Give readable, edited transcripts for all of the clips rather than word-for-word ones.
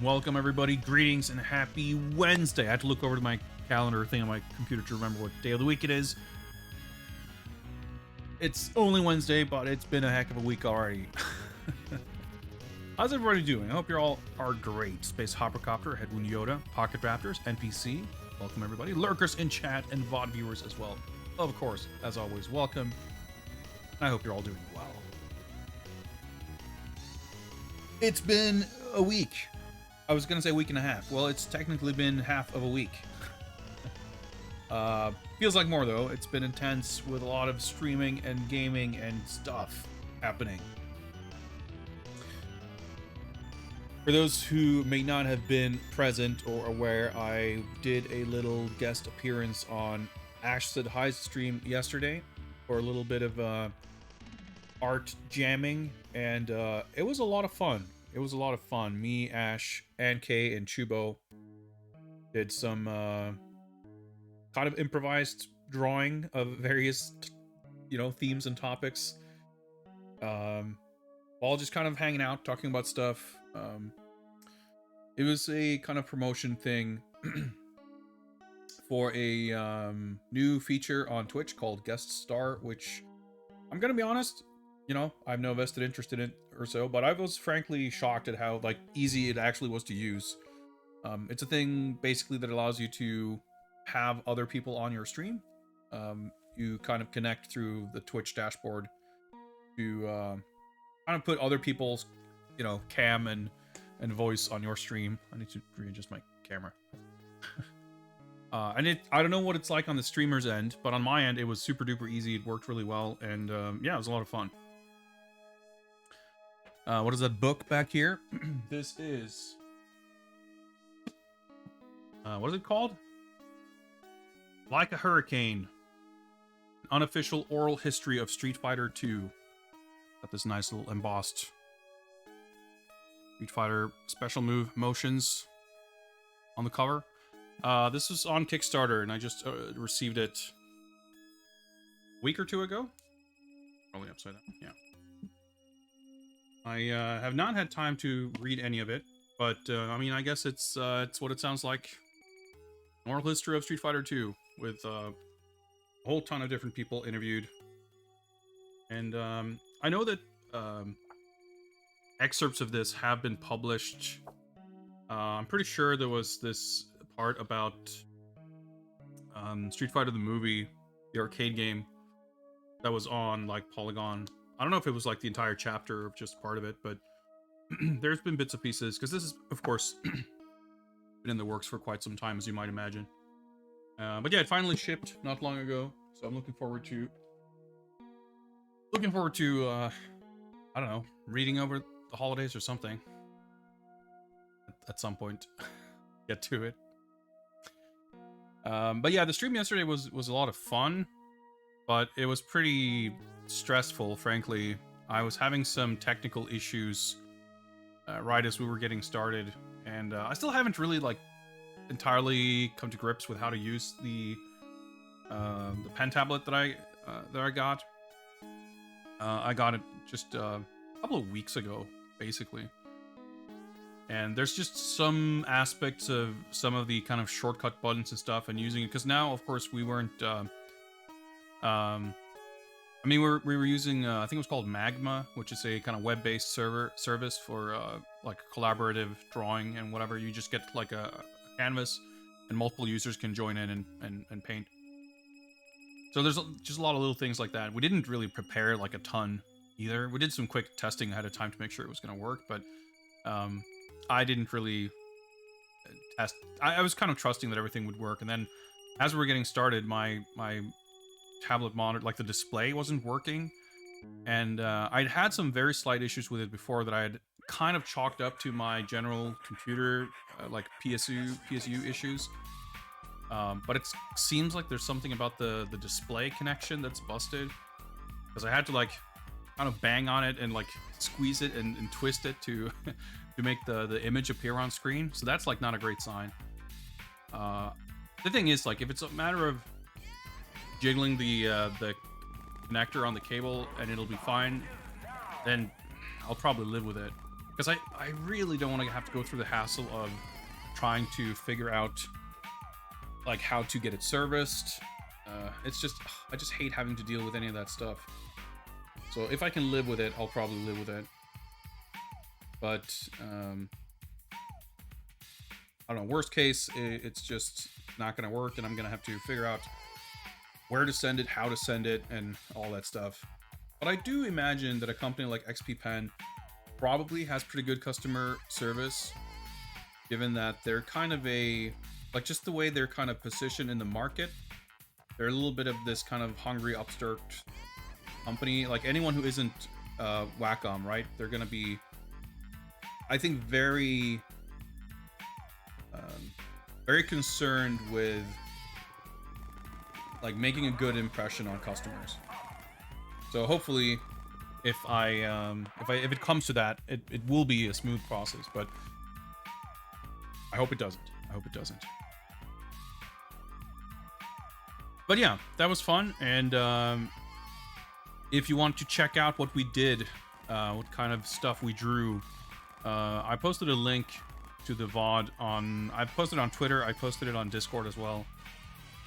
Welcome, everybody. Greetings and happy Wednesday. I had to look over to my calendar thing on my computer to remember what day of the week it is. It's only Wednesday, but it's been a heck of a week already. How's everybody doing? I hope you're all are great. Space Hoppercopter, Headwound Yoda, Pocket Raptors, NPC. Welcome, everybody. Lurkers in chat and VOD viewers as well. Of course, as always, welcome. I hope you're all doing well. It's been a week. I was gonna say week and a half. Well, it's technically been half of a week. Feels like more though. It's been intense with a lot of streaming and gaming and stuff happening. For those who may not have been present or aware, I did a little guest appearance on Ash Said High's stream yesterday for a little bit of art jamming, and it was a lot of fun. It was a lot of fun. Me, Ash, and Kay, and Chubo did some kind of improvised drawing of various, themes and topics. While just kind of hanging out, talking about stuff. It was a kind of promotion thing for a new feature on Twitch called Guest Star, which I'm gonna be honest, I have no vested interest in it or so, but I was frankly shocked at how easy it actually was to use. It's a thing basically that allows you to have other people on your stream. You kind of connect through the Twitch dashboard to kind of put other people's, cam and voice on your stream. I need to readjust my camera. And I don't know what it's like on the streamer's end, but on my end, it was super duper easy. It worked really well, and yeah, it was a lot of fun. What is that book back here? This is... what is it called? Like a Hurricane. An unofficial oral history of Street Fighter 2. Got this nice little embossed Street Fighter special move motions on the cover. This was on Kickstarter, and I just received it a week or two ago. Probably upside down, yeah. I have not had time to read any of it, but I mean, I guess it's what it sounds like. Oral history of Street Fighter 2 with a whole ton of different people interviewed, and I know that excerpts of this have been published. I'm pretty sure there was this part about Street Fighter the movie, the arcade game, that was on Polygon. I don't know if it was the entire chapter or just part of it, but there's been bits and pieces, because this is, of course, been in the works for quite some time, as you might imagine. But yeah, it finally shipped not long ago, so I'm looking forward to I don't know, reading over the holidays or something at some point. Get to it. But yeah, the stream yesterday was a lot of fun, but it was pretty stressful, frankly. I was having some technical issues right as we were getting started, and I still haven't really entirely come to grips with how to use the pen tablet that I got. I got it just a couple of weeks ago, basically. And there's just some aspects of some of the kind of shortcut buttons and stuff, and using it, because now, of course, we weren't. I mean, we were using I think it was called Magma, which is a kind of web-based service for collaborative drawing and whatever. You just get a canvas, and multiple users can join in and paint. So there's just a lot of little things like that. We didn't really prepare a ton either. We did some quick testing ahead of time to make sure it was going to work, but I didn't really test. I was kind of trusting that everything would work, and then as we were getting started, my tablet monitor, the display wasn't working, and I'd had some very slight issues with it before that I had kind of chalked up to my general computer PSU issues. But it seems like there's something about the display connection that's busted, because I had to kind of bang on it and squeeze it and twist it to to make the image appear on screen. So that's not a great sign. The thing is, if it's a matter of jiggling the connector on the cable and it'll be fine, then I'll probably live with it. because I really don't want to have to go through the hassle of trying to figure out like how to get it serviced. It's just, I just hate having to deal with any of that stuff. So if I can live with it, I'll probably live with it. But I don't know, worst case, it's just not gonna work, and I'm gonna have to figure out where to send it, how to send it, and all that stuff. But I do imagine that a company like XP Pen probably has pretty good customer service, given that they're kind of like just the way they're kind of positioned in the market. They're a little bit of this kind of hungry upstart company. Like anyone who isn't Wacom, right? They're gonna be, I think, very concerned with like making a good impression on customers. So hopefully, if it comes to that, it will be a smooth process. But I hope it doesn't. I hope it doesn't. But yeah, that was fun. And if you want to check out what we did, what kind of stuff we drew, I posted a link to the VOD I posted it on Twitter. I posted it on Discord as well.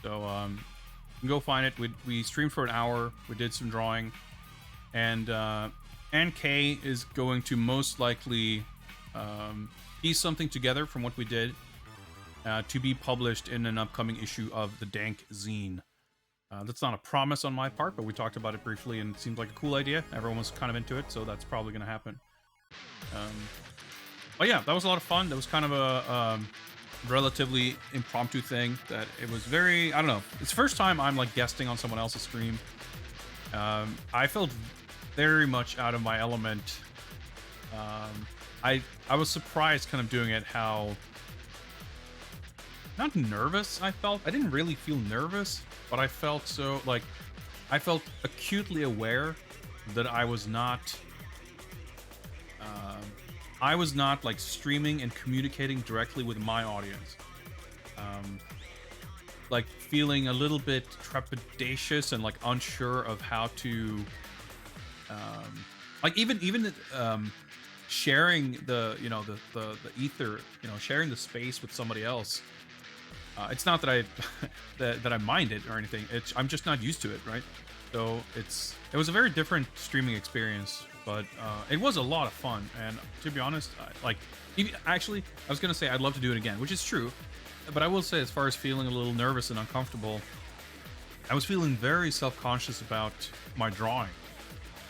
So you can go find it. We streamed for an hour. We did some drawing, and K is going to most likely piece something together from what we did to be published in an upcoming issue of the Dank Zine. That's not a promise on my part, but we talked about it briefly, and it seemed like a cool idea. Everyone was kind of into it, so that's probably going to happen. But yeah, that was a lot of fun. That was kind of a relatively impromptu thing. That it was very, I don't know. It's the first time I'm like guesting on someone else's stream. I felt very much out of my element. I was surprised kind of doing it how not nervous I felt. I didn't really feel nervous, but I felt so like I felt acutely aware that I was not like streaming and communicating directly with my audience. Like feeling a little bit trepidatious and like unsure of how to like even sharing the the ether, sharing the space with somebody else. It's not that I that I mind it or anything. I'm just not used to it, right? So it was a very different streaming experience, but it was a lot of fun. And to be honest, actually, I was gonna say I'd love to do it again, which is true. But I will say, as far as feeling a little nervous and uncomfortable, I was feeling very self-conscious about my drawing.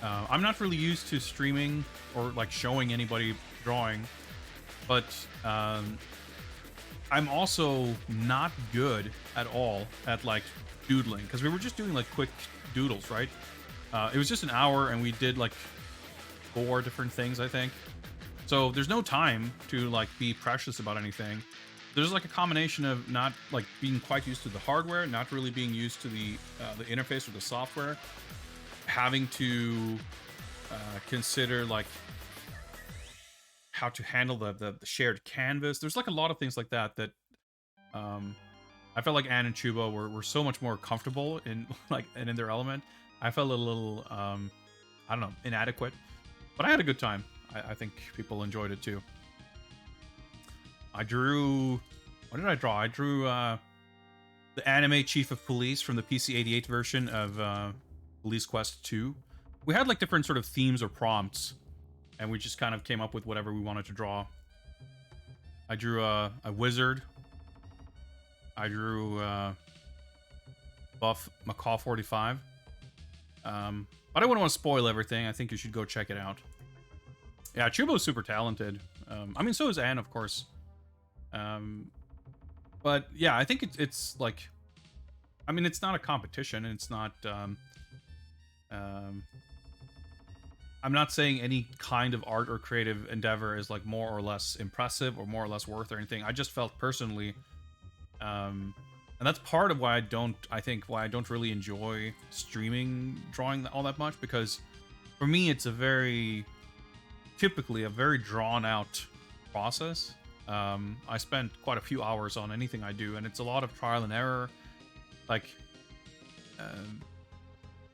I'm not really used to streaming or like showing anybody drawing, but I'm also not good at all at like doodling, because we were just doing like quick doodles, right? It was just an hour and we did like 4 different things, I think. So there's no time to like be precious about anything. There's like a combination of not like being quite used to the hardware, not really being used to the interface with the software, having to consider like how to handle the shared canvas. There's like a lot of things like that I felt like Anne and Chuba were so much more comfortable in in their element. I felt a little I don't know, inadequate, but I had a good time. I think people enjoyed it too. I drew, what did I draw? I drew the anime chief of police from the PC-88 version of Police Quest 2. We had like different sort of themes or prompts, and we just kind of came up with whatever we wanted to draw. I drew a wizard. I drew Buff Macaw 45. But I wouldn't want to spoil everything. I think you should go check it out. Yeah, Chubo's super talented. I mean, so is Anne, of course. But yeah, I think it's like, I mean, it's not a competition. It's not, I'm not saying any kind of art or creative endeavor is like more or less impressive or more or less worth or anything. I just felt personally, and that's part of why I think why I don't really enjoy streaming drawing all that much, because for me, it's typically a very drawn out process. I spend quite a few hours on anything I do, and it's a lot of trial and error. Like,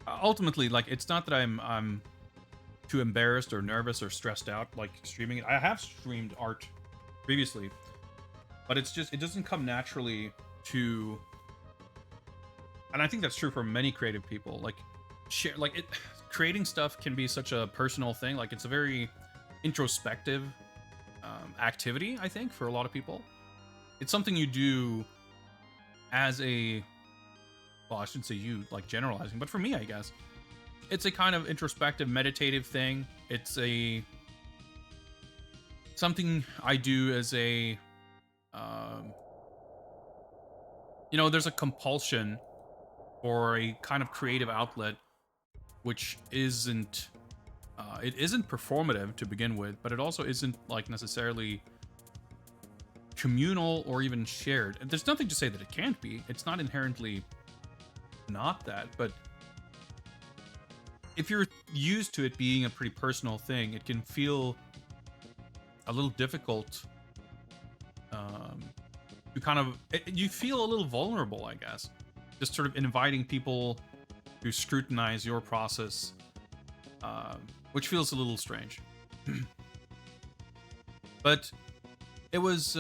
ultimately, like, it's not that I'm too embarrassed or nervous or stressed out like streaming it. I have streamed art previously, but it's just, it doesn't come naturally to, and I think that's true for many creative people. Like share, like it, creating stuff can be such a personal thing. Like it's a very introspective activity, I think, for a lot of people. It's something you do as a, well, I shouldn't say you, like generalizing, but for me, I guess, it's a kind of introspective, meditative thing. It's a, something I do as a, you know, there's a compulsion for a kind of creative outlet, which isn't, it isn't performative to begin with, but it also isn't like necessarily communal or even shared. And there's nothing to say that it can't be. It's not inherently not that, but if you're used to it being a pretty personal thing, it can feel a little difficult to kind of, you feel a little vulnerable, I guess, just sort of inviting people to scrutinize your process, which feels a little strange. But it was,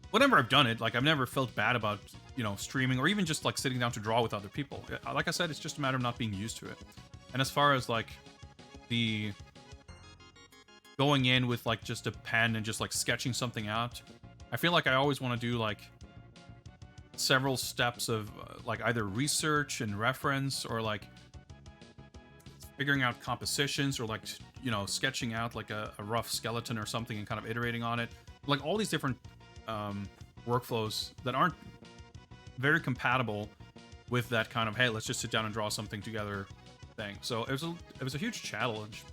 whenever I've done it, like I've never felt bad about, you know, streaming or even just like sitting down to draw with other people. Like I said, it's just a matter of not being used to it. And as far as like the going in with like just a pen and just like sketching something out, I feel like I always want to do like several steps of like either research and reference or like figuring out compositions or like, you know, sketching out like a rough skeleton or something and kind of iterating on it. Like all these different workflows that aren't very compatible with that kind of, hey, let's just sit down and draw something together thing. So it was a huge challenge,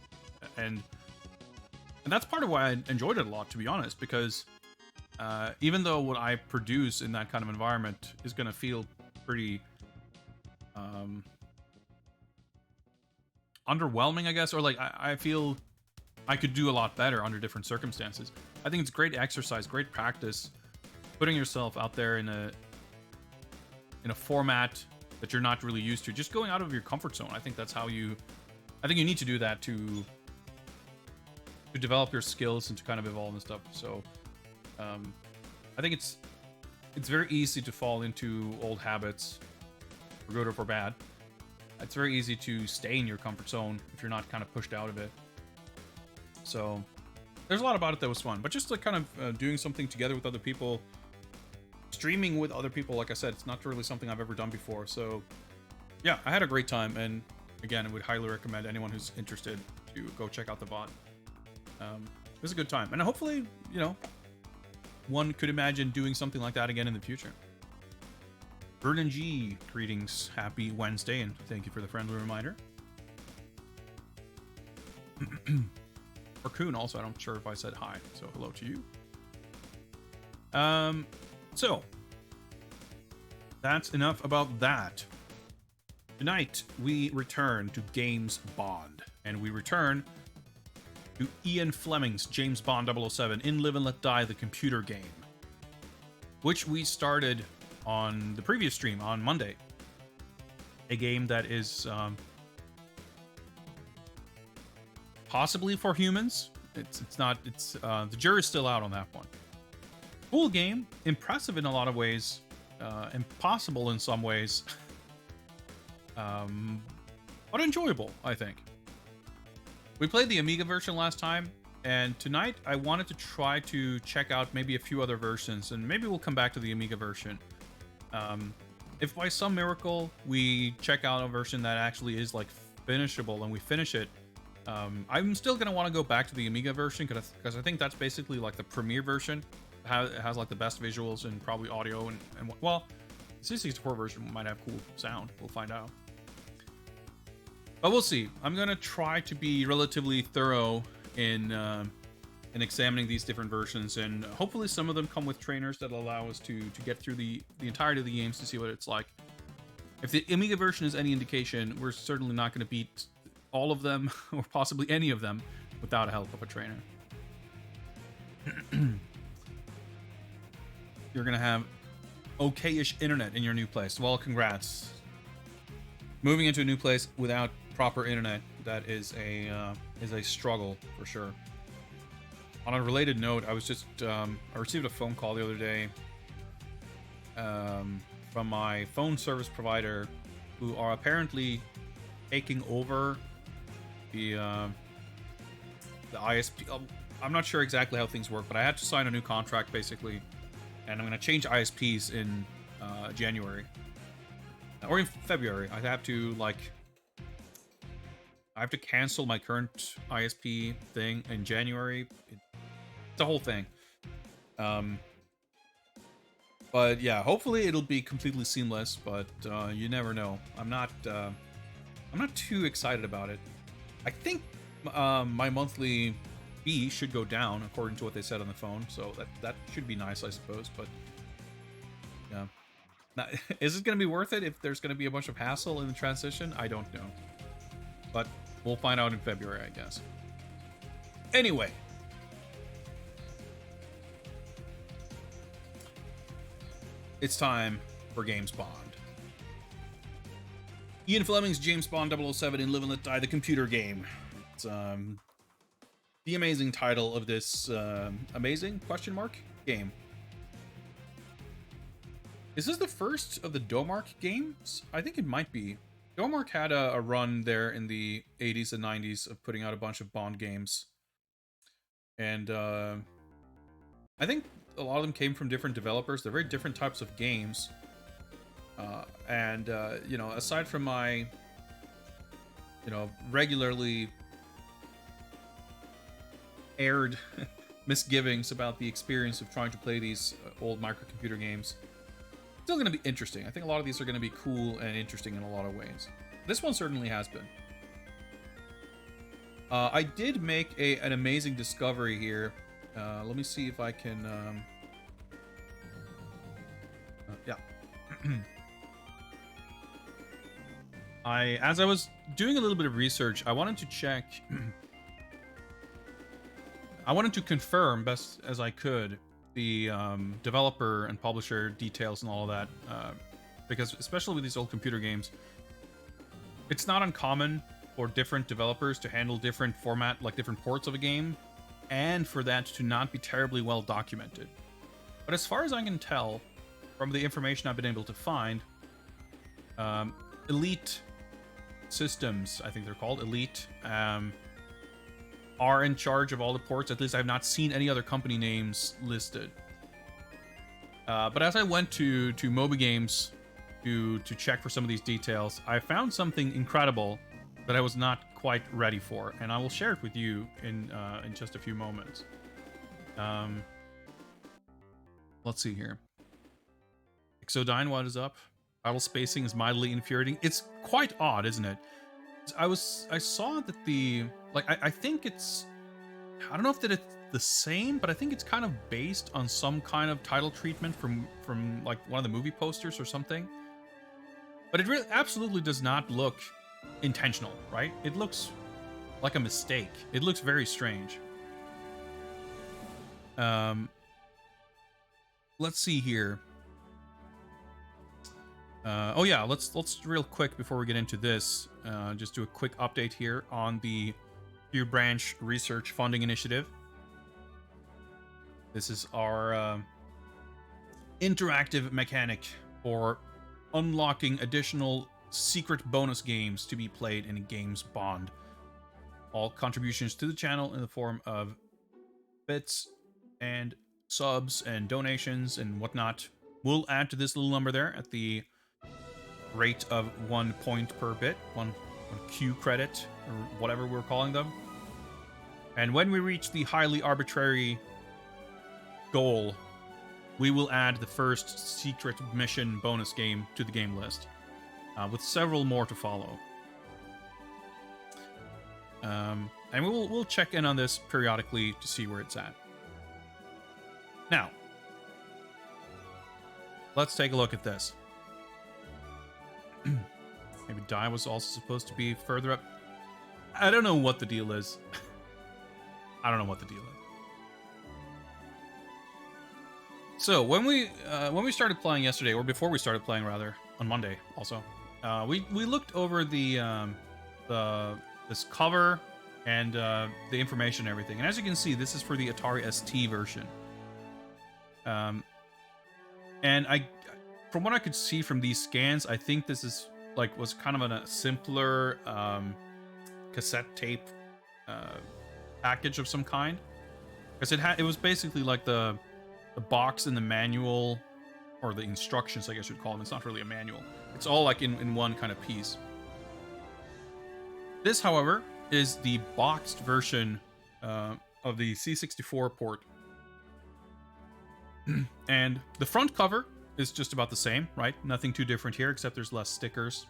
and that's part of why I enjoyed it a lot, to be honest, because even though what I produce in that kind of environment is going to feel pretty underwhelming, I guess, or like I feel I could do a lot better under different circumstances. I think it's great exercise, great practice, putting yourself out there in a format that you're not really used to, just going out of your comfort zone. I think that's how you, I think you need to do that to develop your skills and to kind of evolve and stuff. So I think it's very easy to fall into old habits, for good or for bad. It's very easy to stay in your comfort zone if you're not kind of pushed out of it. So there's a lot about it that was fun, but just like kind of doing something together with other people, streaming with other people, like I said, it's not really something I've ever done before. So yeah, I had a great time, and again, I would highly recommend anyone who's interested to go check out the bot. It was a good time, and hopefully, you know, one could imagine doing something like that again in the future. Vernon G, greetings, happy Wednesday, and thank you for the friendly reminder. Raccoon also, I'm not sure if I said hi, so hello to you. So that's enough about that. Tonight we return to James Bond, and we return to Ian Fleming's James Bond 007 in Live and Let Die, the computer game, which we started on the previous stream on Monday. A game that is possibly for humans. It's not. It's the jury's still out on that one. Cool game, impressive in a lot of ways, impossible in some ways, but enjoyable, I think. We played the Amiga version last time, and tonight I wanted to try to check out maybe a few other versions, and maybe we'll come back to the Amiga version. If by some miracle we check out a version that actually is like finishable and we finish it, I'm still gonna want to go back to the Amiga version because I think that's basically like the premiere version. It has like the best visuals and probably audio and well, the C64 version might have cool sound. We'll find out. But we'll see. I'm gonna try to be relatively thorough in examining these different versions, and hopefully some of them come with trainers that allow us to get through the entirety of the games to see what it's like. If the Amiga version is any indication, we're certainly not going to beat all of them, or possibly any of them, without the help of a trainer. You're going to have okay-ish internet in your new place. Well, congrats. Moving into a new place without proper internet, that is a struggle for sure. On a related note, I was just I received a phone call the other day from my phone service provider, who are apparently taking over the ISP. I'm not sure exactly how things work, but I had to sign a new contract basically, and I'm going to change ISPs in January or in February. I have to cancel my current ISP thing in January. It's a whole thing. But yeah, hopefully it'll be completely seamless, but you never know. I'm not too excited about it. I think my monthly fee should go down according to what they said on the phone, so that should be nice, I suppose. But yeah, is it going to be worth it if there's going to be a bunch of hassle in the transition? I don't know, but we'll find out in February, I guess. Anyway, it's time for James Bond. Ian Fleming's James Bond 007 in Live and Let Die, the computer game. It's the amazing title of this amazing game. Is this the first of the Domark games? I think it might be. Domark had a run there in the 80s and 90s of putting out a bunch of Bond games. And I think a lot of them came from different developers. They're very different types of games. You know, aside from my, you know, regularly aired misgivings about the experience of trying to play these old microcomputer games, it's still going to be interesting. I think a lot of these are going to be cool and interesting in a lot of ways. This one certainly has been. I did make an amazing discovery here. Let me see if I can... yeah. As I was doing a little bit of research, I wanted to check... I wanted to confirm, best as I could, the developer and publisher details and all of that. Because, especially with these old computer games, it's not uncommon for different developers to handle different different ports of a game, and for that to not be terribly well documented. But as far as I can tell, from the information I've been able to find, Elite Systems, I think they're called, Elite, are in charge of all the ports. At least I've not seen any other company names listed. But as I went to Moby Games to check for some of these details, I found something incredible that I was not quite ready for, and I will share it with you in just a few moments. Let's see here. Exodyne, what is up? Battle spacing is mildly infuriating. It's quite odd, isn't it? I saw that I think it's, I don't know if that it's the same, but I think it's kind of based on some kind of title treatment from like one of the movie posters or something. But it really absolutely does not look intentional, right? It looks like a mistake. It looks very strange. Let's see here. Oh yeah, let's real quick before we get into this, just do a quick update here on the Pew Branch Research Funding Initiative. This is our interactive mechanic for unlocking additional secret bonus games to be played in Games Bond. All contributions to the channel in the form of bits and subs and donations and whatnot will add to this little number there at the rate of 1 point per bit, one Q credit, or whatever we're calling them. And when we reach the highly arbitrary goal, we will add the first secret mission bonus game to the game list, with several more to follow. And we'll check in on this periodically to see where it's at. Now, let's take a look at this. Maybe Die was also supposed to be further up. I don't know what the deal is. I don't know what the deal is. So when we started playing yesterday, or before we started playing rather, on Monday also, we looked over the this cover and the information and everything. And as you can see, this is for the Atari ST version. And from what I could see from these scans, I think this is was kind of a simpler cassette tape package of some kind, because it was basically like the box and the manual, or the instructions, I guess you'd call them. It's not really a manual. It's all like in one kind of piece. This, however, is the boxed version of the C64 port. And the front cover is just about the same, right? Nothing too different here, except there's less stickers.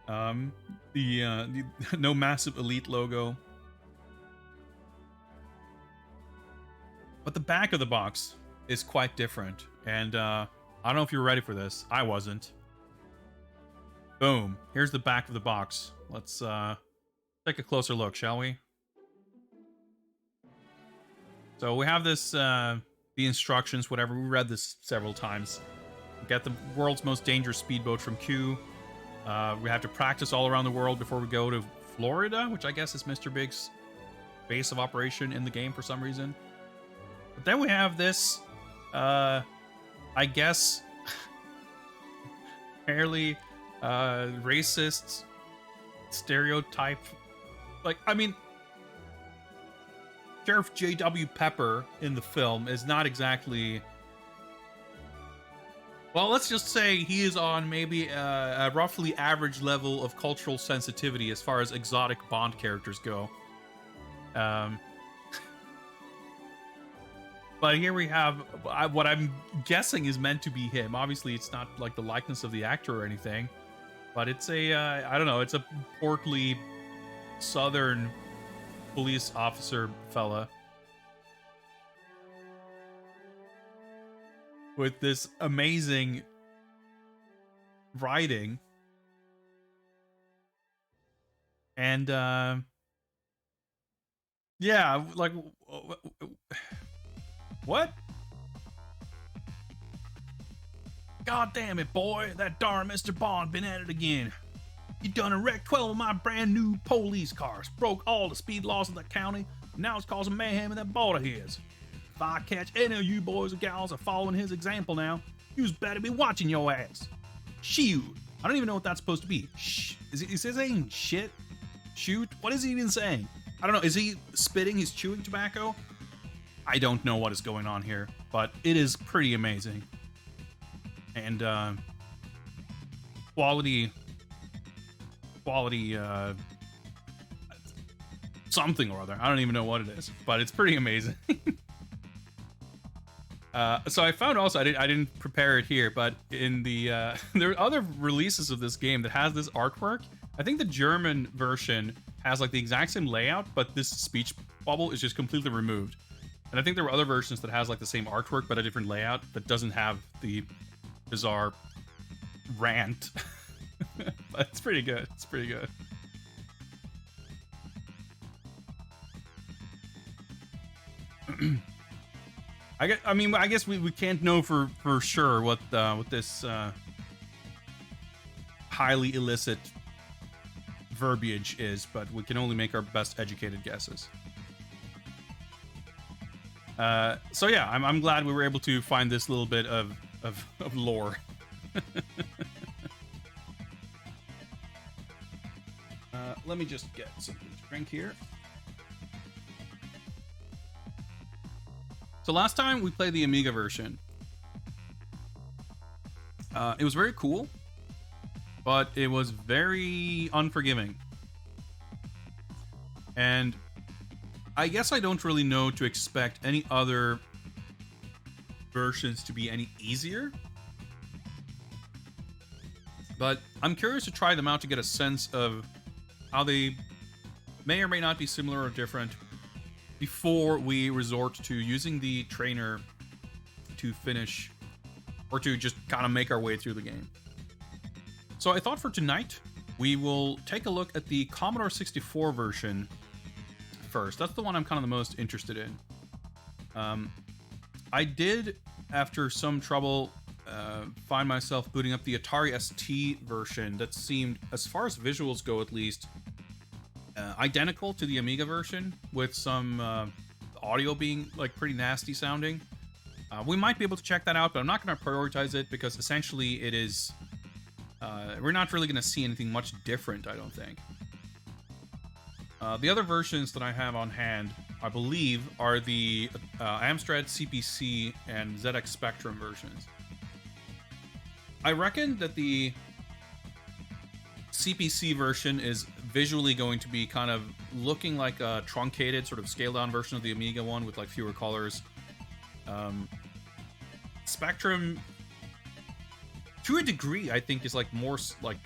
The no massive Elite logo. But the back of the box is quite different. And I don't know if you're ready for this. I wasn't. Boom. Here's the back of the box. Let's take a closer look, shall we? So we have this, the instructions, whatever. We read this several times. Get the world's most dangerous speedboat from Q. We have to practice all around the world before we go to Florida, which I guess is Mr. Big's base of operation in the game for some reason. But then we have this, I guess, fairly racist stereotype. Like, I mean, Sheriff J.W. Pepper in the film is not exactly... Well, let's just say he is on maybe a roughly average level of cultural sensitivity as far as exotic Bond characters go. But here we have what I'm guessing is meant to be him. Obviously, it's not like the likeness of the actor or anything. But it's a, I don't know, it's a portly southern police officer fella with this amazing writing. And, yeah, like, what? God damn it, boy. That darn Mr. Bond been at it again. He done a wreck 12 of my brand new police cars, broke all the speed laws of the county, and now it's causing mayhem in that boat of his. If I catch any of you boys and gals are following his example now, yous better be watching your ass. Shoot. I don't even know what that's supposed to be. Shh. Is he saying shit? Shoot? What is he even saying? I don't know. Is he spitting? He's chewing tobacco? I don't know what is going on here, but it is pretty amazing. And, quality, something or other. I don't even know what it is, but it's pretty amazing. So I found also, I didn't prepare it here, but in the, there are other releases of this game that has this artwork. I think the German version has like the exact same layout, but this speech bubble is just completely removed. And I think there were other versions that has like the same artwork, but a different layout that doesn't have the bizarre rant. But it's pretty good. It's pretty good. I guess we can't know for sure what this highly illicit verbiage is, but we can only make our best educated guesses. So yeah, I'm glad we were able to find this little bit of lore. Let me just get something to drink here. So last time we played the Amiga version. It was very cool, but it was very unforgiving. And I guess I don't really know to expect any other versions to be any easier. But I'm curious to try them out to get a sense of how they may or may not be similar or different before we resort to using the trainer to finish, or to just kind of make our way through the game. So I thought for tonight, we will take a look at the Commodore 64 version first. That's the one I'm kind of the most interested in. I did, after some trouble, find myself booting up the Atari ST version that seemed, as far as visuals go at least, identical to the Amiga version, with some audio being like pretty nasty sounding. We might be able to check that out, but I'm not going to prioritize it because essentially it is. We're not really going to see anything much different, I don't think. The other versions that I have on hand, I believe, are the Amstrad CPC and ZX Spectrum versions. I reckon that the CPC version is visually going to be kind of looking like a truncated, sort of scaled-down version of the Amiga one with like fewer colors. Spectrum, to a degree, I think is like more like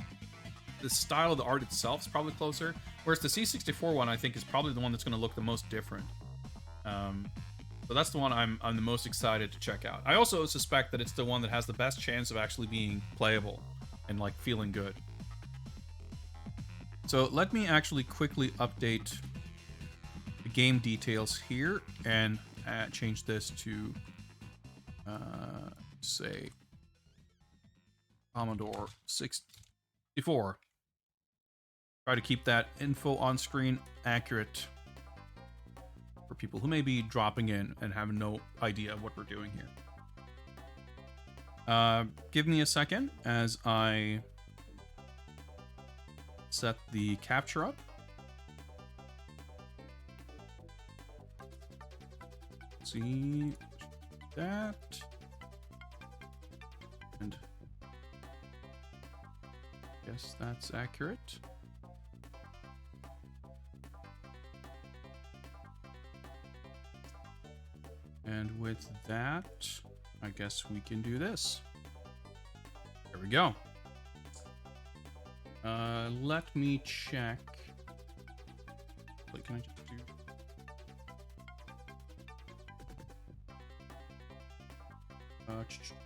the style of the art itself is probably closer, whereas the C64 one I think is probably the one that's going to look the most different. So that's the one I'm the most excited to check out. I also suspect that it's the one that has the best chance of actually being playable and like feeling good. So let me actually quickly update the game details here and change this to say Commodore 64. Try to keep that info on screen accurate for people who may be dropping in and have no idea what we're doing here. Give me a second as I set the capture up. Let's see that. And guess that's accurate. And with that, I guess we can do this. There we go. Let me check. Wait, can I just do?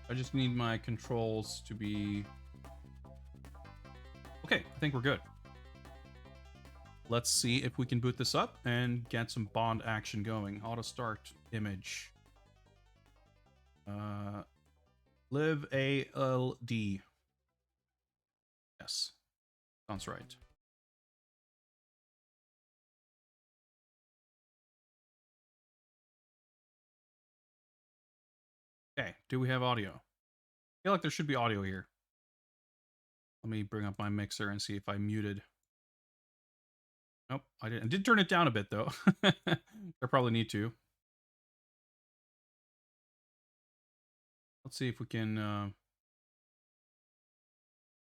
I just need my controls to be... Okay, I think we're good. Let's see if we can boot this up and get some Bond action going. Auto start image. Live ALD. Yes, sounds right. Okay, do we have audio? I feel like there should be audio here. Let me bring up my mixer and see if I muted. Nope, I didn't. I did turn it down a bit though. I probably need to. Let's see if we can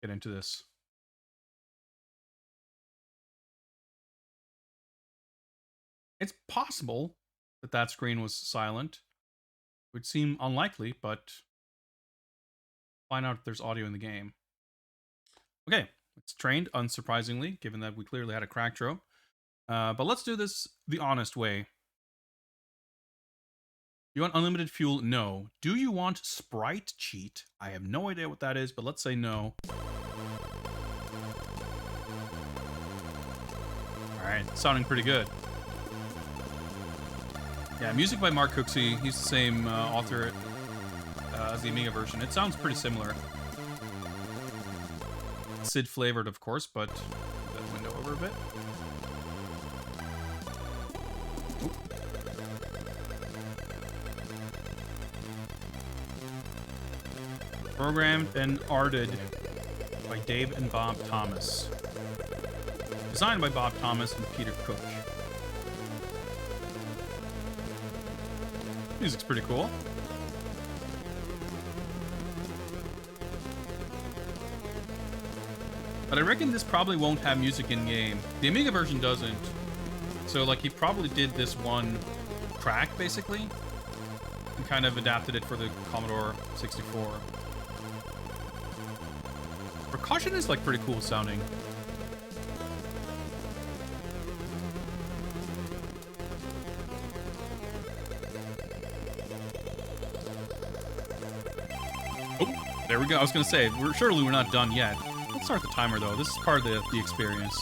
get into this. It's possible that that screen was silent. It would seem unlikely, but find out if there's audio in the game. Okay, it's trained, unsurprisingly, given that we clearly had a crack throw. But let's do this the honest way. You want unlimited fuel? No. Do you want sprite cheat? I have no idea what that is, but let's say no. Alright, sounding pretty good. Yeah, music by Mark Cooksey. He's the same author as the Amiga version. It sounds pretty similar. Sid flavored, of course, but that window over a bit. Programmed and arted by Dave and Bob Thomas. Designed by Bob Thomas and Peter Cook. Music's pretty cool. But I reckon this probably won't have music in-game. The Amiga version doesn't. So, like, he probably did this one track, basically, and kind of adapted it for the Commodore 64. Percussion is, like, pretty cool sounding. Oh, there we go. I was gonna say, surely we're not done yet. Let's start the timer, though. This is part of the experience.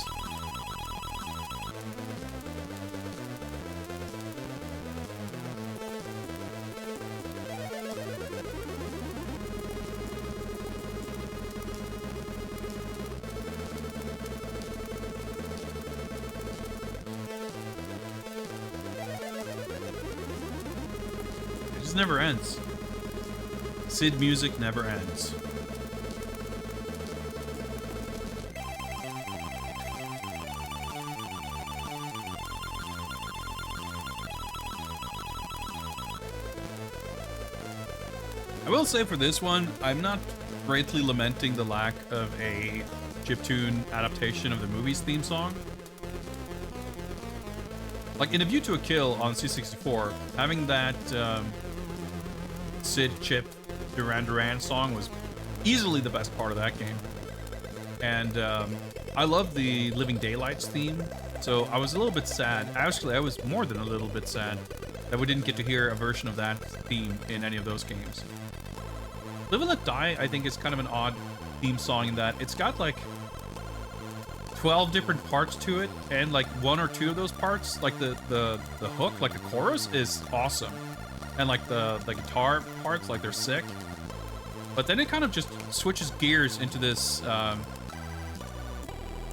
This never ends. Sid music never ends. I will say for this one, I'm not greatly lamenting the lack of a chiptune adaptation of the movie's theme song. Like, in A View to a Kill on C64, having that Sid Chip Duran Duran song was easily the best part of that game. And I love the Living Daylights theme, so I was a little bit sad. Actually, I was more than a little bit sad that we didn't get to hear a version of that theme in any of those games. Live and Let Die, I think, is kind of an odd theme song in that it's got like 12 different parts to it, and like one or two of those parts, like the hook, like the chorus, is awesome, and like the guitar parts, like they're sick. But then it kind of just switches gears into this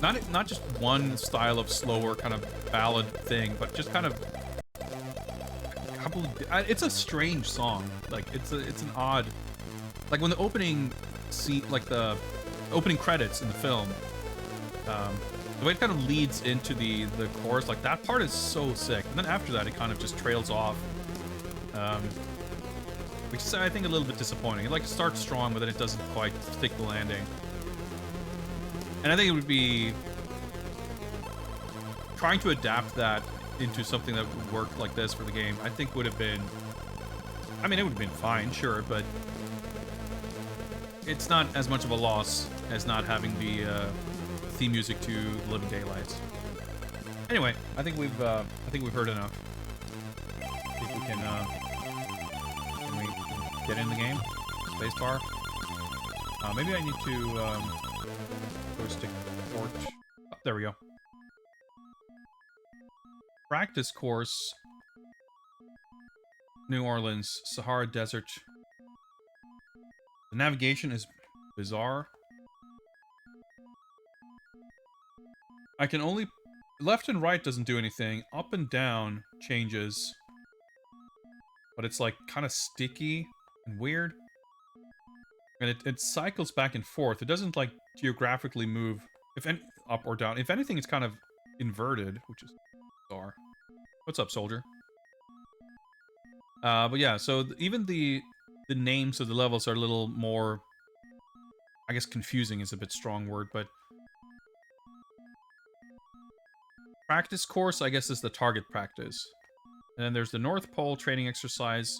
not just one style of slower kind of ballad thing, but just kind of a couple of, it's a strange song. Like it's an odd, like when the opening scene, like the opening credits in the film, the way it kind of leads into the chorus, like that part is so sick. And then after that, it kind of just trails off, which is, I think, a little bit disappointing. It like starts strong, but then it doesn't quite stick the landing. And I think it would be trying to adapt that into something that would work like this for the game. I think would have been, I mean, it would have been fine, sure, but it's not as much of a loss as not having the theme music to Living Daylights. Anyway, I think we've heard enough. I think we can we get in the game? Spacebar. Maybe I need to go stick port. Oh, there we go. Practice course. New Orleans, Sahara Desert. The navigation is bizarre. I can only... Left and right doesn't do anything. Up and down changes. But it's like kind of sticky and weird. And it cycles back and forth. It doesn't like geographically move if any, up or down. If anything, it's kind of inverted, which is bizarre. What's up, soldier? But yeah, so even the names of the levels are a little more, I guess confusing is a bit strong word, but practice course, I guess, is the target practice. And then there's the North Pole training exercise,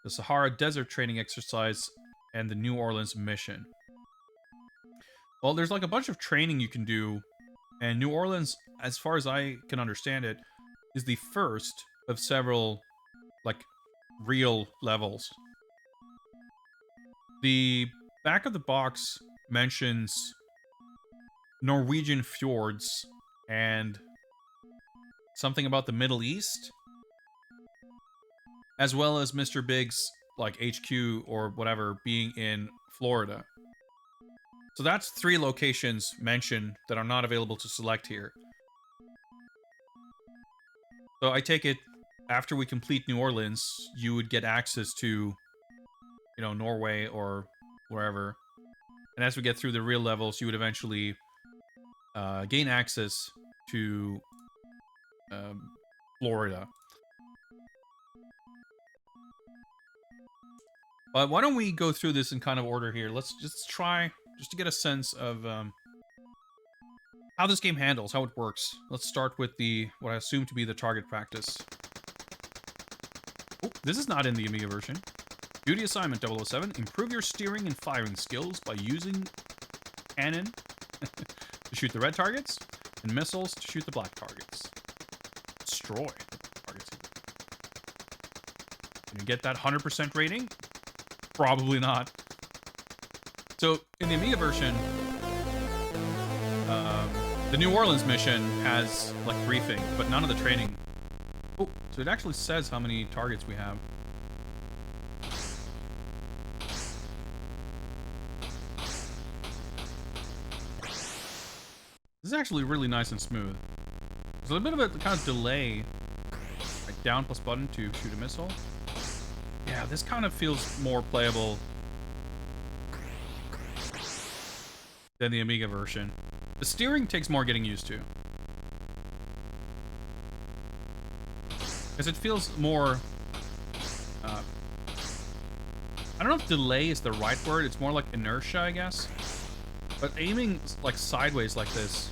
the Sahara Desert training exercise, and the New Orleans mission. Well, there's like a bunch of training you can do, and New Orleans, as far as I can understand it, is the first of several, like, real levels. The back of the box mentions Norwegian fjords and something about the Middle East, as well as Mr. Big's, like, HQ or whatever being in Florida. So that's 3 locations mentioned that are not available to select here. So I take it, after we complete New Orleans, you would get access to, you know, Norway or wherever. And as we get through the real levels, you would eventually gain access to Florida. But why don't we go through this in kind of order here? Let's just try, just to get a sense of how this game handles, how it works. Let's start with what I assume to be the target practice. Oh, this is not in the Amiga version. Duty assignment 007, improve your steering and firing skills by using cannon to shoot the red targets and missiles to shoot the black targets. Destroy targets. Can you get that 100% rating? Probably not. So, in the Amiga version, the New Orleans mission has, like, briefing, but none of the training. Oh, so it actually says how many targets we have. This is actually really nice and smooth. There's a little bit of a kind of delay. Like down plus button to shoot a missile. Yeah, this kind of feels more playable than the Amiga version. The steering takes more getting used to. Because it feels more... I don't know if delay is the right word. It's more like inertia, I guess. But aiming like sideways like this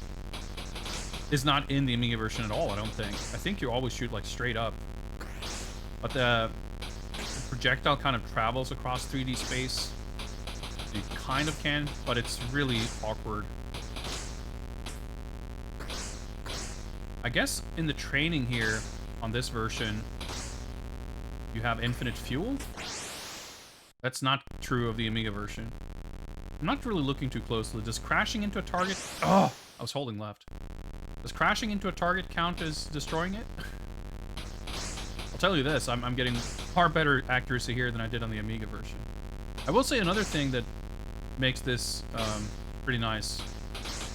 is not in the Amiga version at all, I don't think. I think you always shoot like straight up. But the projectile kind of travels across 3D space. You kind of can, but it's really awkward. I guess in the training here on this version, you have infinite fuel. That's not true of the Amiga version. I'm not really looking too closely. Does crashing into a target... Oh! I was holding left. Does crashing into a target count as destroying it? I'll tell you this, I'm getting far better accuracy here than I did on the Amiga version. I will say another thing that makes this pretty nice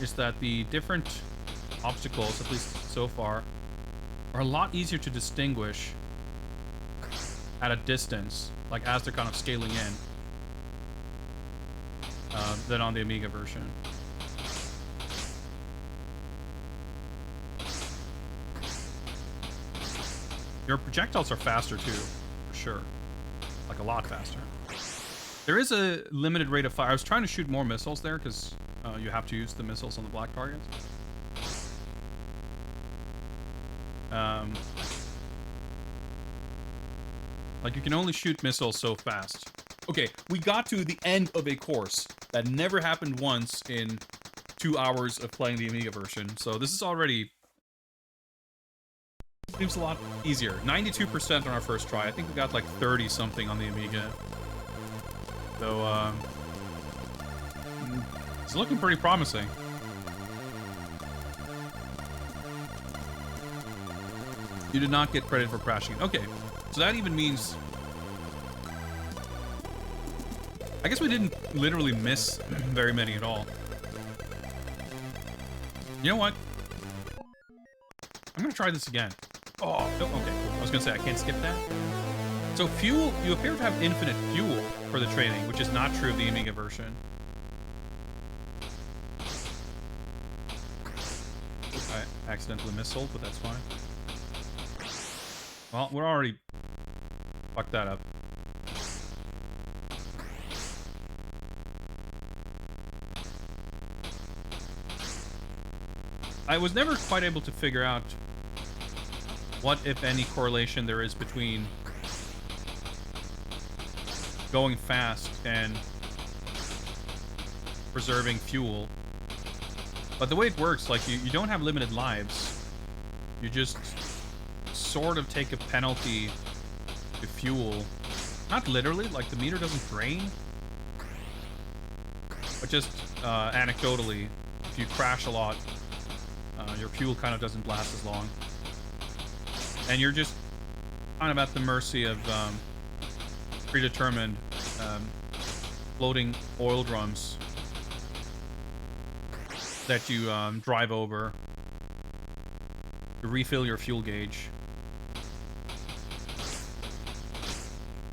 is that the different obstacles, at least so far, are a lot easier to distinguish at a distance, like as they're kind of scaling in, than on the Amiga version. Your projectiles are faster too, for sure. Like a lot faster. There is a limited rate of fire. I was trying to shoot more missiles there because you have to use the missiles on the black targets. Like, you can only shoot missiles so fast. Okay, we got to the end of a course that never happened once in 2 hours of playing the Amiga version. So this is already... seems a lot easier. 92% on our first try. I think we got like 30-something on the Amiga. So, it's looking pretty promising. You did not get credit for crashing. Okay, so that even means... I guess we didn't literally miss very many at all. You know what? I'm gonna try this again. Oh, no, okay, cool. I was gonna say, I can't skip that. So fuel, you appear to have infinite fuel for the training, which is not true of the Amiga version. I accidentally missold, but that's fine. Well, we're already fucked that up. I was never quite able to figure out what, if any, correlation there is between going fast and preserving fuel. But the way it works, like, you don't have limited lives. You just sort of take a penalty to fuel. Not literally, like, the meter doesn't drain. But just anecdotally, if you crash a lot, your fuel kind of doesn't last as long. And you're just kind of at the mercy of predetermined floating oil drums that you drive over to refill your fuel gauge.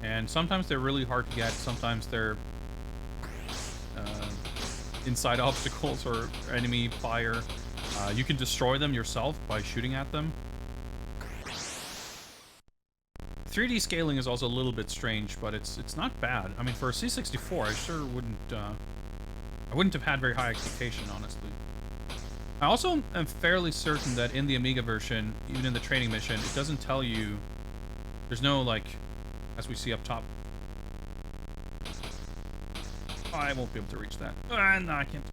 And sometimes they're really hard to get, sometimes they're inside obstacles or enemy fire. You can destroy them yourself by shooting at them. 3D scaling is also a little bit strange, but it's not bad. I mean, for a C64, I sure wouldn't have had very high expectation, honestly. I also am fairly certain that in the Amiga version, even in the training mission, it doesn't tell you... There's no, like, as we see up top. Oh, I won't be able to reach that. No, I can't.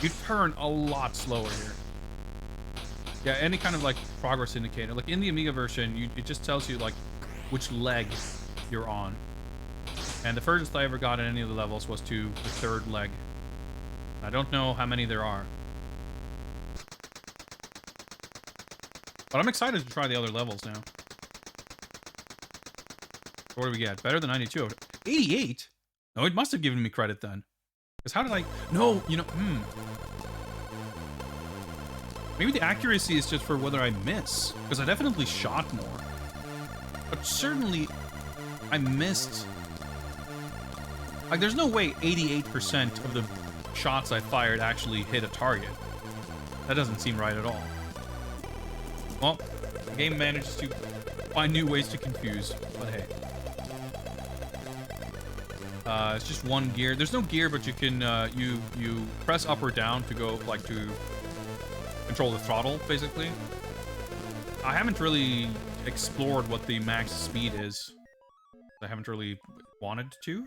You turn a lot slower here. Yeah, any kind of, like, progress indicator. Like, in the Amiga version, it just tells you, like, which leg you're on. And the furthest I ever got in any of the levels was to the third leg. I don't know how many there are. But I'm excited to try the other levels now. What do we get? Better than 92. 88? No, it must have given me credit then. Because how did I... No, you know... Maybe the accuracy is just for whether I miss. Because I definitely shot more. But certainly I missed... Like, there's no way 88% of the shots I fired actually hit a target. That doesn't seem right at all. Well, the game manages to find new ways to confuse, but hey. It's just one gear. There's no gear, but you can, you press up or down to go, like, to control the throttle, basically. I haven't really explored what the max speed is. I haven't really wanted to.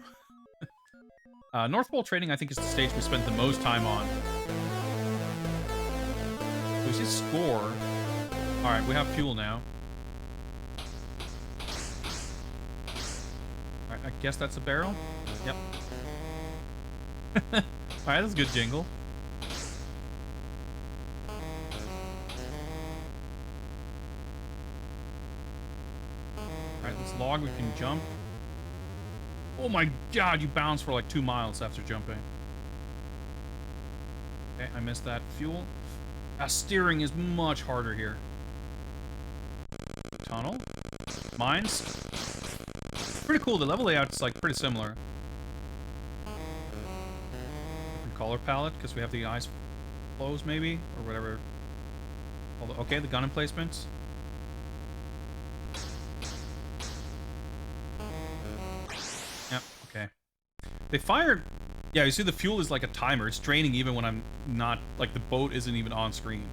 North Pole Trading, I think, is the stage we spent the most time on. We see score. Alright, we have fuel now. Alright, I guess that's a barrel? Yep. Alright, that's a good jingle. Alright, this log we can jump. Oh my god, you bounce for like 2 miles after jumping. Okay, I missed that fuel. Steering is much harder here. Tunnel. Mines. Pretty cool. The level layout is like pretty similar. Different color palette because we have the ice flows maybe or whatever. Okay, the gun emplacements. Yep. Okay. They fired. Yeah, you see the fuel is like a timer. It's draining even when I'm not, like, the boat isn't even on screen.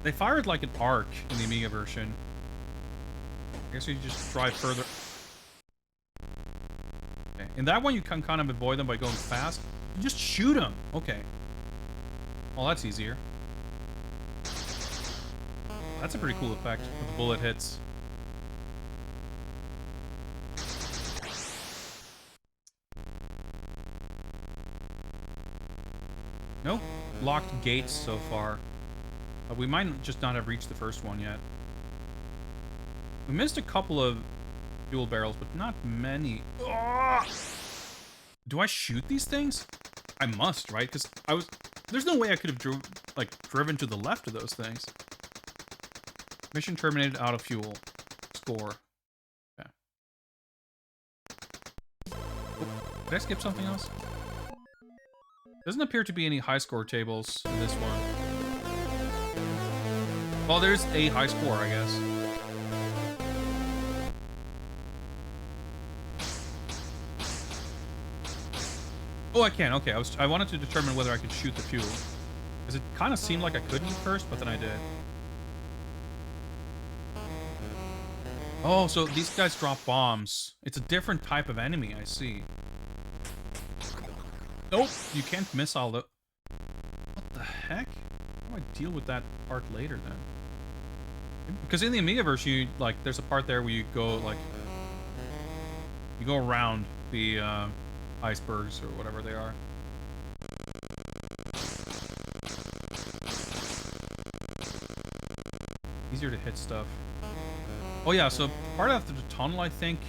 They fired like an arc in the Amiga version. I guess you just drive further. Okay. In that one, you can kind of avoid them by going fast. You just shoot them. Okay. Well, that's easier. That's a pretty cool effect when the bullet hits. No locked gates so far. We might just not have reached the first one yet. We missed a couple of fuel barrels, but not many. Oh! Do I shoot these things? I must, right? Because I was... There's no way I could have driven to the left of those things. Mission terminated, out of fuel. Score. Okay. Oh, did I skip something else? Doesn't appear to be any high score tables in this one. Well, there's a high score, I guess. Oh, I can. Okay, I wanted to determine whether I could shoot the fuel. Because it kind of seemed like I couldn't at first, but then I did. Oh, so these guys drop bombs. It's a different type of enemy, I see. Nope, you can't missile the... What the heck? How do I deal with that part later, then? Because in the Amiga version, you, like, there's a part there where you go, like... You go around the, icebergs, or whatever they are. Easier to hit stuff. Oh yeah, so part after the tunnel, I think,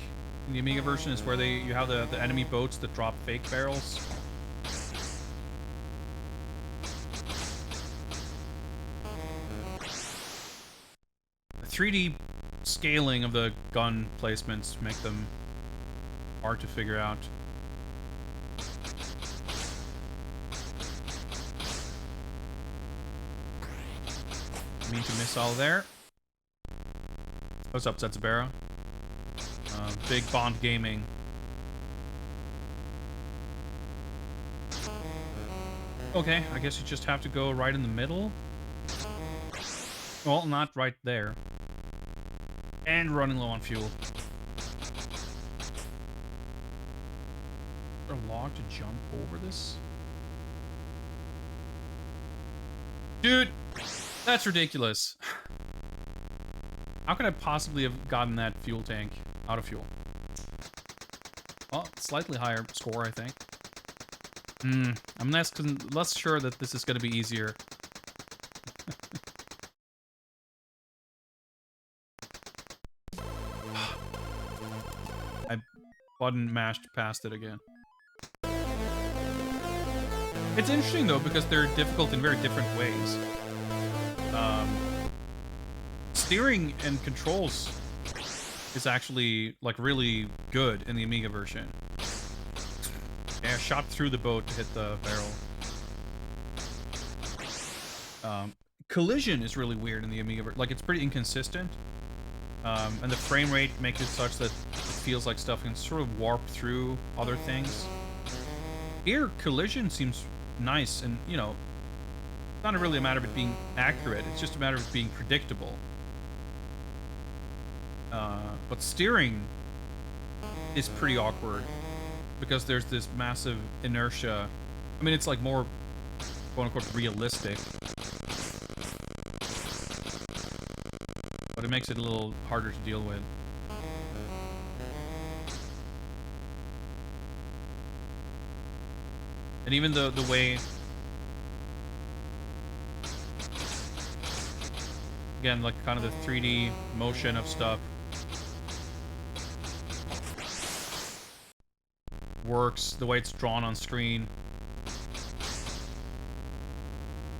in the Amiga version is where you have the enemy boats that drop fake barrels. The 3D scaling of the gun placements make them hard to figure out. Mean to missile there. What's up, Setsubara? Big Bond Gaming. Okay, I guess you just have to go right in the middle. Well, not right there. And running low on fuel. Is there a log to jump over this? Dude! That's ridiculous. How could I possibly have gotten that fuel tank out of fuel? Well, slightly higher score, I think. I'm less sure that this is going to be easier. I button mashed past it again. It's interesting, though, because they're difficult in very different ways. Steering and controls is actually, like, really good in the Amiga version. Yeah, I shot through the boat to hit the barrel. Collision is really weird in the Amiga version. Like, it's pretty inconsistent. And the frame rate makes it such that it feels like stuff can sort of warp through other things. Here, collision seems nice, and, you know, it's not really a matter of it being accurate, it's just a matter of it being predictable. But steering is pretty awkward, because there's this massive inertia. I mean, it's like more, quote-unquote, realistic. But it makes it a little harder to deal with. And even the way... Again, like, kind of the 3D motion of stuff works, the way it's drawn on screen.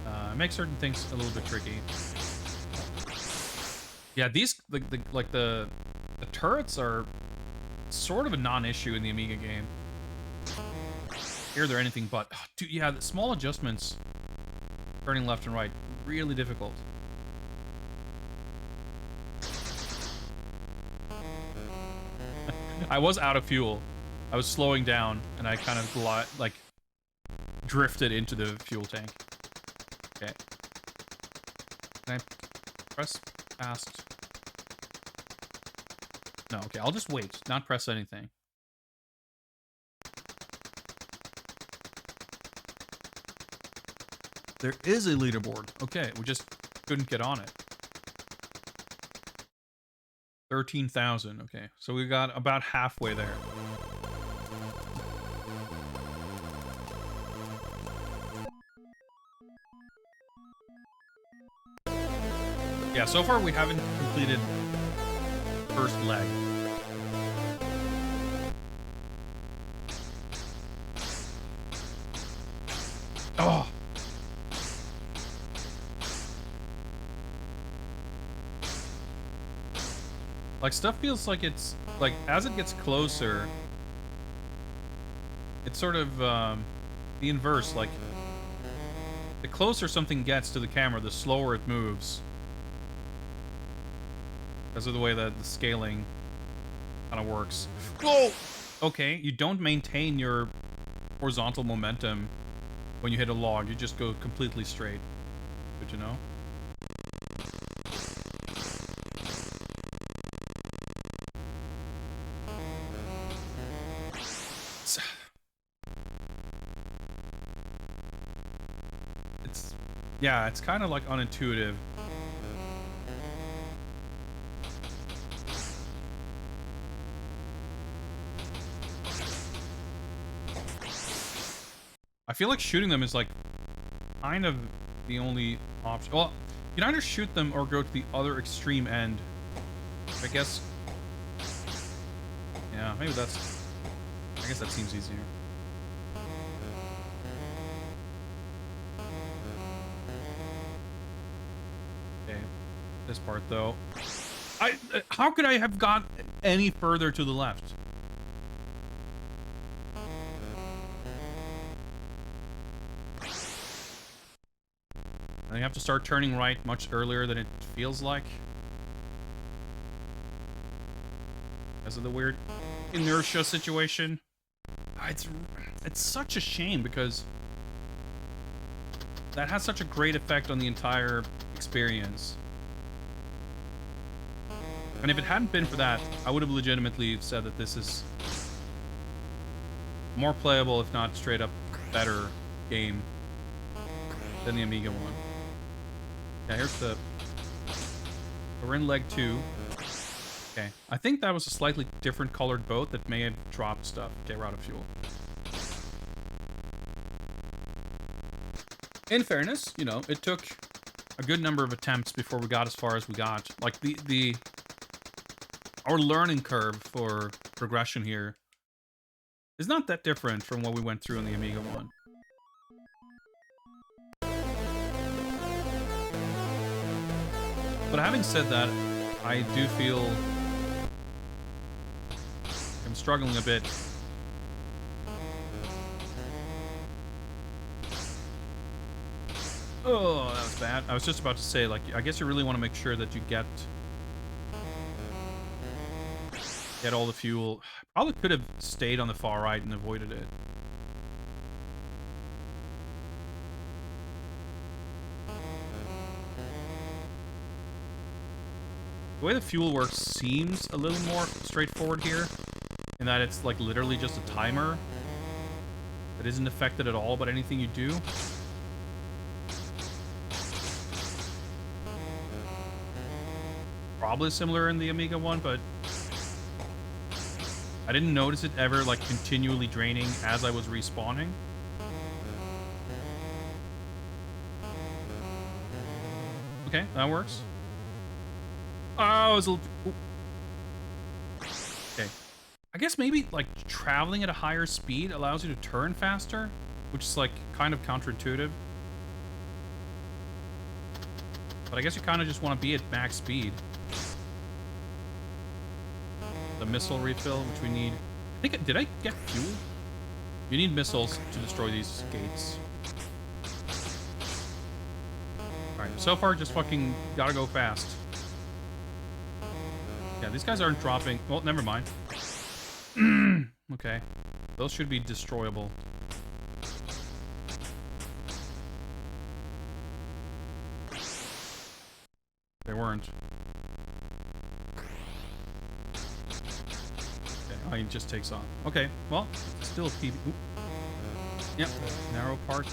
It makes certain things a little bit tricky. Yeah, these, the turrets are sort of a non-issue in the Amiga game. Here they're anything but. Oh, dude, yeah, the small adjustments, turning left and right, really difficult. I was out of fuel. I was slowing down, and I kind of, like, drifted into the fuel tank. Okay. Can I press past? No, okay, I'll just wait, not press anything. There is a leaderboard. Okay, we just couldn't get on it. 13,000, okay. So we got about halfway there. Yeah, so far we haven't completed first leg. Oh! Like, stuff feels like it's, like, as it gets closer, it's sort of, the inverse, like, the closer something gets to the camera, the slower it moves. Because of the way that the scaling kind of works. Whoa! Okay, you don't maintain your horizontal momentum when you hit a log, you just go completely straight. Good to know. Yeah, it's kind of like unintuitive. I feel like shooting them is like kind of the only option. Well, you can either shoot them or go to the other extreme end. I guess. Yeah, maybe that's. I guess that seems easier. Okay, this part though. How could I have got any further to the left? I have to start turning right much earlier than it feels like. Because of the weird inertia situation. It's such a shame because that has such a great effect on the entire experience. And if it hadn't been for that, I would have legitimately said that this is more playable, if not straight up better game than the Amiga one. Yeah, here's the... We're in leg 2. Okay, I think that was a slightly different colored boat that may have dropped stuff. Okay, we're out of fuel. In fairness, you know, it took a good number of attempts before we got as far as we got. Like, our learning curve for progression here is not that different from what we went through in the Amiga one. But having said that, I do feel I'm struggling a bit. Oh, that was bad. I was just about to say, like, I guess you really want to make sure that you get all the fuel. Probably could have stayed on the far right and avoided it. The way the fuel works seems a little more straightforward here, in that it's like literally just a timer that isn't affected at all by anything you do. Probably similar in the Amiga one, but I didn't notice it ever like continually draining as I was respawning. Okay, that works. Oh, it was a little... Okay. I guess maybe, like, traveling at a higher speed allows you to turn faster, which is, like, kind of counterintuitive. But I guess you kind of just want to be at max speed. The missile refill, which we need... I think... Did I get fuel? You need missiles to destroy these gates. Alright, so far just fucking gotta go fast. Yeah, these guys aren't dropping... Well, never mind. Okay. Those should be destroyable. They weren't. Okay, oh, he just takes off. Okay, well, still PB... Oop. Yep, narrow part.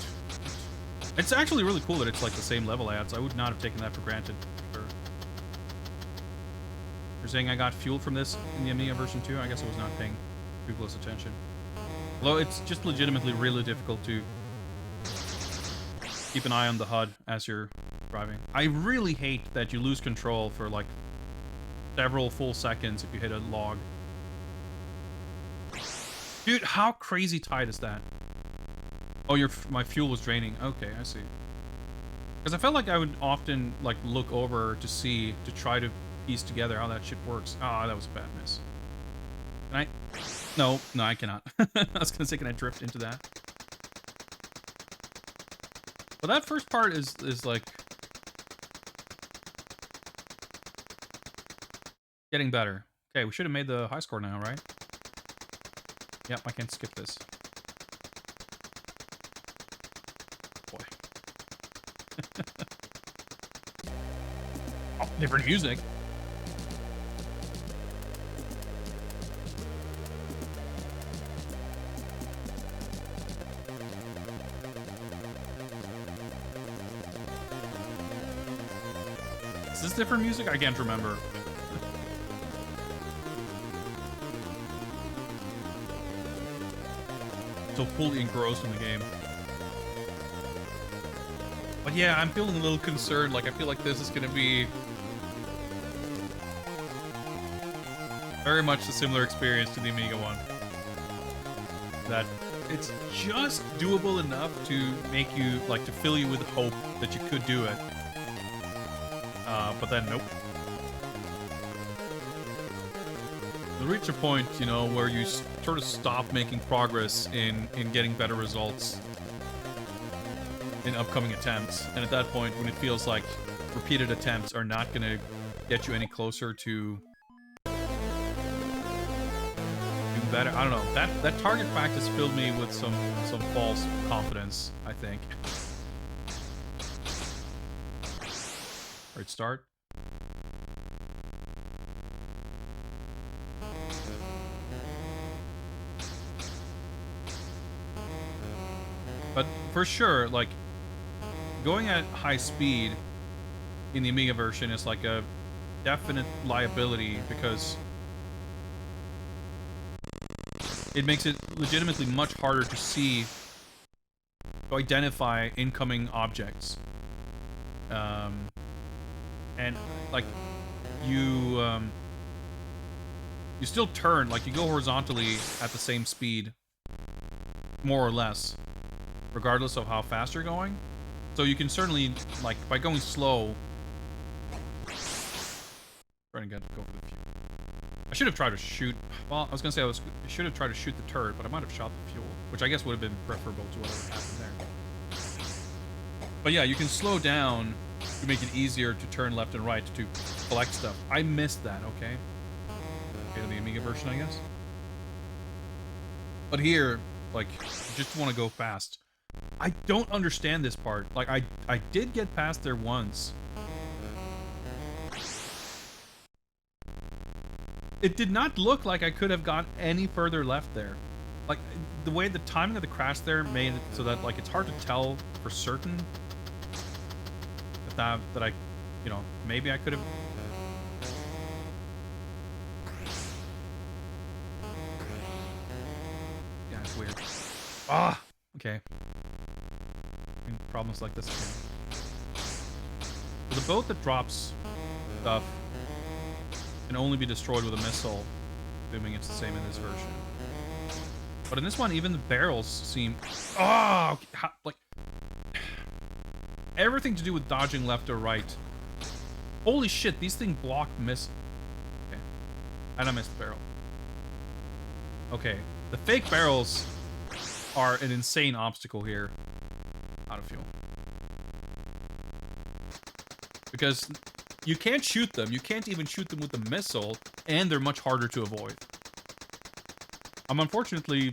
It's actually really cool that it's like the same level adds. I would not have taken that for granted. You're saying I got fuel from this in the Amiga version 2? I guess I was not paying too close attention. Although it's just legitimately really difficult to keep an eye on the HUD as you're driving. I really hate that you lose control for like several full seconds if you hit a log. Dude, how crazy tight is that? Oh, my fuel was draining. Okay, I see. Because I felt like I would often like look over to see, to try to piece together how that shit works. Ah, that was a bad miss. Can I? No, I cannot. I was gonna say, can I drift into that? But that first part is like getting better. Okay, we should have made the high score now, right? Yep, I can't skip this. Boy. Oh, different music. Is this different music? I can't remember. So fully engrossed in the game. But yeah, I'm feeling a little concerned. Like, I feel like this is gonna be very much a similar experience to the Amiga one. That it's just doable enough to make you, like, to fill you with hope that you could do it. But then, nope. You'll reach a point, you know, where you sort of stop making progress in getting better results in upcoming attempts. And at that point, when it feels like repeated attempts are not going to get you any closer to doing better. I don't know. That target practice filled me with some false confidence, I think. Right, start. But for sure, like, going at high speed in the Amiga version is like a definite liability because it makes it legitimately much harder to see, to identify incoming objects. And like you still turn, like you go horizontally at the same speed, more or less, regardless of how fast you're going. So you can certainly, like, by going slow, Trying to go for the fuel. I should have tried to shoot. Well, I was gonna say I should have tried to shoot the turret, but I might have shot the fuel, which I guess would have been preferable to whatever happened there. But yeah, you can slow down to make it easier to turn left and right to collect stuff. I missed that. Okay. Okay, the Amiga version, I guess. But here, like, you just want to go fast. I don't understand this part. Like, I did get past there once. It did not look like I could have got any further left there. Like, the way the timing of the crash there made it so that, like, it's hard to tell for certain that I, you know, maybe I could have... Yeah, it's weird. Ah! Okay. Problems like this again. So the boat that drops stuff can only be destroyed with a missile, assuming it's the same in this version. But in this one, even the barrels seem... Oh! Like... Everything to do with dodging left or right. Holy shit, these things block miss... Okay. And I missed the barrel. Okay. The fake barrels are an insane obstacle here. Out of fuel. Because you can't shoot them. You can't even shoot them with a missile, and they're much harder to avoid. I'm unfortunately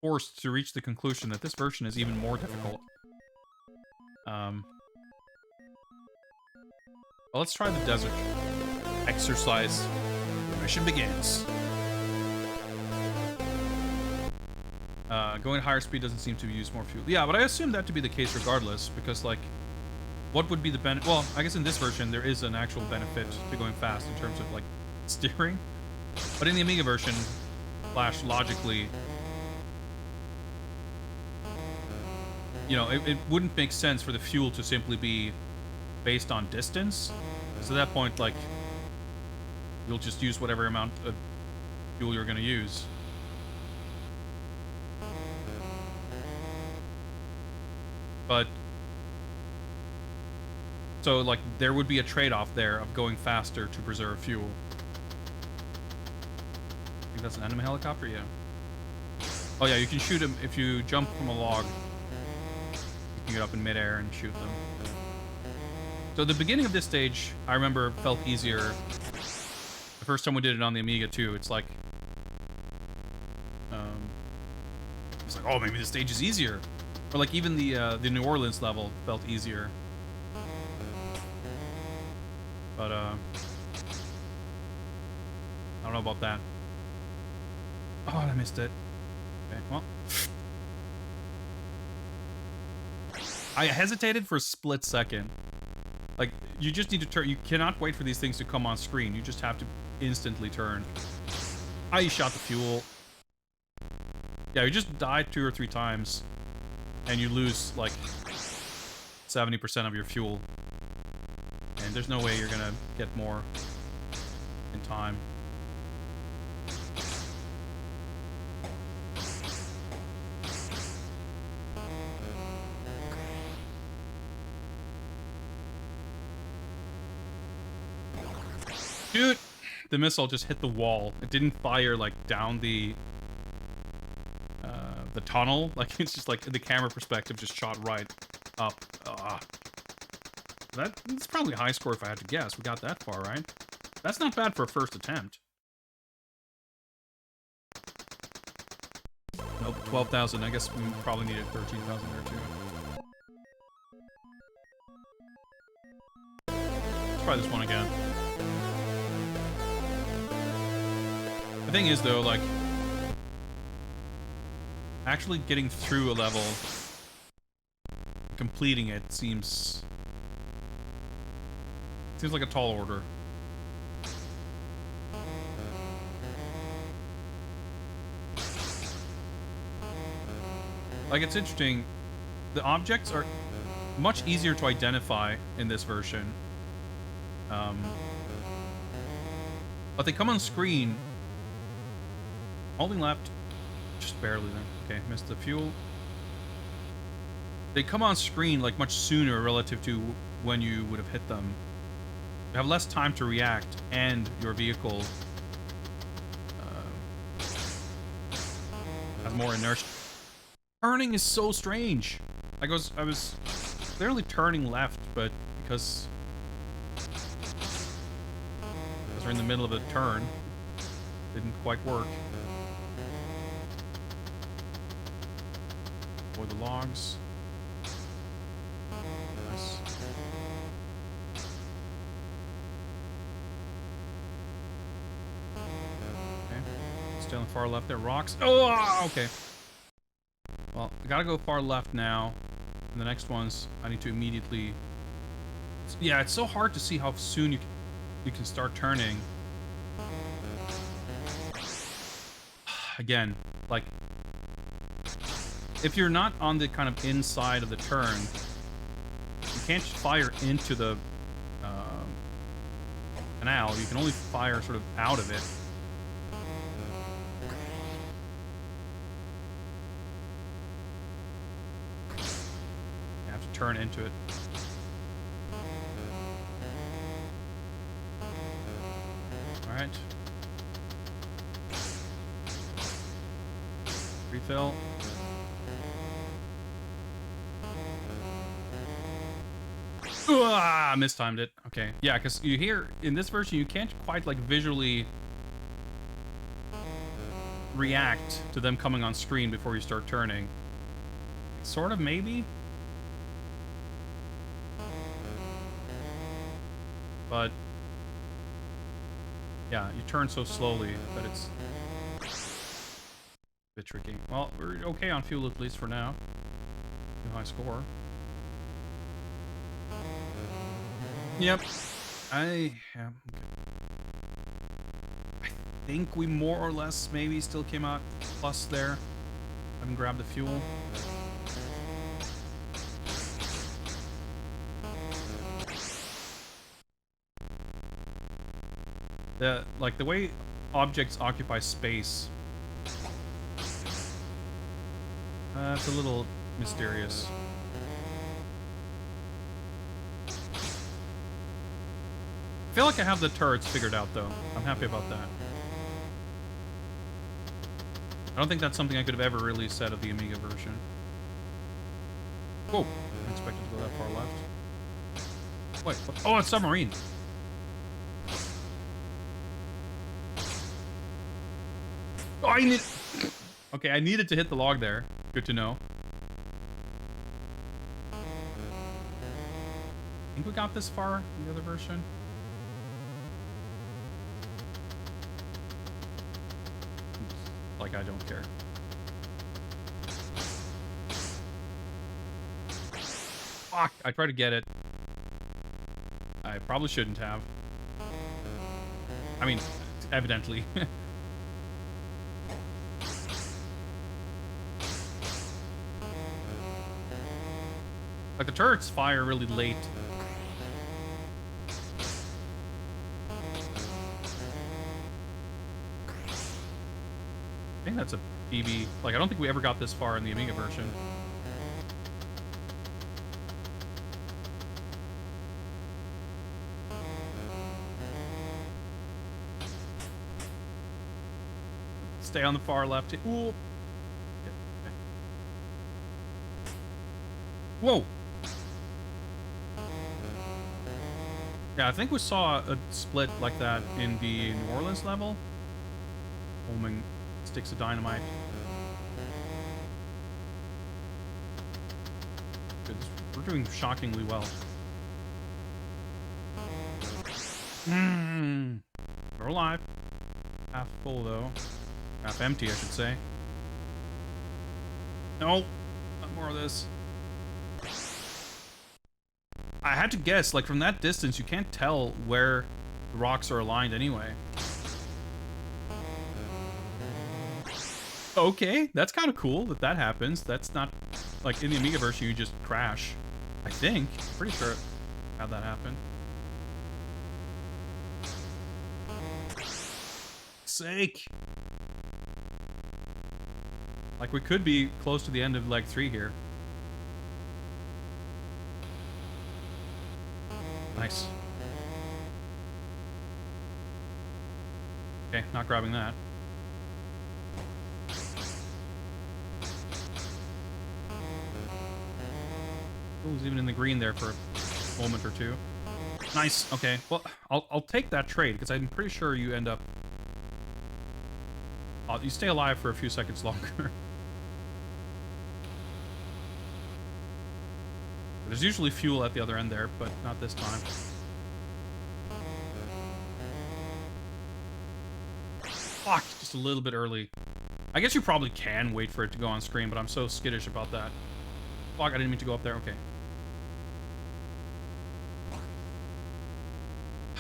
forced to reach the conclusion that this version is even more difficult. Well, let's try the desert. Exercise. Mission begins. Going at higher speed doesn't seem to use more fuel. Yeah, but I assume that to be the case regardless, because, like, what would be the benefit? Well, I guess in this version, there is an actual benefit to going fast in terms of, like, steering. But in the Amiga version, Flash, logically, you know, it wouldn't make sense for the fuel to simply be based on distance. Because at that point, like, you'll just use whatever amount of fuel you're going to use. But, so, like, there would be a trade-off there of going faster to preserve fuel. I think that's an enemy helicopter, yeah. Oh yeah, you can shoot him if you jump from a log. You can get up in midair and shoot them. So the beginning of this stage, I remember, felt easier. The first time we did it on the Amiga too, it's like... it's like, oh, maybe this stage is easier. Or like even the New Orleans level felt easier. But I don't know about that. Oh, I missed it. Okay, well. I hesitated for a split second. Like, you just need to turn. You cannot wait for these things to come on screen. You just have to instantly turn. I shot the fuel. Yeah, you just die 2 or 3 times. And you lose, like, 70% of your fuel. And there's no way you're gonna get more in time. Dude! The missile just hit the wall. It didn't fire, like, down the tunnel. Like, it's just like the camera perspective just shot right up. That's probably a high score if I had to guess. We got that far, right? That's not bad for a first attempt. Nope, 12,000. I guess we probably needed 13,000 there too. Let's try this one again. The thing is, though, like, actually getting through a level, completing it, seems like a tall order. Like, it's interesting. The objects are much easier to identify in this version. But they come on screen. Holding left. Just barely then. Okay, missed the fuel. They come on screen, like, much sooner relative to when you would have hit them. You have less time to react, and your vehicle has more inertia. Turning is so strange. I was clearly turning left, but because we're in the middle of a turn, didn't quite work. Avoid the logs. Nice. Okay. Stay on the far left there. Rocks. Oh, okay. Well, I gotta go far left now. And the next ones, I need to immediately... Yeah, it's so hard to see how soon you can start turning. Again, like... If you're not on the kind of inside of the turn, you can't fire into the canal. You can only fire sort of out of it. You have to turn into it. Alright. Refill. Ah, mistimed it. Okay. Yeah, because you hear, in this version, you can't quite, like, visually react to them coming on screen before you start turning. Sort of, maybe? But, yeah, you turn so slowly that it's a bit tricky. Well, we're okay on fuel, at least for now. New high score. Yep. Okay. I think we more or less maybe still came out plus there. I haven't grabbed the fuel. The way objects occupy space, it's a little mysterious. I feel like I have the turrets figured out, though. I'm happy about that. I don't think that's something I could have ever really said of the Amiga version. Whoa! I didn't expect it to go that far left. Wait, what? Oh, it's submarine! Oh, I need... Okay, I needed to hit the log there. Good to know. I think we got this far in the other version. Like, I don't care. Fuck! I tried to get it. I probably shouldn't have. I mean, evidently. Like, the turrets fire really late. I think that's a PB. Like, I don't think we ever got this far in the Amiga version. Stay on the far left. Ooh. Whoa. Yeah, I think we saw a split like that in the New Orleans level. Homing sticks of dynamite. Good. We're doing shockingly well. We're alive. Half full, though. Half empty, I should say. No. Not more of this. I had to guess, like, from that distance, you can't tell where the rocks are aligned anyway. Okay, that's kind of cool that that happens. That's not, like, in the Amiga version, you just crash. I think. Pretty sure how that happened. Sake! Like, we could be close to the end of leg 3 here. Nice. Okay, not grabbing that. It was even in the green there for a moment or two. Nice. Okay. Well, I'll take that trade because I'm pretty sure you end up. You stay alive for a few seconds longer. There's usually fuel at the other end there, but not this time. Fuck, just a little bit early. I guess you probably can wait for it to go on screen, but I'm so skittish about that. Fuck, I didn't mean to go up there. Okay.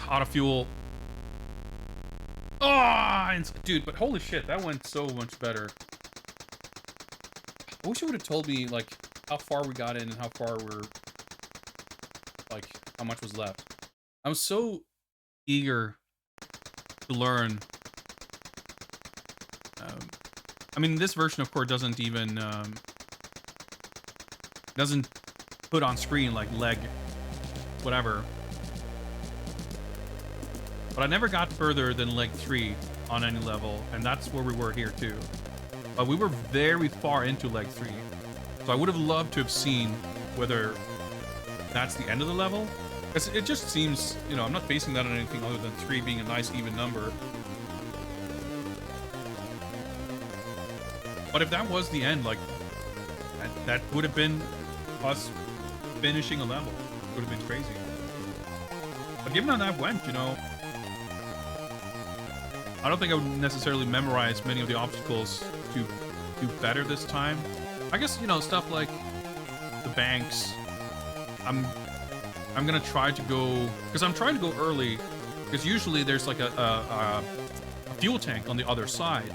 Out of fuel. Oh, dude, but holy shit, that went so much better. I wish you would have told me, like, how far we got in and how far we're... Like, how much was left. I'm so eager to learn. I mean, this version, of course, doesn't even... doesn't put on screen, like, leg... whatever. But I never got further than leg 3 on any level, and that's where we were here, too. But we were very far into leg 3. So I would have loved to have seen whether that's the end of the level. Because it just seems, you know, I'm not basing that on anything other than 3 being a nice even number. But if that was the end, like, that would have been us finishing a level. It would have been crazy. But given how that went, you know, I don't think I would necessarily memorize many of the obstacles to do better this time. I guess, you know, stuff like the banks, I'm gonna try to go, because I'm trying to go early, because usually there's like a fuel tank on the other side,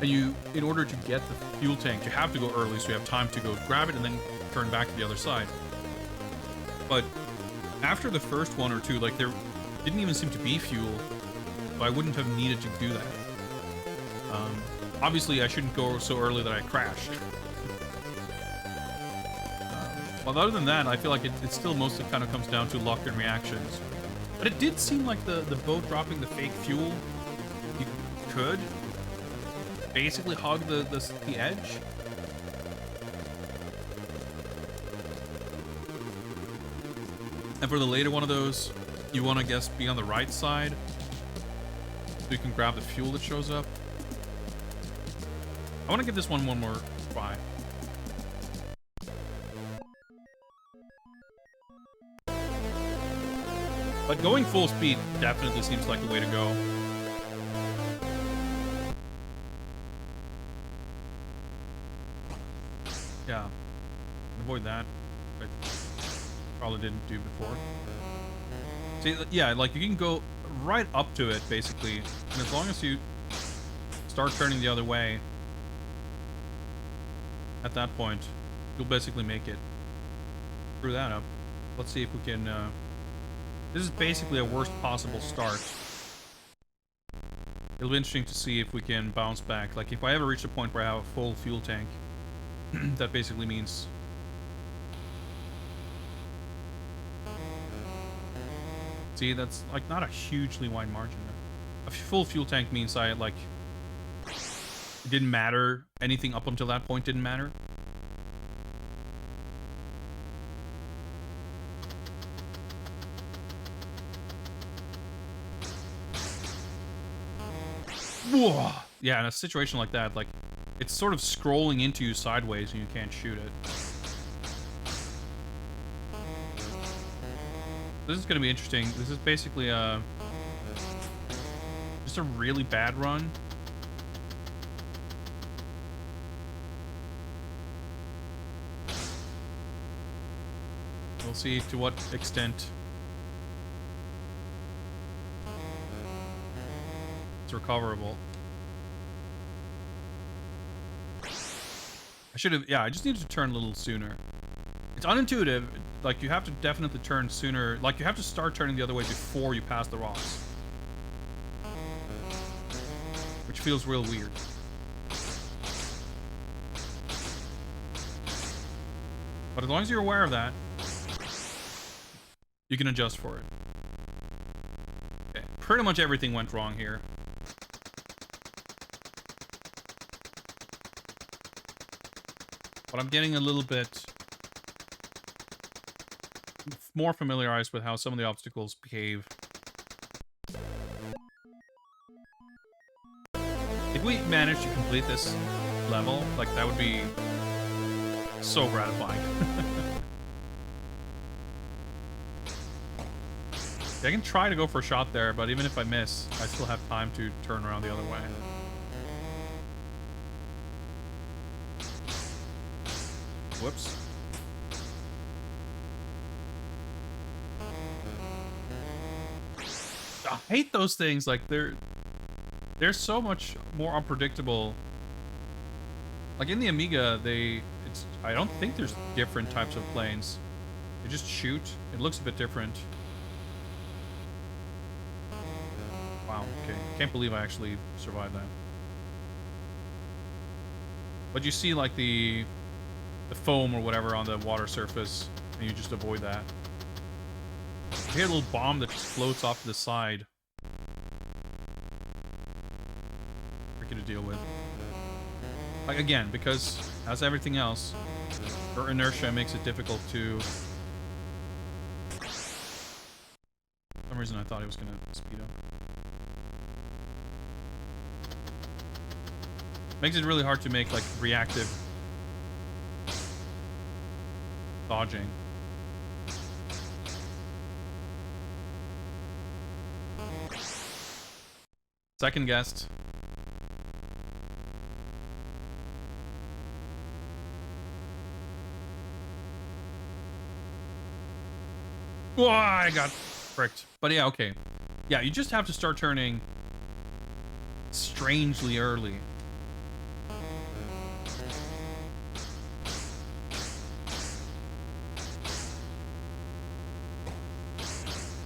and you, in order to get the fuel tank, you have to go early so you have time to go grab it and then turn back to the other side. But after the first one or two, like, there didn't even seem to be fuel, so I wouldn't have needed to do that. Obviously, I shouldn't go so early that I crashed. Well, other than that, I feel like it still mostly kind of comes down to luck and reactions. But it did seem like the boat dropping the fake fuel, you could basically hug the edge. And for the later one of those, you want to, guess, be on the right side, so you can grab the fuel that shows up. I want to give this one more try. But going full speed definitely seems like the way to go. Yeah. Avoid that. I probably didn't do before. See, yeah, like, you can go right up to it, basically. And as long as you start turning the other way, at that point, you'll basically make it. Screw that up. Let's see if we can... This is basically a worst possible start. It'll be interesting to see if we can bounce back. Like, if I ever reach a point where I have a full fuel tank, that basically means... See, that's, like, not a hugely wide margin there. A full fuel tank means I, like... It didn't matter. Anything up until that point didn't matter. Whoa. Yeah, in a situation like that, like, it's sort of scrolling into you sideways and you can't shoot it. This is going to be interesting. This is basically just a really bad run. We'll see to what extent it's recoverable. I should have, yeah, I just needed to turn a little sooner. It's unintuitive, like, you have to definitely turn sooner, like, you have to start turning the other way before you pass the rocks. Which feels real weird. But as long as you're aware of that, you can adjust for it. Okay, pretty much everything went wrong here. but I'm getting a little bit more familiarized with how some of the obstacles behave. If we manage to complete this level, like, that would be so gratifying. I can try to go for a shot there, but even if I miss, I still have time to turn around the other way. Whoops. I hate those things. Like, they're so much more unpredictable. Like, in the Amiga, I don't think there's different types of planes. They just shoot. It looks a bit different. Wow, okay. Can't believe I actually survived that. But you see, like, the foam or whatever on the water surface, and you just avoid that. You hear a little bomb that just floats off to the side. Tricky to deal with. Like, again, because, as everything else, her inertia makes it difficult to... For some reason I thought it was gonna speed up. Makes it really hard to make, like, reactive dodging. Second guessed. Whoa, I got fricked. But yeah, okay. Yeah, you just have to start turning strangely early.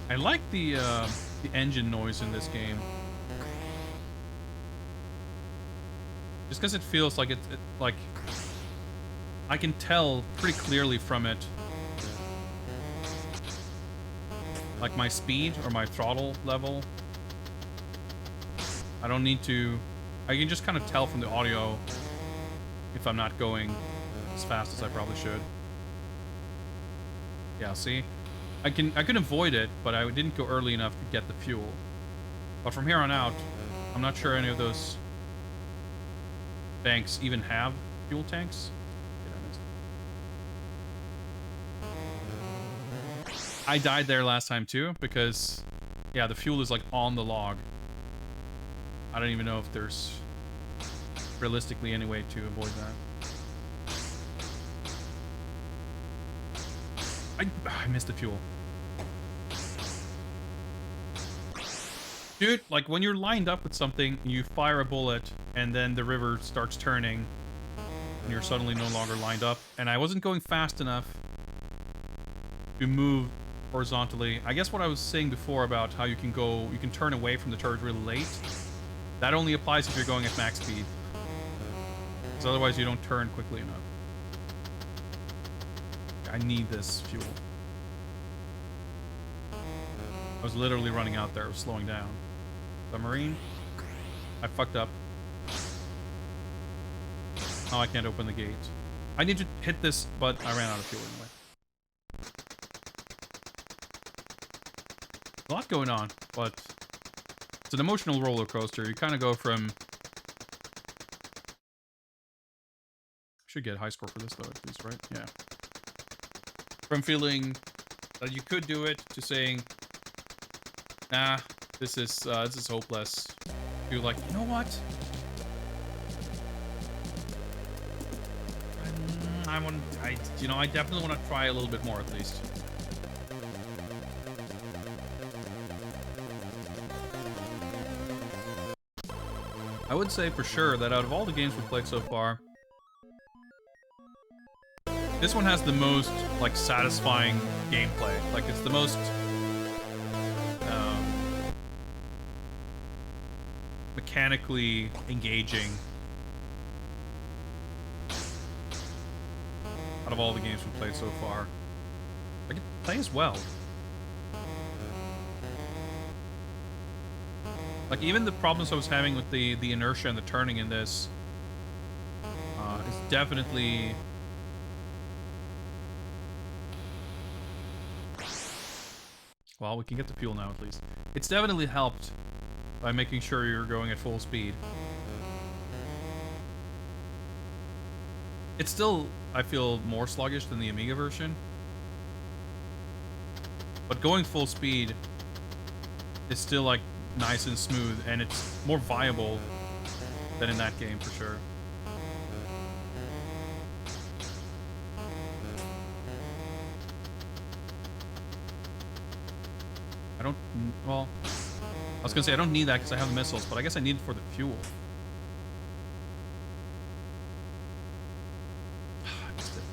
I like the engine noise in this game. Just because it feels like it like I can tell pretty clearly from it, like, my speed or my throttle level. I don't need to. I can just kind of tell from the audio if I'm not going as fast as I probably should. Yeah, see? I can avoid it, but I didn't go early enough to get the fuel. But from here on out, I'm not sure any of those banks even have fuel tanks. I died there last time too, because, yeah, the fuel is, like, on the log. I don't even know if there's realistically any way to avoid that. I missed the fuel. Dude, like, when you're lined up with something, you fire a bullet, and then the river starts turning, and you're suddenly no longer lined up. And I wasn't going fast enough to move horizontally. I guess what I was saying before about how you can turn away from the turret really late, that only applies if you're going at max speed. Because otherwise you don't turn quickly enough. I need this fuel. I was literally running out there, slowing down. Submarine? I fucked up. Oh, I can't open the gate. I need to hit this, but I ran out of fuel anyway. A lot going on, but it's an emotional roller coaster. You kind of go from... Should get a high score for this, though, at least, right? Yeah. From feeling that you could do it to saying, nah, this is hopeless. You're like, you know what? I definitely want to try a little bit more, at least. I would say for sure that out of all the games we've played so far, this one has the most, like, satisfying gameplay. Like, it's the most mechanically engaging out of all the games we've played so far. Like, it plays well. Like, even the problems I was having with the inertia and the turning in this is definitely Well, we can get the fuel now at least. It's definitely helped by making sure you're going at full speed. It's still, I feel, more sluggish than the Amiga version. But going full speed is still, like, nice and smooth, and it's more viable than in that game, for sure. I don't... Well... I was gonna say, I don't need that because I have the missiles, but I guess I need it for the fuel. I missed it.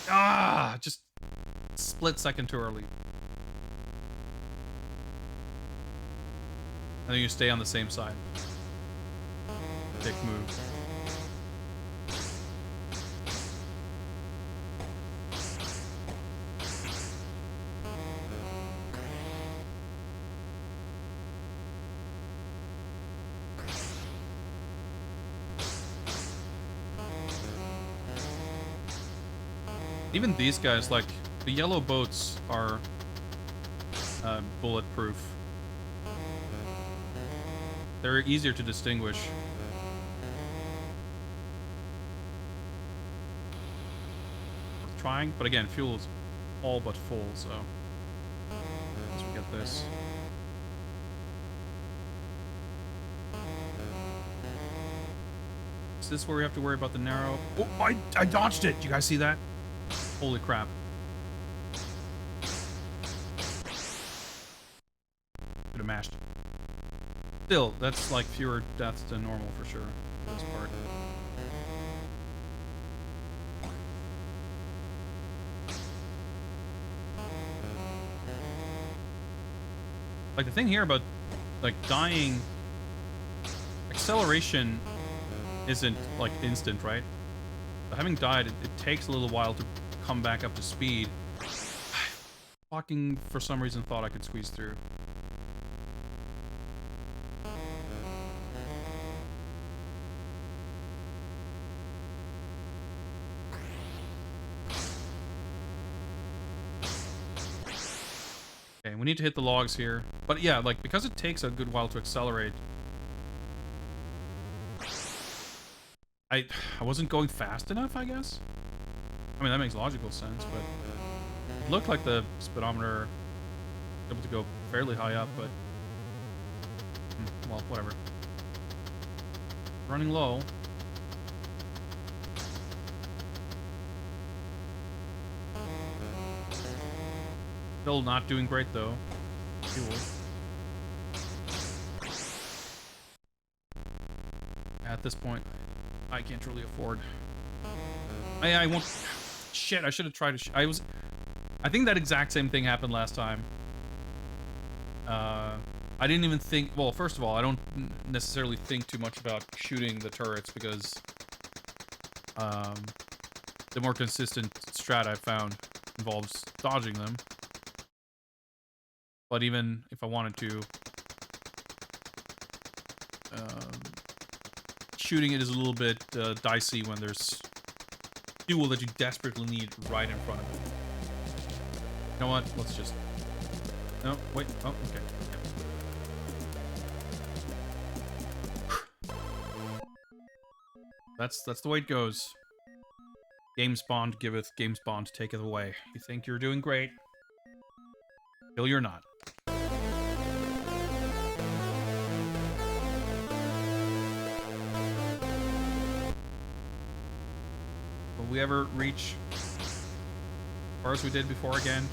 Ah! Just split second too early. And then you stay on the same side. Dick move. Even these guys, like, the yellow boats are bulletproof. They're easier to distinguish. Trying, but again, fuel is all but full, so let's get this. Is this where we have to worry about the narrow? Oh, I dodged it! You guys see that? Holy crap. Could have mashed. Still, that's like fewer deaths than normal for sure for this part. Like, the thing here about, like, dying... Acceleration isn't, like, instant, right? But having died, it takes a little while to come back up to speed. I fucking, for some reason, thought I could squeeze through. Okay, we need to hit the logs here. But yeah, like, because it takes a good while to accelerate, I wasn't going fast enough, I guess? I mean, that makes logical sense, but it looked like the speedometer was able to go fairly high up, but... well, whatever. Running low. Still not doing great, though. Fuel. At this point, I can't really afford... I won't... Shit, I should have tried to... I think that exact same thing happened last time. I didn't even think... Well, first of all, I don't necessarily think too much about shooting the turrets because... the more consistent strat I've found involves dodging them. But even if I wanted to... shooting it is a little bit dicey when there's fuel that you desperately need right in front of it. You know what? Let's just... No, wait. Oh, okay. Yep. That's the way it goes. Game spawned giveth, game spawned taketh away. You think you're doing great? Till you're not. Will we ever reach as far as we did before again?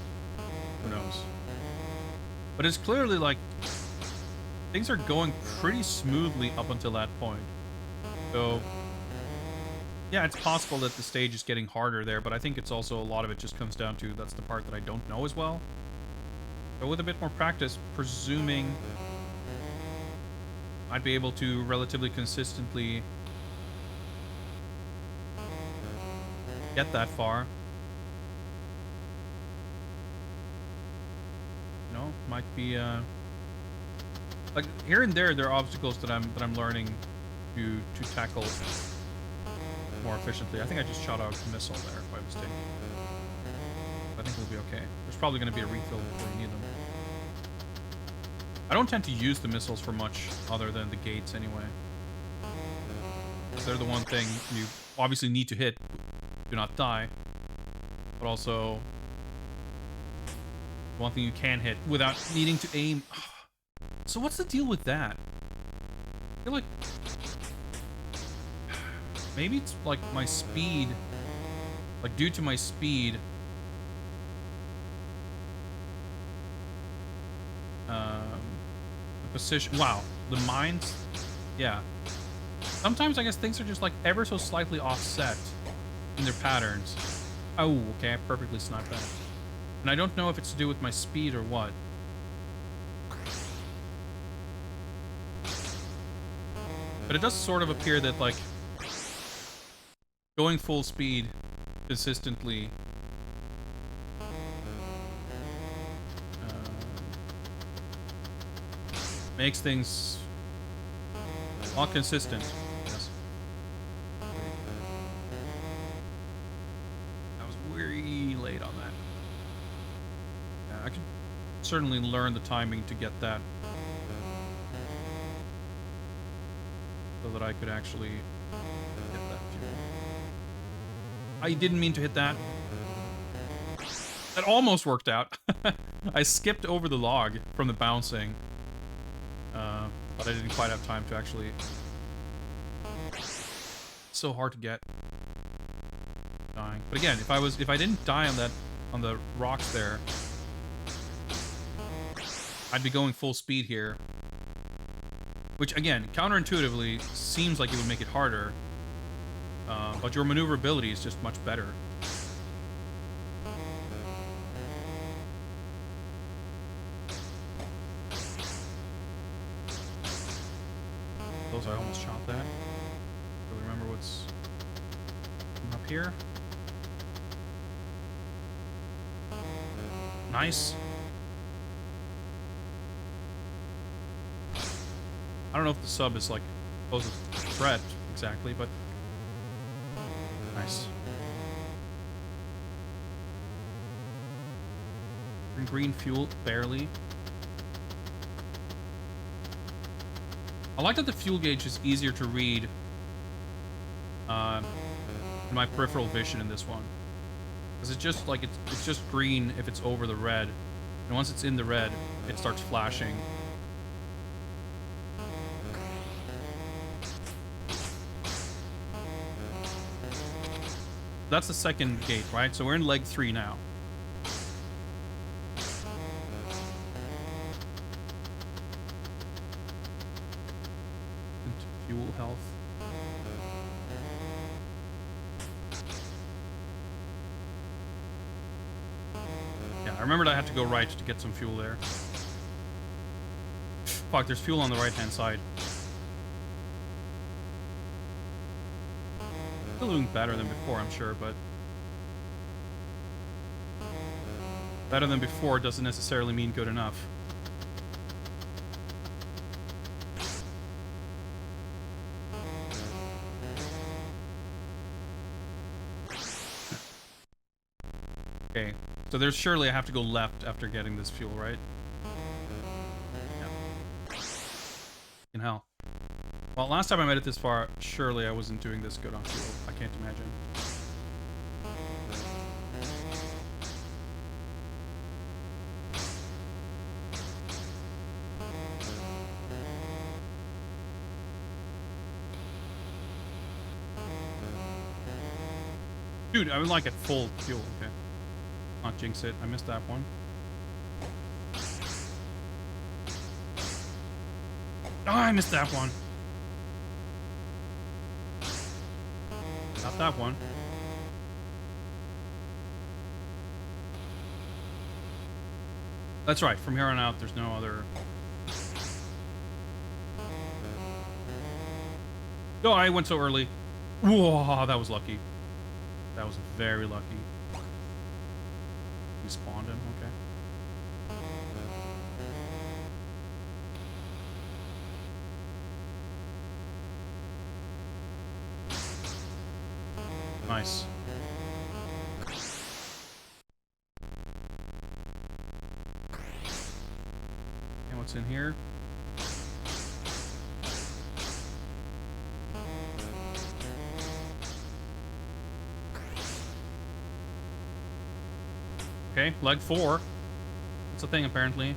Who knows? But it's clearly like things are going pretty smoothly up until that point. So yeah, it's possible that the stage is getting harder there, but I think it's also a lot of it just comes down to that's the part that I don't know as well. But with a bit more practice, presuming I'd be able to relatively consistently get that far. You know, might be like here and there are obstacles that I'm learning to tackle more efficiently. I think I just shot out a missile there by mistake. think we'll be okay. There's probably going to be a refill before you need them. I don't tend to use the missiles for much other than the gates anyway. They're the one thing you obviously need to hit, do not die, but also one thing you can hit without needing to aim. So what's the deal with that? I feel like maybe it's like my speed, like due to my speed, the position. Wow, the mines. Yeah. Sometimes I guess things are just like ever so slightly offset in their patterns. Oh, okay, I perfectly sniped that. And I don't know if it's to do with my speed or what. But it does sort of appear that, like, going full speed consistently makes things a lot consistent. Yes. I was very late on that. Yeah, I could certainly learn the timing to get that. So that I could actually get that fuel. I didn't mean to hit that. That almost worked out. I skipped over the log from the bouncing. But I didn't quite have time to actually... So hard to get. Dying. But again, if I didn't die on the rocks there, I'd be going full speed here. Which, again, counterintuitively seems like it would make it harder. But your maneuverability is just much better. Those I almost shot that. Really remember what's up here. Nice. I don't know if the sub is like poses a threat exactly, but nice. Green fuel, barely. I like that the fuel gauge is easier to read in my peripheral vision in this one. Because it's just like, it's just green if it's over the red. And once it's in the red, it starts flashing. That's the second gate, right? So we're in leg 3 now. Fuel health. Yeah, I remembered I had to go right to get some fuel there. Fuck, there's fuel on the right-hand side. Still doing better than before, I'm sure, but... better than before doesn't necessarily mean good enough. Okay, so there's surely I have to go left after getting this fuel, right? Yeah. In hell. Well, last time I made it this far, surely I wasn't doing this good on fuel. I can't imagine. Dude, I was like at full fuel, okay. Not jinx it, I missed that one. Oh, I missed that one. Not that one. That's right, from here on out, there's no other... Oh, I went so early. Whoa, that was lucky. That was very lucky. You spawned him, okay. Nice. What's in here? Okay, leg 4. That's a thing, apparently.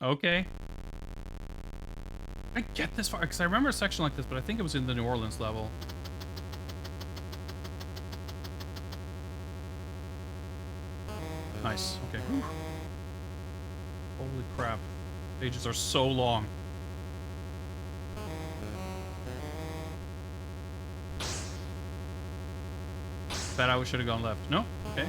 Okay. I get this far, because I remember a section like this, but I think it was in the New Orleans level. Nice. Okay. Whew. Holy crap. Stages are so long. Bet I should have gone left. No? Okay.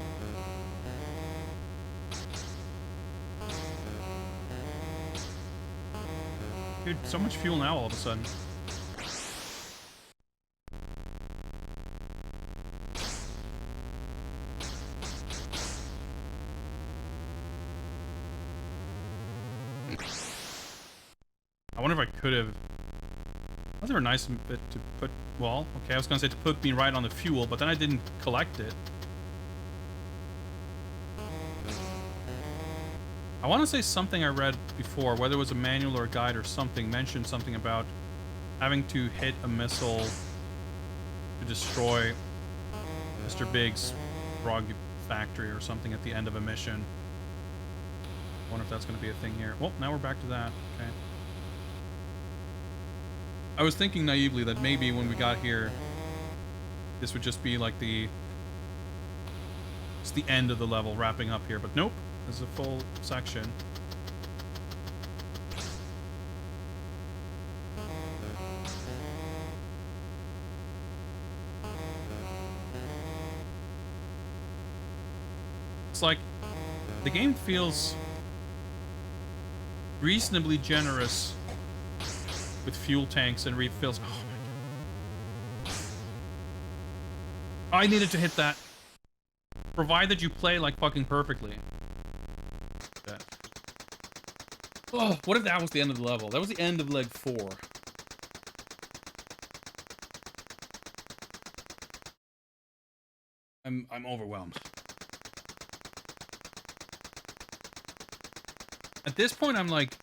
Dude, so much fuel now all of a sudden. I wonder if I could have... Was there a nice bit to put... Well, okay, I was gonna say to put me right on the fuel, but then I didn't collect it. I want to say something I read before, whether it was a manual or a guide or something, mentioned something about having to hit a missile to destroy Mr. Big's frog factory or something at the end of a mission. I wonder if that's going to be a thing here. Well, now we're back to that. Okay. I was thinking naively that maybe when we got here, this would just be like it's the end of the level wrapping up here, but nope. There's a full section. It's like the game feels reasonably generous with fuel tanks and refills. Oh my God. I needed to hit that. Provided you play like fucking perfectly. Oh, what if that was the end of the level? That was the end of leg 4. I'm overwhelmed. At this point, I'm like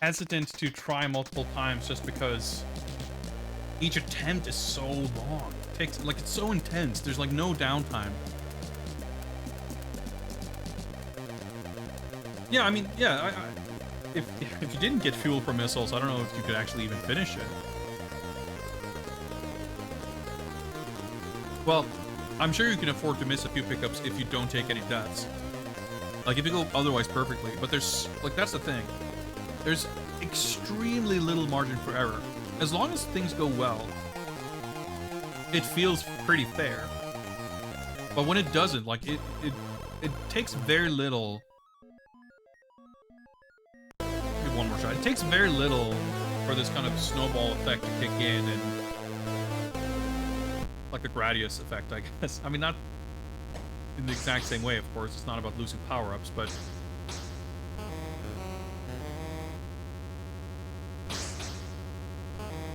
hesitant to try multiple times just because each attempt is so long. It takes like it's so intense. There's like no downtime. Yeah, I mean, yeah. If you didn't get fuel for missiles, I don't know if you could actually even finish it. Well, I'm sure you can afford to miss a few pickups if you don't take any deaths. Like, if you go otherwise perfectly. But there's, like, that's the thing. There's extremely little margin for error. As long as things go well, it feels pretty fair. But when it doesn't, like, it takes very little... Maybe one more shot. It takes very little for this kind of snowball effect to kick in and... like a Gradius effect, I guess. I mean, not in the exact same way, of course. It's not about losing power-ups, but...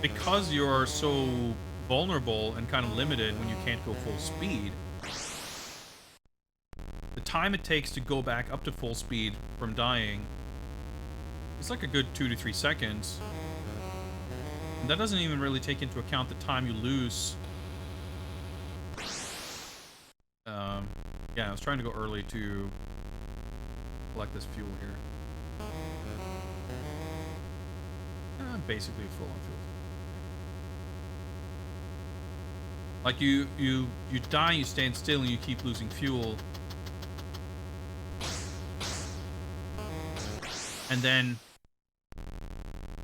because you're so vulnerable and kind of limited when you can't go full speed, the time it takes to go back up to full speed from dying is like a good 2 to 3 seconds. And that doesn't even really take into account the time you lose. Yeah, I was trying to go early to collect this fuel here. Basically full on fuel. Like you die, you stand still, and you keep losing fuel. And then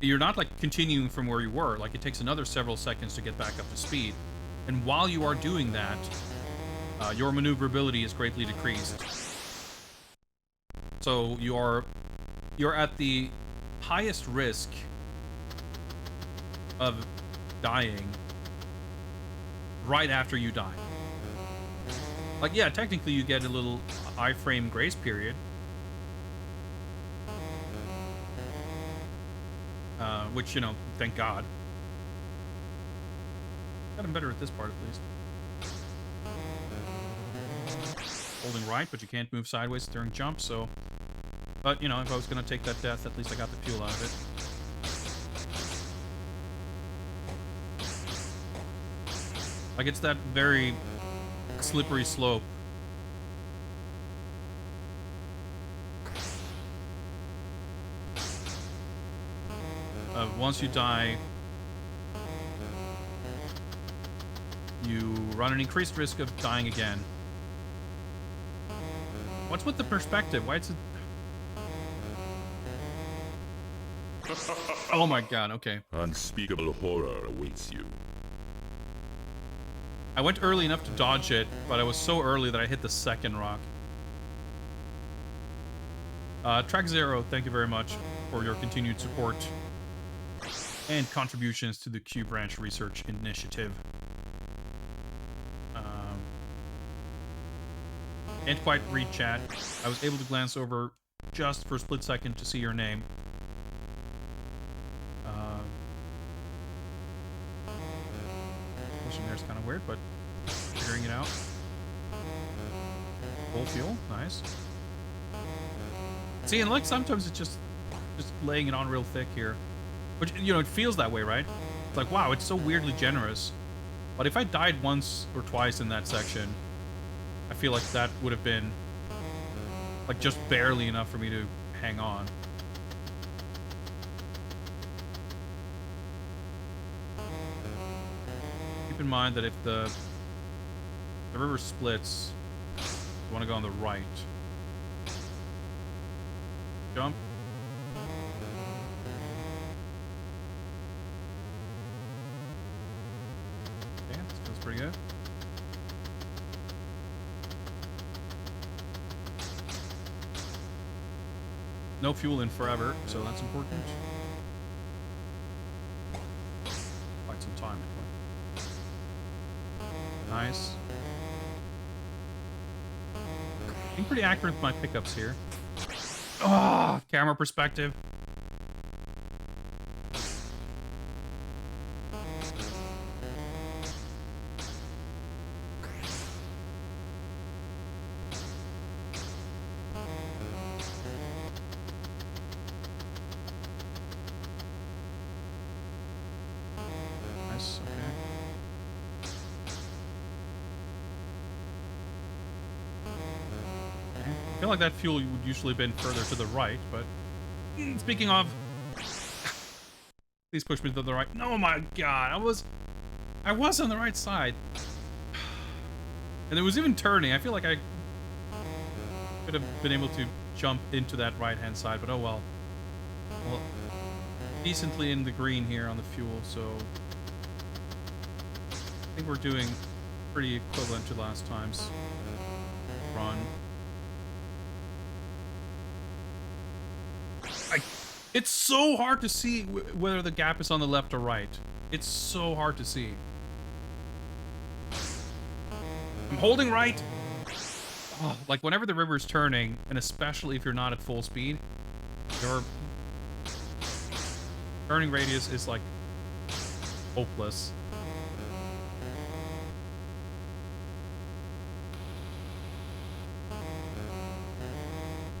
you're not like continuing from where you were. Like it takes another several seconds to get back up to speed. And while you are doing that, your maneuverability is greatly decreased. So you're at the highest risk of dying right after you die. Like, yeah, technically you get a little iframe grace period. Which, you know, thank God. Got him better at this part, at least. Holding right, but you can't move sideways during jumps, so... But, you know, if I was going to take that death, at least I got the fuel out of it. Like, it's that very slippery slope. Once you die, you run an increased risk of dying again. What's with the perspective? Why is it... Oh my god, okay. Unspeakable horror awaits you. I went early enough to dodge it, but I was so early that I hit the second rock. Track Zero, thank you very much for your continued support and contributions to the Q Branch Research Initiative. Can't quite read chat. I was able to glance over just for a split second to see your name. Pushing there is kind of weird, but figuring it out. Full fuel, nice. See, and like sometimes it's just laying it on real thick here. Which, you know, it feels that way, right? It's like, wow, it's so weirdly generous. But if I died once or twice in that section, I feel like that would have been, like, just barely enough for me to hang on. Keep in mind that if the river splits, you want to go on the right. Jump. Okay, this feels pretty good. No fuel in forever, so that's important. Quite some time. Nice. Being pretty accurate with my pickups here. Oh, camera perspective. Nice, okay. I feel like that fuel would usually have been further to the right, but speaking of, please push me to the right. No, my God, I was on the right side, and it was even turning. I feel like I could have been able to jump into that right-hand side, but oh well. Well, decently in the green here on the fuel, so I think we're doing pretty equivalent to last time's run. It's so hard to see whether the gap is on the left or right. It's so hard to see. I'm holding right. Oh, like whenever the river's turning, and especially if you're not at full speed, your turning radius is like hopeless.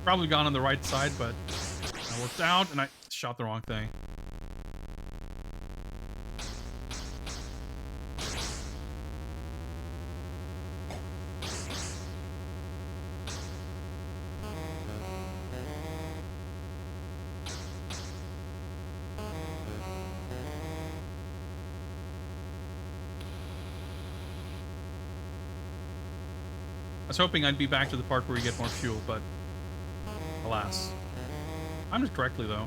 Probably gone on the right side, but I worked out and I shot the wrong thing. I was hoping I'd be back to the part where you get more fuel, but alas. Timed it correctly, though.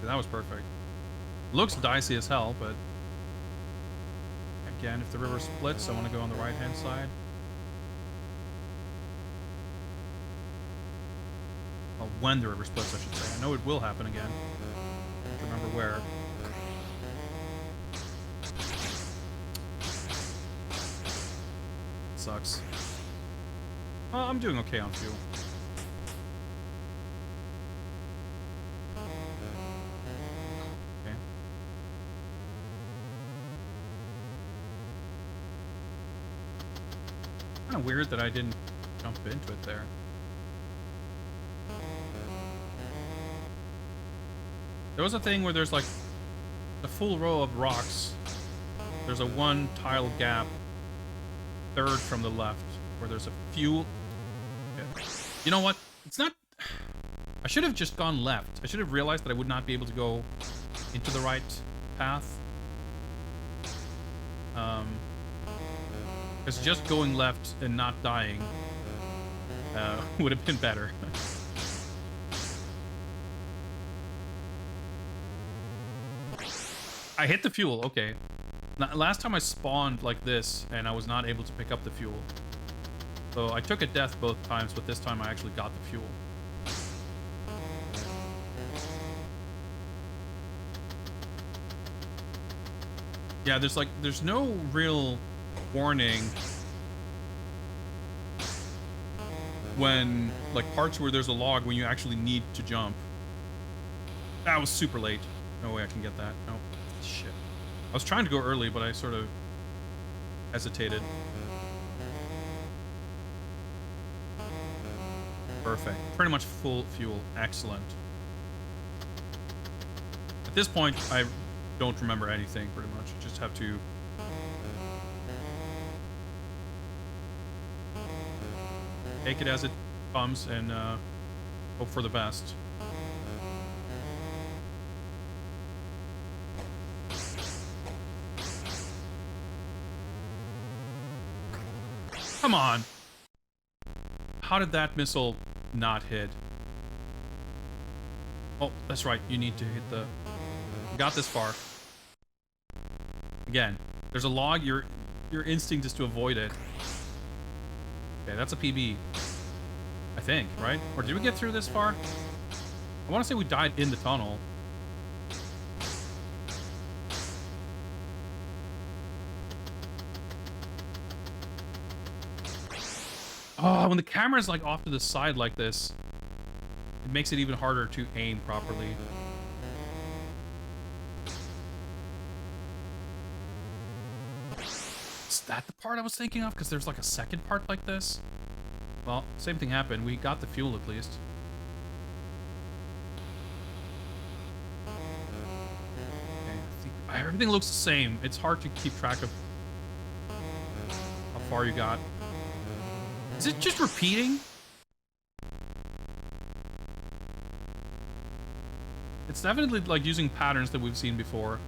That was perfect. Looks dicey as hell, but again, if the river splits, I want to go on the right-hand side. Well, when the river splits, I should say. I know it will happen again. I don't remember where. Sucks. I'm doing okay on fuel. of weird that I didn't jump into it there. There was a thing where there's like a full row of rocks. There's a one tile gap, third from the left, where there's a fuel. Okay. You know what? It's not. I should have just gone left. I should have realized that I would not be able to go into the right path. Because just going left and not dying would have been better. I hit the fuel, okay. Last time I spawned like this, and I was not able to pick up the fuel. So I took a death both times, but this time I actually got the fuel. Yeah, there's no real warning when, like, parts where there's a log when you actually need to jump. That was super late. No way I can get that. No. Shit. I was trying to go early, but I sort of hesitated. Perfect. Pretty much full fuel. Excellent. At this point, I don't remember anything, pretty much. Just have to... take it as it comes and hope for the best. Come on! How did that missile not hit? Oh, that's right. You need to hit the... Got this far. Again, there's a log. Your instinct is to avoid it. Okay, that's a PB. I think, right? Or did we get through this far? I want to say we died in the tunnel. Oh, when the camera's like off to the side like this, it makes it even harder to aim properly. Is that the part I was thinking of? Because there's like a second part like this? Well, same thing happened. We got the fuel at least. Okay, I think everything looks the same. It's hard to keep track of how far you got. Is it just repeating? It's definitely like using patterns that we've seen before.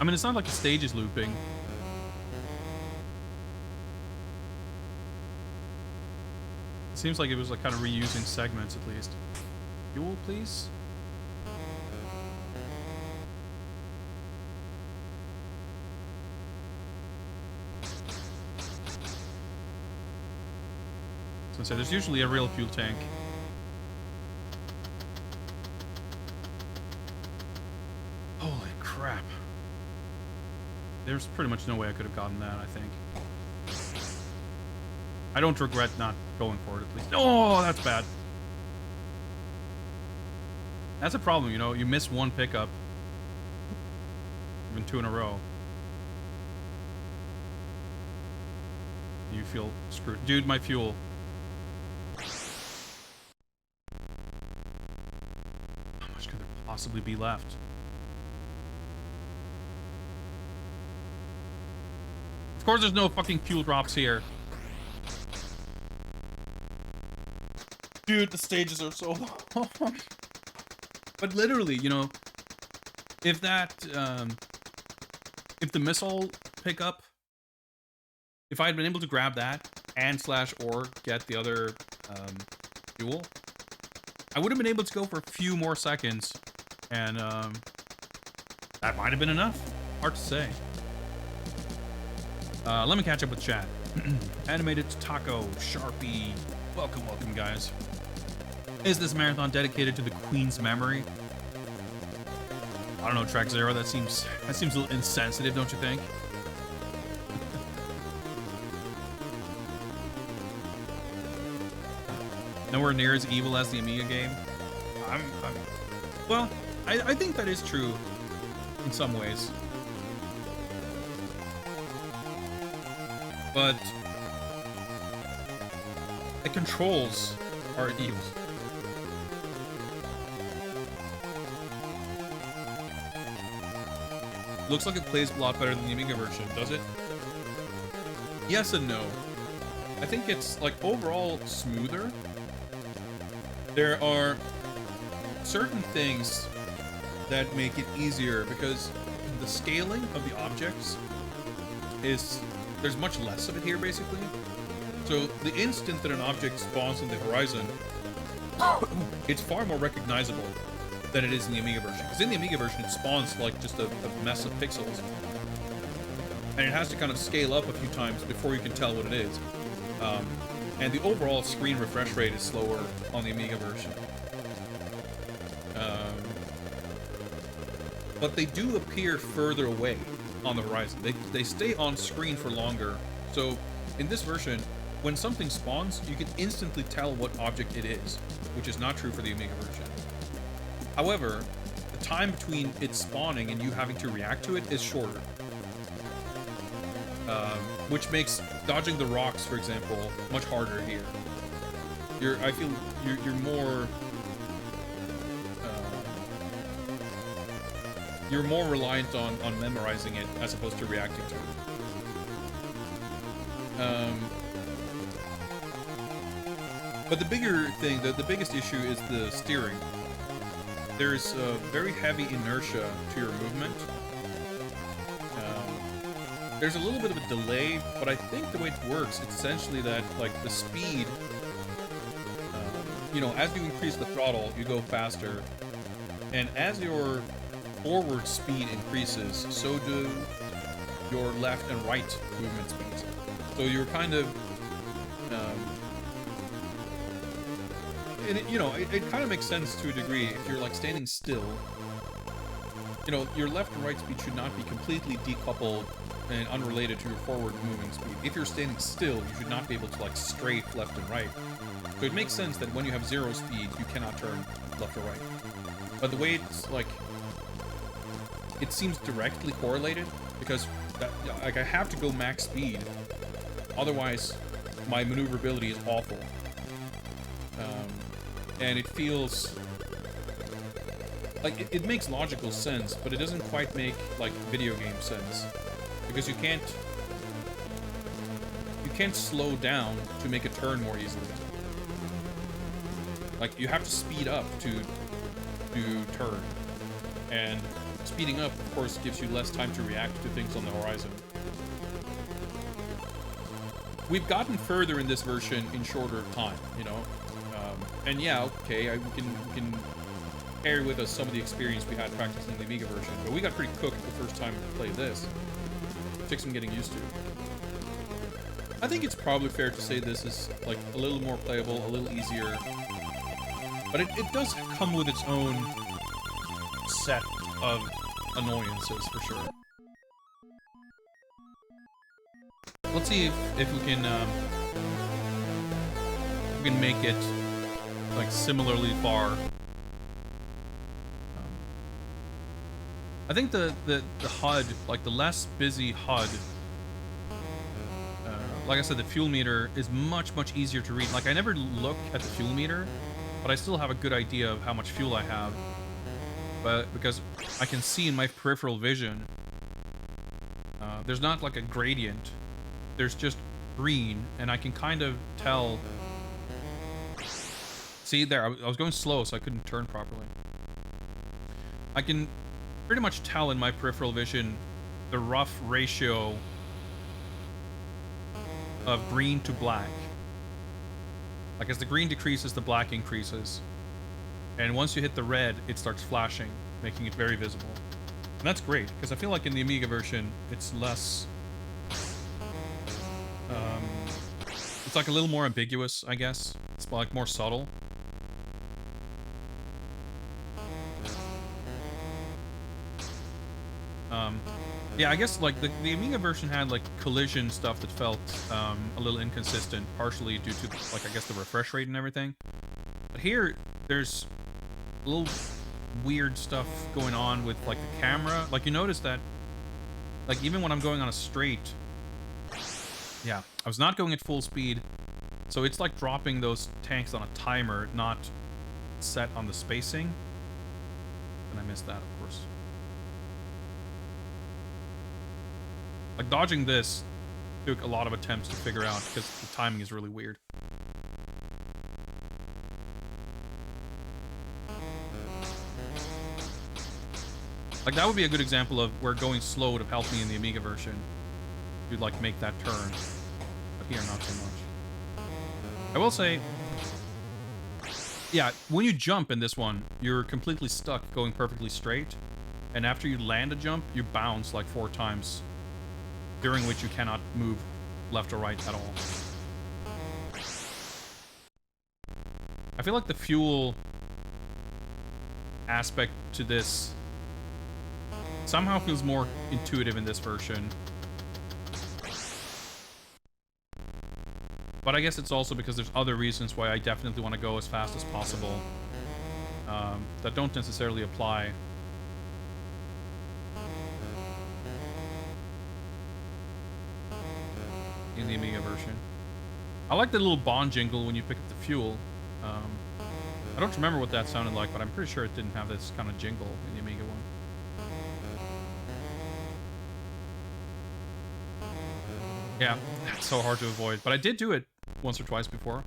I mean, it's not like the stage is looping. It seems like it was like kind of reusing segments at least. Fuel, please? So there's usually a real fuel tank. Holy crap. There's pretty much no way I could have gotten that, I think. I don't regret not going for it, at least. Oh, that's bad. That's a problem, you know? You miss one pickup. Even two in a row. You feel screwed. Dude, my fuel. Possibly be left. Of course there's no fucking fuel drops here. Dude, the stages are so long. But literally, you know, if that if the missile pickup, if I had been able to grab that and /or get the other fuel, I would have been able to go for a few more seconds. And that might have been enough. Hard to say. Let me catch up with chat. Animated Taco, Sharpie. Welcome, guys. Is this marathon dedicated to the Queen's memory? I don't know, Track Zero. That seems a little insensitive, don't you think? Nowhere near as evil as the Amiga game. Well, I think that is true. in some ways. But the controls are ideal. Looks like it plays a lot better than the Amiga version, does it? Yes and no. I think it's, like, overall smoother. There are certain things that make it easier because the scaling of the objects is, there's much less of it here, basically. So the instant that an object spawns on the horizon, it's far more recognizable than it is in the Amiga version. Because in the Amiga version, it spawns like just a mess of pixels. And it has to kind of scale up a few times before you can tell what it is. And the overall screen refresh rate is slower on the Amiga version. But they do appear further away on the horizon. They stay on screen for longer. So in this version, when something spawns, you can instantly tell what object it is, which is not true for the Amiga version. However, the time between it spawning and you having to react to it is shorter. Which makes dodging the rocks, for example, much harder here. I feel you're more... you're more reliant on memorizing it as opposed to reacting to it. But the bigger thing, the biggest issue is the steering. There's a very heavy inertia to your movement. There's a little bit of a delay, but I think the way it works, it's essentially that, like, the speed, you know, as you increase the throttle, you go faster. And as your forward speed increases, so do your left and right movement speeds. So you're kind of, and it, you know, it kind of makes sense to a degree. If you're like standing still, you know, your left and right speed should not be completely decoupled and unrelated to your forward moving speed. If you're standing still, you should not be able to like strafe left and right. So it makes sense that when you have 0 speed, you cannot turn left or right. But the way it's like, it seems directly correlated because that, like, I have to go max speed, otherwise my maneuverability is awful. And it feels like it makes logical sense, but it doesn't quite make like video game sense because you can't slow down to make a turn more easily. Like, you have to speed up to turn, and speeding up, of course, gives you less time to react to things on the horizon. We've gotten further in this version in shorter time, you know. And yeah, okay, we can carry with us some of the experience we had practicing the Amiga version, but we got pretty cooked the first time we played this. It took some getting used to. I think it's probably fair to say this is like a little more playable, a little easier, but it does come with its own set of annoyances for sure. Let's see if we can make it like similarly far. I think the HUD, like the less busy HUD, like I said, the fuel meter is much easier to read. Like, I never look at the fuel meter, but I still have a good idea of how much fuel I have. But because I can see in my peripheral vision, there's not like a gradient. There's just green, and I can kind of tell. See there, I was going slow, so I couldn't turn properly. I can pretty much tell in my peripheral vision the rough ratio of green to black. Like, as the green decreases, the black increases. And once you hit the red, it starts flashing, making it very visible. And that's great, because I feel like in the Amiga version, it's less... it's like a little more ambiguous, I guess. It's like more subtle. Yeah, I guess like the Amiga version had like collision stuff that felt a little inconsistent, partially due to, like, I guess the refresh rate and everything. But here, there's a little weird stuff going on with like the camera. Like you notice that, like even when I'm going on a straight, yeah, I was not going at full speed, so it's like dropping those tanks on a timer, not set on the spacing. And I missed that, of course. Like dodging this took a lot of attempts to figure out because the timing is really weird. Like that would be a good example of where going slow would have helped me in the Amiga version. You'd like make that turn, but here not so much. I will say, yeah, when you jump in this one, you're completely stuck going perfectly straight, and after you land a jump, you bounce like 4 times, during which you cannot move left or right at all. I feel like the fuel aspect to this somehow feels more intuitive in this version. But I guess it's also because there's other reasons why I definitely want to go as fast as possible that don't necessarily apply. In the Amiga version. I like the little Bond jingle when you pick up the fuel. I don't remember what that sounded like, but I'm pretty sure it didn't have this kind of jingle in the Amiga one. Yeah, it's so hard to avoid, but I did do it once or twice before.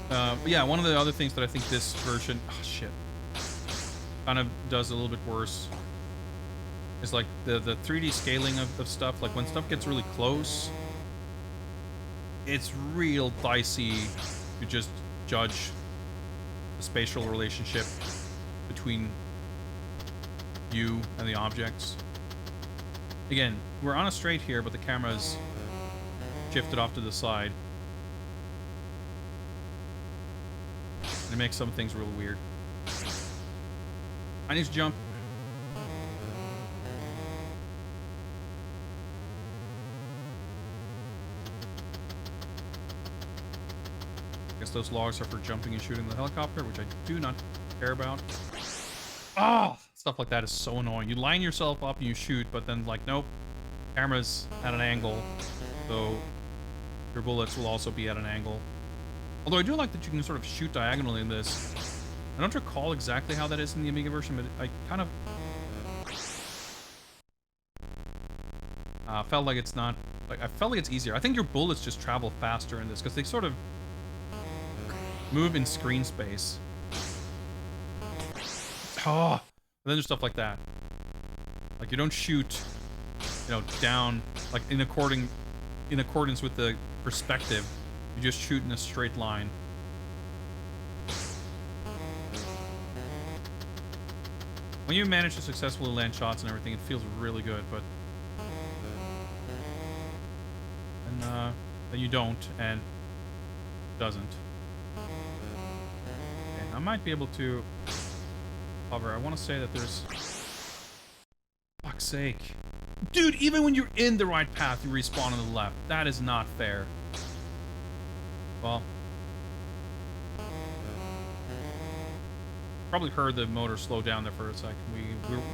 But yeah, one of the other things that I think this version, oh shit, kind of does a little bit worse is like the 3D scaling of stuff. Like when stuff gets really close, it's real dicey to just judge the spatial relationship between you and the objects. Again, we're on a straight here, but the camera's shifted off to the side. And it makes some things real weird. I need to jump. I guess those logs are for jumping and shooting the helicopter, which I do not care about. Ah! Stuff like that is so annoying. You line yourself up and you shoot, but then like, nope. Camera's at an angle, so your bullets will also be at an angle. Although I do like that you can sort of shoot diagonally in this. I don't recall exactly how that is in the Amiga version, but I kind of felt like it's not, like I felt like it's easier. I think your bullets just travel faster in this because they sort of move in screen space. Oh, and then there's stuff like that. Like you don't shoot, you know, down like in accordance with the perspective. You just shoot in a straight line. When you manage to successfully land shots and everything, it feels really good, but then you don't, and it doesn't. Okay, I might be able to cover. I want to say that there's... Fuck's sake. Dude, even when you're in the right path, you respawn on the left. That is not fair. Well... Probably heard the motor slow down there for a second.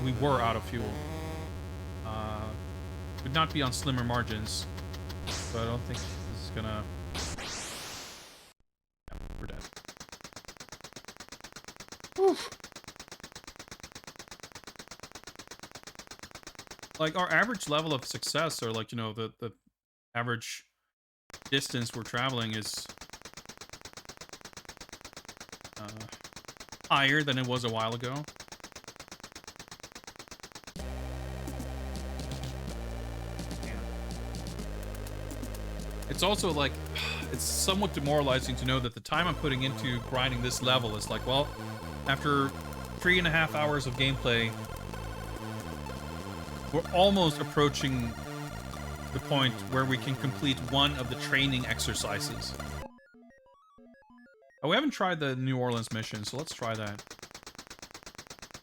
We were out of fuel. Would not be on slimmer margins, so I don't think this is gonna... Yeah, we're dead. Oof. Like our average level of success, or like, you know, the average distance we're traveling is higher than it was a while ago. Man. It's also like, it's somewhat demoralizing to know that the time I'm putting into grinding this level is like, well, after 3.5 hours of gameplay, we're almost approaching the point where we can complete one of the training exercises. Oh, we haven't tried the New Orleans mission, so let's try that.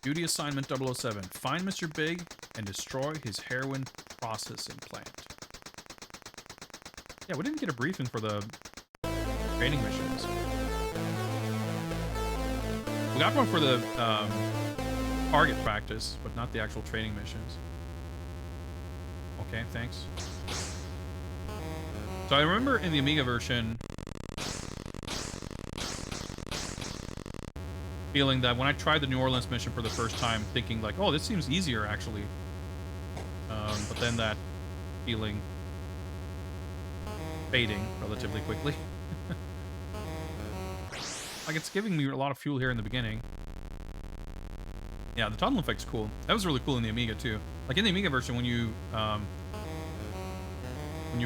Duty assignment 007. Find Mr. Big and destroy his heroin processing plant. Yeah, we didn't get a briefing for the training missions. We got one for the target practice, but not the actual training missions. Okay, thanks. So I remember in the Amiga version feeling that when I tried the New Orleans mission for the first time, thinking like, oh, this seems easier actually. But then that feeling fading relatively quickly. Like, it's giving me a lot of fuel here in the beginning. Yeah, the tunnel effect's cool. That was really cool in the Amiga too. Like in the Amiga version, when you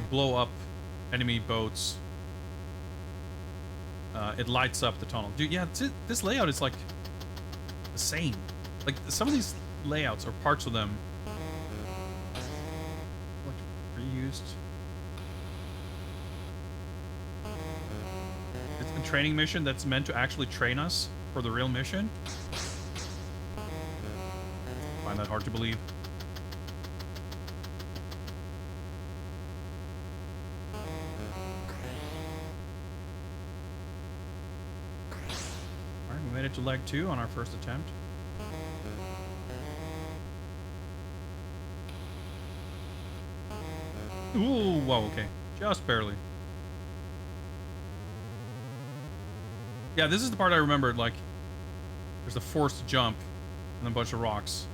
blow up enemy boats, it lights up the tunnel. Dude, yeah, this layout is like the same. Like some of these layouts or parts of them, like reused. It's a training mission that's meant to actually train us for the real mission. I find that hard to believe. Alright, we made it to leg 2 on our first attempt. Ooh, whoa, okay. Just barely. Yeah, this is the part I remembered, like, there's a forced jump and a bunch of rocks.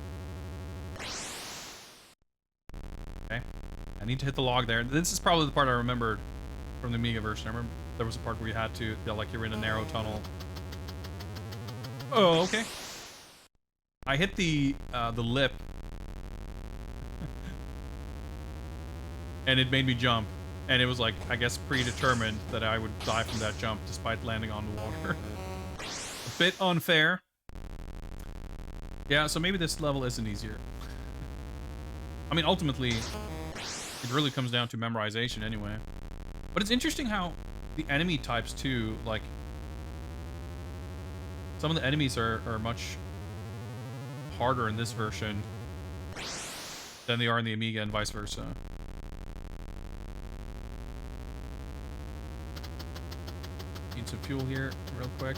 Okay. I need to hit the log there. This is probably the part I remembered from the Amiga version. I remember there was a part where you had to feel like you're in a narrow tunnel. Oh, okay. I hit the lip. And it made me jump. And it was like, I guess, predetermined that I would die from that jump despite landing on the water. A bit unfair. Yeah, so maybe this level isn't easier. I mean, ultimately, it really comes down to memorization anyway. But it's interesting how the enemy types too, like, some of the enemies are much harder in this version than they are in the Amiga and vice versa. Need some fuel here real quick.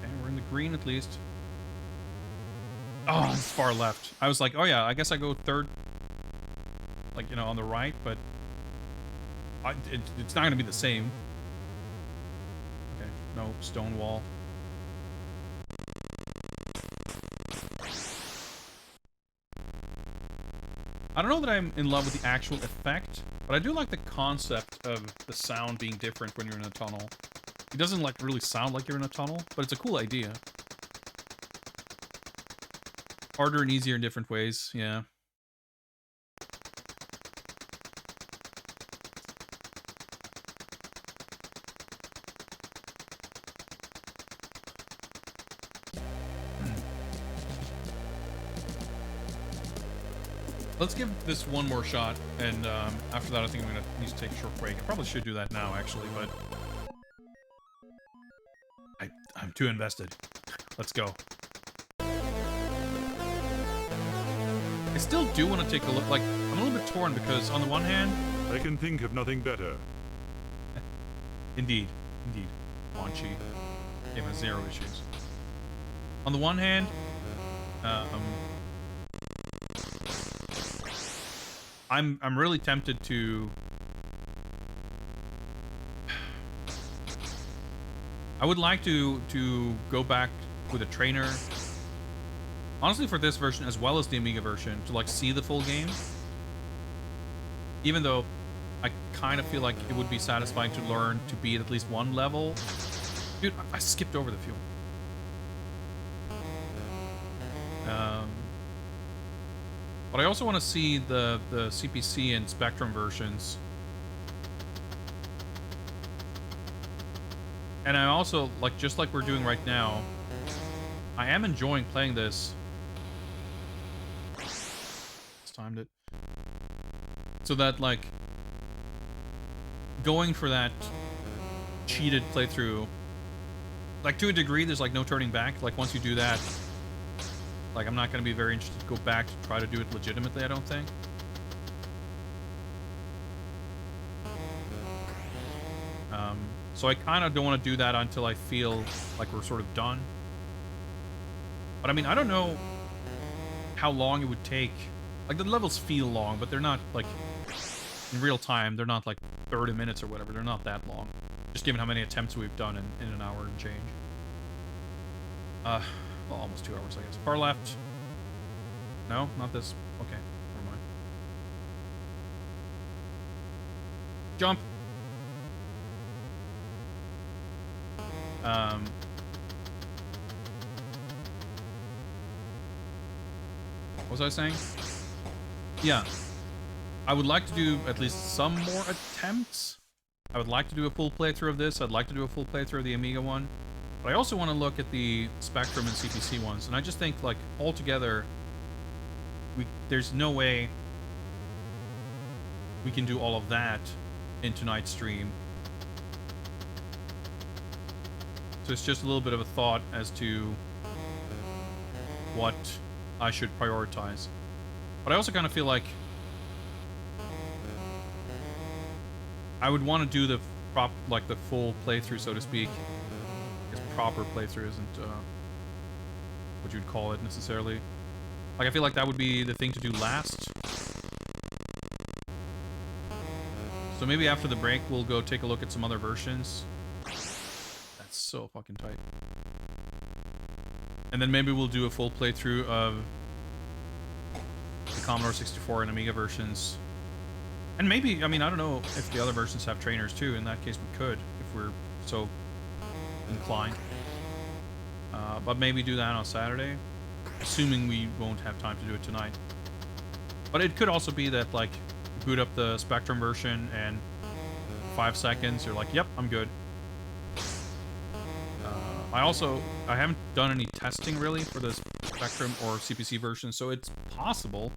Okay, we're in the green at least. Oh, it's far left. I was like, oh yeah, I guess I go third, like, you know, on the right, but it's not going to be the same. Okay, no stone wall. I don't know that I'm in love with the actual effect, but I do like the concept of the sound being different when you're in a tunnel. It doesn't like really sound like you're in a tunnel, but it's a cool idea. Harder and easier in different ways, yeah. Let's give this one more shot, and after that I think I'm gonna need to take a short break. I probably should do that now, actually, but I'm too invested. Let's go. I still do want to take a look. Like, I'm a little bit torn because on the one hand, I can think of nothing better. indeed, Wanchi game has zero issues. On the one hand, I'm really tempted to. I would like to go back with a trainer. Honestly, for this version as well as the Amiga version, to like see the full game. Even though I kind of feel like it would be satisfying to learn to beat at least one level. Dude, I skipped over the fuel. But I also want to see the CPC and Spectrum versions. And I also, like, just like we're doing right now, I am enjoying playing this. Just timed it. So that, like, going for that cheated playthrough, like, to a degree, there's, like, no turning back. Like, once you do that, Like, I'm not going to be very interested to go back to try to do it legitimately, I don't think. So I kind of don't want to do that until I feel like we're sort of done. But I mean, I don't know how long it would take. Like, the levels feel long, but they're not, like, in real time, they're not, like, 30 minutes or whatever. They're not that long. Just given how many attempts we've done in an hour and change. Well, almost 2 hours, I guess. Far left. No, not this. Okay, never mind. Jump. What was I saying? Yeah. I would like to do at least some more attempts. I would like to do a full playthrough of this. I'd like to do a full playthrough of the Amiga one. But I also want to look at the Spectrum and CPC ones. And I just think, like, altogether, there's no way we can do all of that in tonight's stream. So it's just a little bit of a thought as to what I should prioritize. But I also kind of feel like I would want to do the the full playthrough, so to speak. I guess proper playthrough isn't what you'd call it necessarily. Like, I feel like that would be the thing to do last. So maybe after the break, we'll go take a look at some other versions. That's so fucking tight. And then maybe we'll do a full playthrough of the Commodore 64 and Amiga versions. And maybe, I mean, I don't know if the other versions have trainers too. In that case, we could, if we're so inclined. But maybe do that on Saturday, assuming we won't have time to do it tonight. But it could also be that, like, you boot up the Spectrum version and 5 seconds, you're like, yep, I'm good. I haven't done any testing really for the Spectrum or CPC version, so it's possible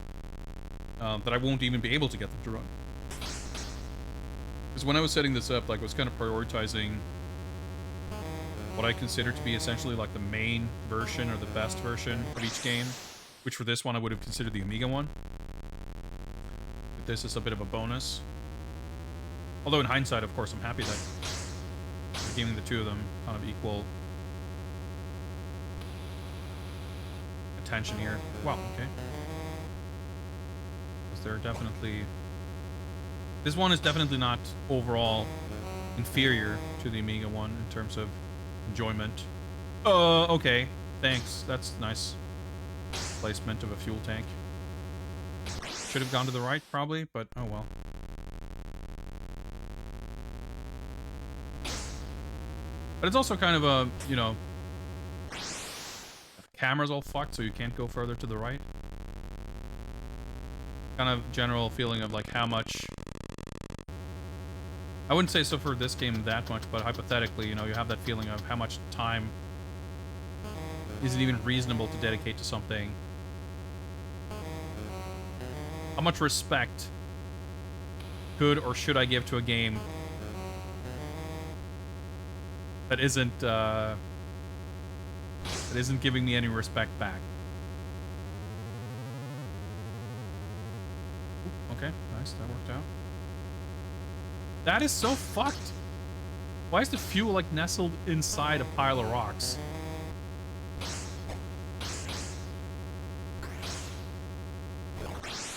that I won't even be able to get them to run. Because when I was setting this up, like, I was kind of prioritizing what I consider to be essentially like the main version or the best version of each game, which for this one I would have considered the Amiga one. But this is a bit of a bonus. Although in hindsight, of course, I'm happy that we're giving the two of them kind of equal attention here. Wow, okay. Because they're definitely... This one is definitely not overall inferior to the Amiga one in terms of enjoyment. Okay. Thanks. That's nice placement of a fuel tank. Should have gone to the right, probably, but oh well. But it's also kind of a, you know... The camera's all fucked, so you can't go further to the right. Kind of general feeling of, like, how much... I wouldn't say so for this game that much, but hypothetically, you know, you have that feeling of how much time is it even reasonable to dedicate to something. How much respect could or should I give to a game that isn't giving me any respect back? Ooh, okay, nice, that worked out. That is so fucked. Why is the fuel, like, nestled inside a pile of rocks?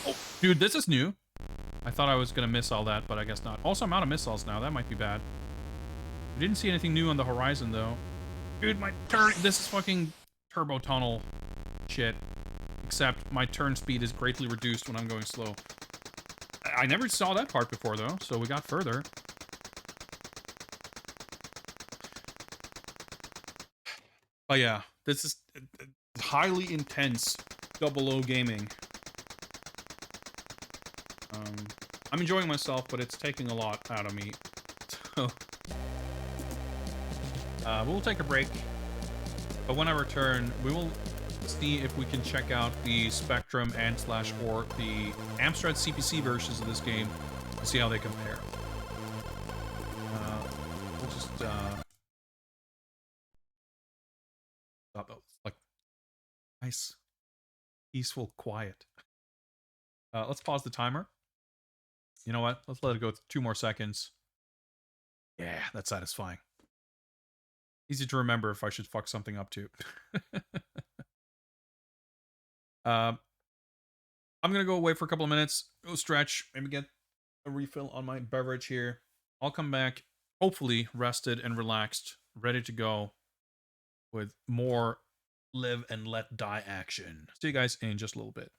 Oh, dude, this is new. I thought I was gonna miss all that, but I guess not. Also, I'm out of missiles now. That might be bad. I didn't see anything new on the horizon, though. Dude, my turn... This is fucking turbo tunnel shit. Except my turn speed is greatly reduced when I'm going slow. I never saw that part before, though, so we got further. Oh, yeah. This is highly intense 00 gaming. I'm enjoying myself, but it's taking a lot out of me. So... we'll take a break. But when I return, we will see if we can check out the Spectrum and/or the Amstrad CPC versions of this game and see how they compare. We'll just stop. Oh, like, nice. Peaceful quiet. Let's pause the timer. You know what? Let's let it go 2 more seconds. Yeah, that's satisfying. Easy to remember if I should fuck something up too. I'm gonna go away for a couple of minutes, go stretch, maybe get a refill on my beverage here. I'll come back, hopefully rested and relaxed, ready to go with more live and let die action. See you guys in just a little bit.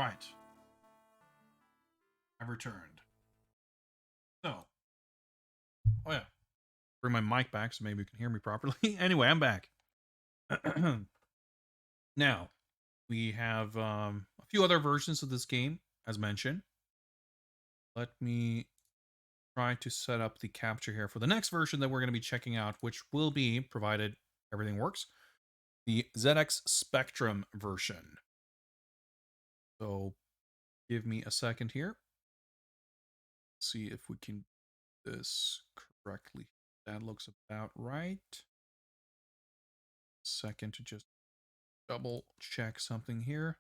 Right. I've returned. So, oh yeah, bring my mic back so maybe you can hear me properly. Anyway, I'm back. Now, we have a few other versions of this game, as mentioned. Let me try to set up the capture here for the next version that we're going to be checking out, which will be, provided everything works, the ZX Spectrum version. So give me a second here. See if we can do this correctly. That looks about right. Second to just double check something here.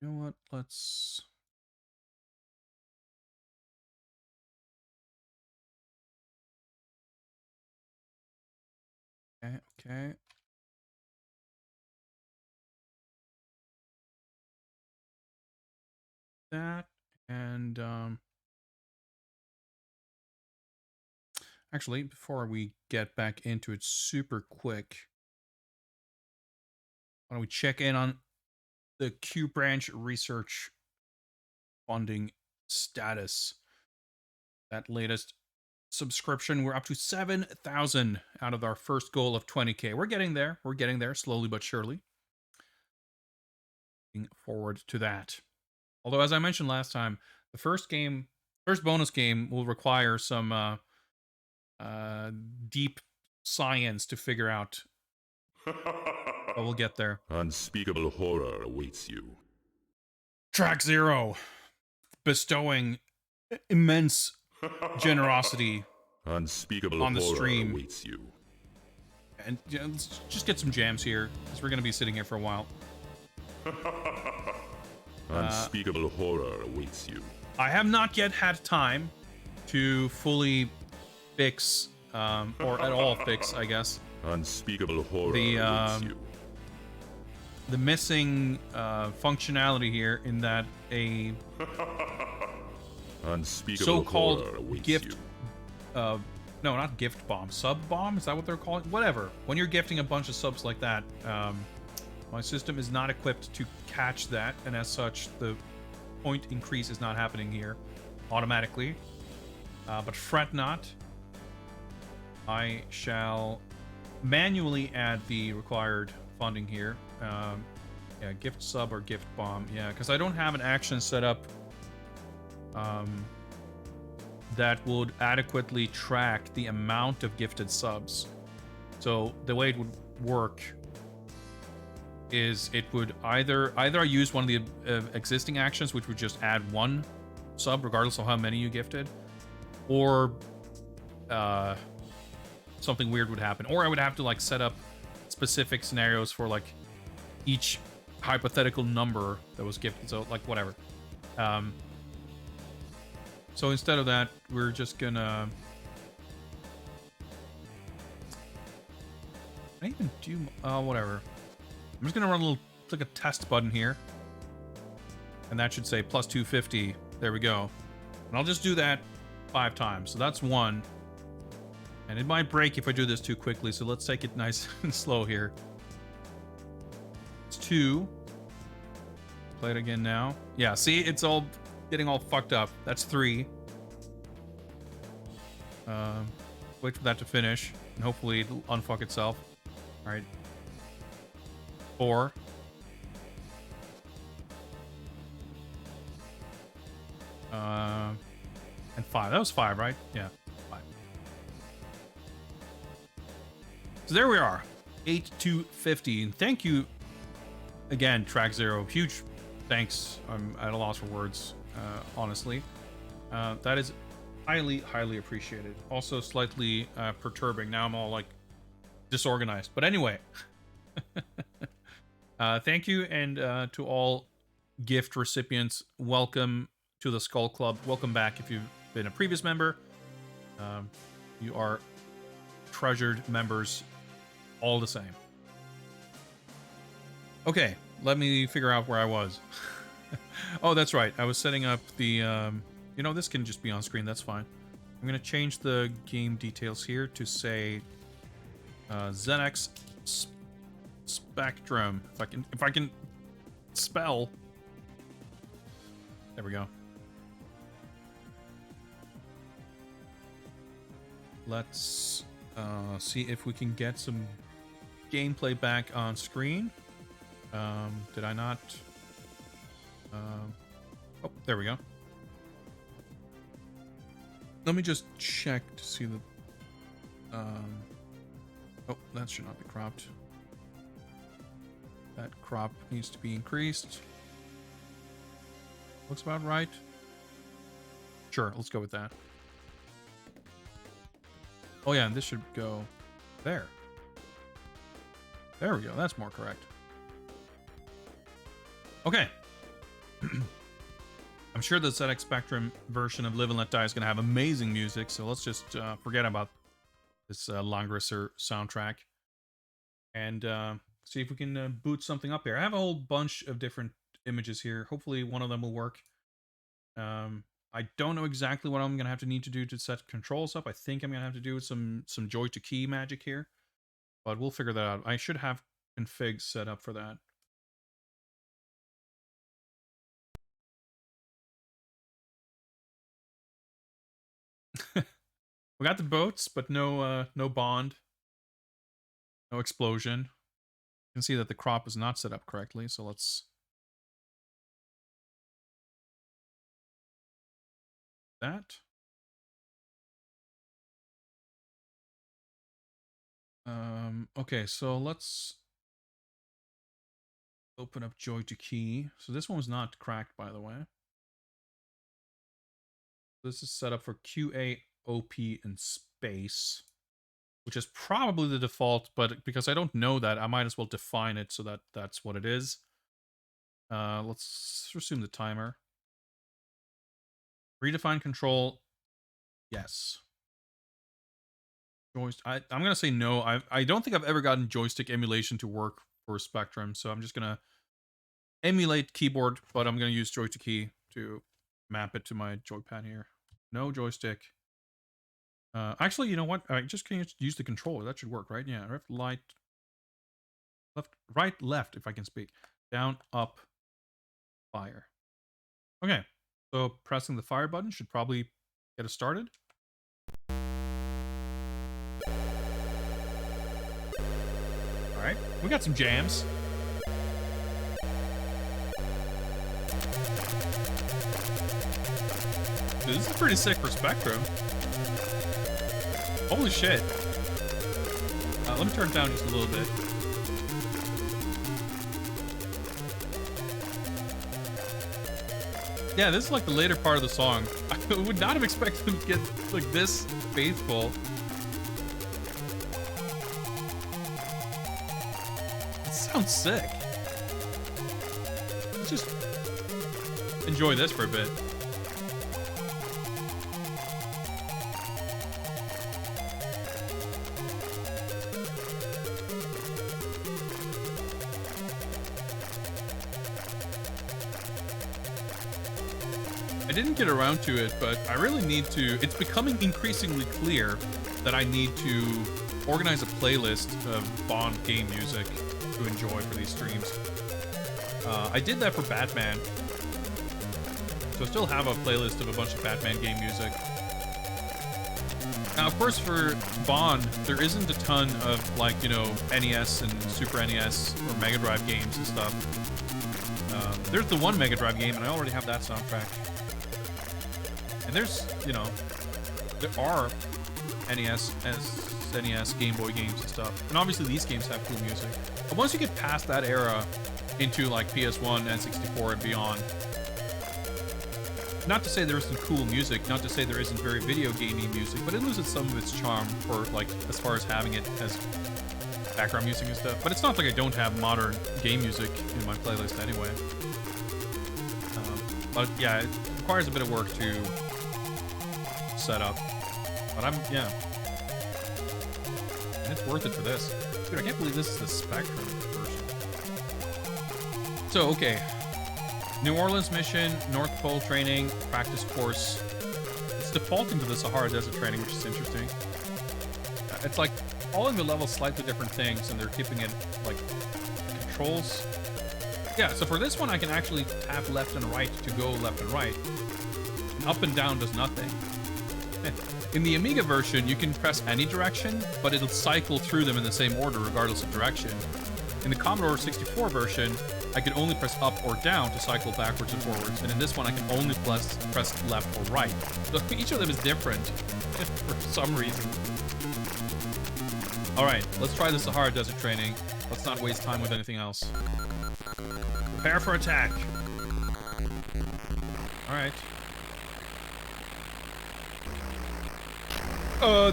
You know what? Let's... Okay. That, and actually, before we get back into it super quick, why don't we check in on the Q Branch research funding status? That latest subscription, we're up to 7,000 out of our first goal of 20K. We're getting there. We're getting there slowly but surely. Looking forward to that. Although, as I mentioned last time, the first bonus game will require some deep science to figure out. But we'll get there. Unspeakable horror awaits you. Track 0, bestowing immense generosity Unspeakable on the horror stream. awaits you. And let's just get some jams here, because we're going to be sitting here for a while. Unspeakable horror awaits you. I have not yet had time to fully fix, or at all fix, I guess, Unspeakable horror awaits you. the missing functionality here, in that a Unspeakable so-called horror awaits gift, you. no, not gift bomb, sub bomb, is that what they're calling it? Whatever. When you're gifting a bunch of subs like that, my system is not equipped to catch that, and as such, the point increase is not happening here automatically. But fret not. I shall manually add the required funding here. Yeah, gift sub or gift bomb. Yeah, because I don't have an action set up that would adequately track the amount of gifted subs. So the way it would work is it would either I use one of the existing actions, which would just add one sub regardless of how many you gifted, or something weird would happen, or I would have to like set up specific scenarios for like each hypothetical number that was gifted, so like whatever. So instead of that, we're just gonna... I even do... whatever. I'm just gonna run a little... click a test button here. And that should say plus 250. There we go. And I'll just do that 5 times. So that's 1. And it might break if I do this too quickly, so let's take it nice and slow here. It's 2. Play it again now. Yeah, see? It's all... getting all fucked up. That's 3. Wait for that to finish, and hopefully it'll unfuck itself. All right. 4. And 5. That was 5, right? Yeah, 5. So there we are. 8 to 50. And thank you again, Track 0. Huge thanks. I'm at a loss for words. Honestly, that is highly appreciated. Also slightly perturbing. Now I'm all like disorganized, but anyway. Thank you, and to all gift recipients, welcome to the Skull Club. Welcome back if you've been a previous member. You are treasured members all the same. Okay, let me figure out where I was. Oh, that's right. I was setting up the, you know, this can just be on screen. That's fine. I'm gonna change the game details here to say ZX Spectrum. If I can spell. There we go. Let's see if we can get some gameplay back on screen. Did I not? Oh, there we go. Let me just check to see the... oh, that should not be cropped. That crop needs to be increased. Looks about right. Sure, let's go with that. Oh yeah, and this should go there. There we go, that's more correct. Okay. I'm sure the ZX Spectrum version of Live and Let Die is going to have amazing music, so let's just forget about this Langrisser soundtrack and see if we can boot something up here. I have a whole bunch of different images here. Hopefully one of them will work. I don't know exactly what I'm going to have to need to do to set controls up. I think I'm going to have to do some joy to key magic here, but we'll figure that out. I should have configs set up for that. We got the boats, but no bond, no explosion. You can see that the crop is not set up correctly, so let's that. Okay, so let's open up joy to key. So this one was not cracked, by the way. This is set up for QA, OP, and space, which is probably the default, but because I don't know that, I might as well define it so that that's what it is. Let's resume the timer. Redefine control. Yes. I'm going to say no. I don't think I've ever gotten joystick emulation to work for Spectrum, so I'm just going to emulate keyboard, but I'm going to use joy to key to map it to my joypad here. No joystick. Actually, you know what? I just can use the controller. That should work, right? Yeah, left, right, left, if I can speak. Down, up, fire. Okay, so pressing the fire button should probably get us started. Alright, we got some jams. Dude, this is pretty sick for Spectrum. Holy shit. Let me turn it down just a little bit. Yeah, this is like the later part of the song. I would not have expected them to get like this faithful. It sounds sick. Let's just enjoy this for a bit. I didn't get around to it, but I really need to. It's becoming increasingly clear that I need to organize a playlist of Bond game music to enjoy for these streams. I did that for Batman, so I still have a playlist of a bunch of Batman game music. Now, of course, for Bond, there isn't a ton of, like, you know, NES and Super NES or Mega Drive games and stuff. There's the one Mega Drive game, and I already have that soundtrack. And there's, you know, there are NES, SNES, Game Boy games and stuff. And obviously these games have cool music. But once you get past that era into like PS1, N64 and beyond, not to say there isn't cool music, not to say there isn't very video gamey music, but it loses some of its charm for like, as far as having it as background music and stuff. But it's not like I don't have modern game music in my playlist anyway. But yeah, it requires a bit of work to set up, but yeah, and it's worth it for this. Dude, I can't believe this is the Spectrum version. So, okay, New Orleans mission, North Pole training, practice course. It's defaulting to the Sahara Desert training, which is interesting. It's like calling the levels slightly different things, and they're keeping it like controls. Yeah, so for this one, I can actually tap left and right to go left and right. And up and down does nothing. In the Amiga version, you can press any direction, but it'll cycle through them in the same order regardless of direction. In the Commodore 64 version, I can only press up or down to cycle backwards and forwards, and in this one I can only press left or right. So each of them is different for some reason. Alright, let's try the Sahara Desert training. Let's not waste time with anything else. Prepare for attack. Alright.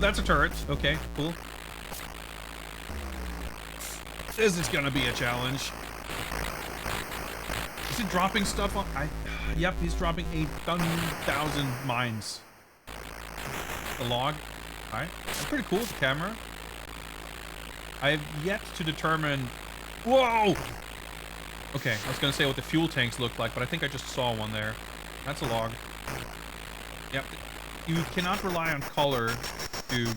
That's a turret. Okay, cool. This is gonna be a challenge. Is he dropping stuff on? Yep, he's dropping 8,000 mines. The log. Alright. That's pretty cool with the camera. I have yet to determine... Whoa! Okay, I was gonna say what the fuel tanks look like, but I think I just saw one there. That's a log. Yep. You cannot rely on color to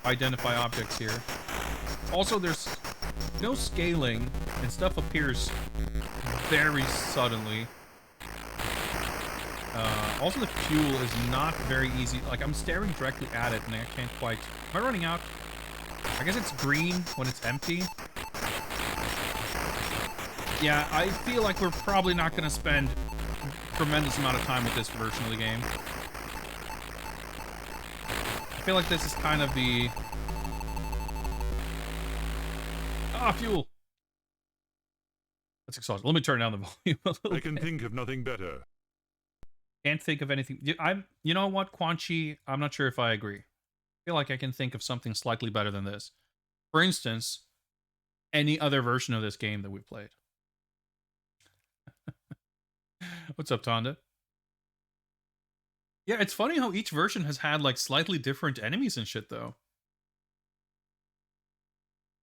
identify objects here. Also, there's no scaling, and stuff appears very suddenly. Also, the fuel is not very easy. Like, I'm staring directly at it, and I can't quite... Am I running out? I guess it's green when it's empty. Yeah, I feel like we're probably not going to spend a tremendous amount of time with this version of the game. I feel like this is kind of the... Ah, fuel! That's exhausting. Let me turn down the volume a little bit. I can think of nothing better. Can't think of anything... You know what, Quan Chi? I'm not sure if I agree. I feel like I can think of something slightly better than this. For instance, any other version of this game that we played. What's up, Tonda? Yeah, it's funny how each version has had, like, slightly different enemies and shit, though.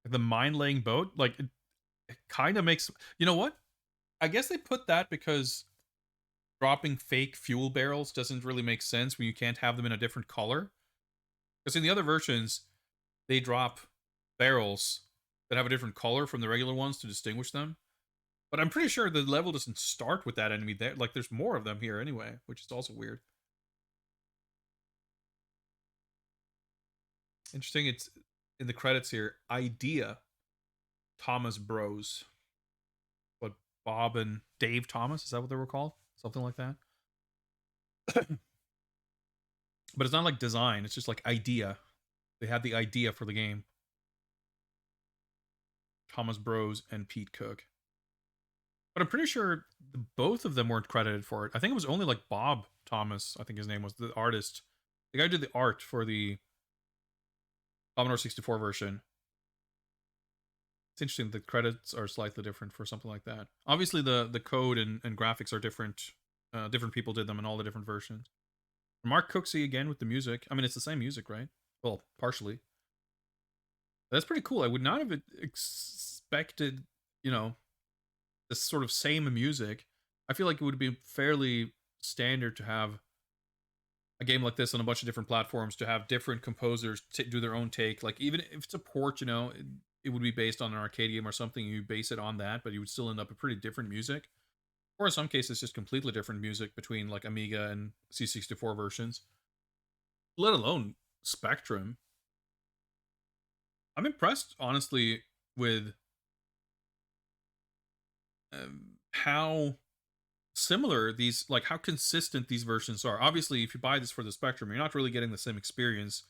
The mine-laying boat, like, it kind of makes... You know what? I guess they put that because dropping fake fuel barrels doesn't really make sense when you can't have them in a different color. Because in the other versions, they drop barrels that have a different color from the regular ones to distinguish them. But I'm pretty sure the level doesn't start with that enemy there. Like, there's more of them here anyway, which is also weird. Interesting, it's in the credits here. Idea Thomas Bros. What, Bob and Dave Thomas? Is that what they were called? Something like that. But it's not like design, it's just like idea. They had the idea for the game. Thomas Bros and Pete Cook. But I'm pretty sure both of them weren't credited for it. I think it was only like Bob Thomas, I think his name was, the artist. The guy who did the art for the Commodore 64 version. It's interesting, the credits are slightly different for something like that. Obviously the code and graphics are different. Different people did them in all the different versions. Mark Cooksey again with the music. I mean, it's the same music, right? Well, partially. That's pretty cool. I would not have expected, you know, this sort of same music. I feel like it would be fairly standard to have a game like this on a bunch of different platforms, to have different composers do their own take. Like, even if it's a port, you know, it would be based on an arcade game or something. You base it on that, but you would still end up with pretty different music. Or in some cases, just completely different music between like Amiga and C64 versions. Let alone Spectrum. I'm impressed, honestly, with how similar these, like how consistent these versions are. Obviously, if you buy this for the Spectrum, you're not really getting the same experience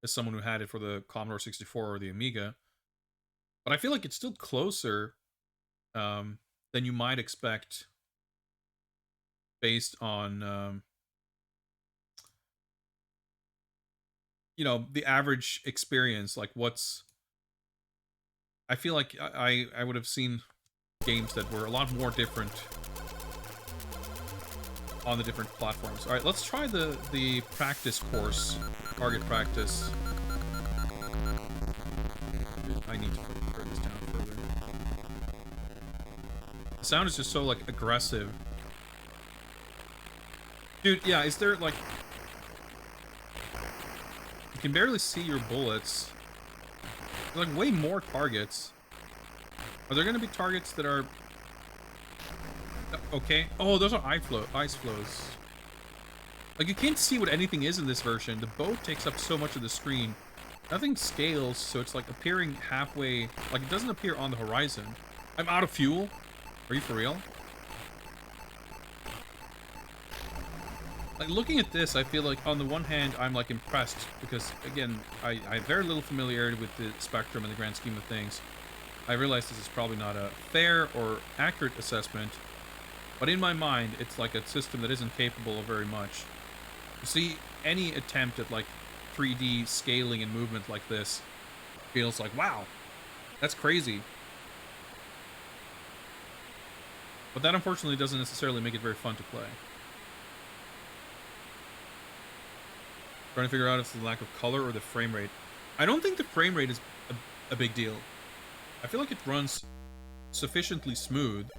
as someone who had it for the Commodore 64 or the Amiga. But I feel like it's still closer than you might expect based on, you know, the average experience. Like, what's... I feel like I would have seen games that were a lot more different on the different platforms. All right, let's try the practice course, target practice. I need to turn this down further. The sound is just so, like, aggressive. Dude, yeah, is there, like... can barely see your bullets. There's like way more targets. Are there going to be targets that are... Okay. Oh, those are ice flows. Like, you can't see what anything is in this version. The boat takes up so much of the screen. Nothing scales, so it's like appearing halfway... Like, it doesn't appear on the horizon. I'm out of fuel? Are you for real? Like, looking at this, I feel like, on the one hand, I'm, like, impressed. Because, again, I have very little familiarity with the Spectrum in the grand scheme of things. I realize this is probably not a fair or accurate assessment. But in my mind, it's like a system that isn't capable of very much. You see, any attempt at, like, 3D scaling and movement like this feels like, wow, that's crazy. But that, unfortunately, doesn't necessarily make it very fun to play. Trying to figure out if it's the lack of color or the frame rate. I don't think the frame rate is a big deal. I feel like it runs sufficiently smooth.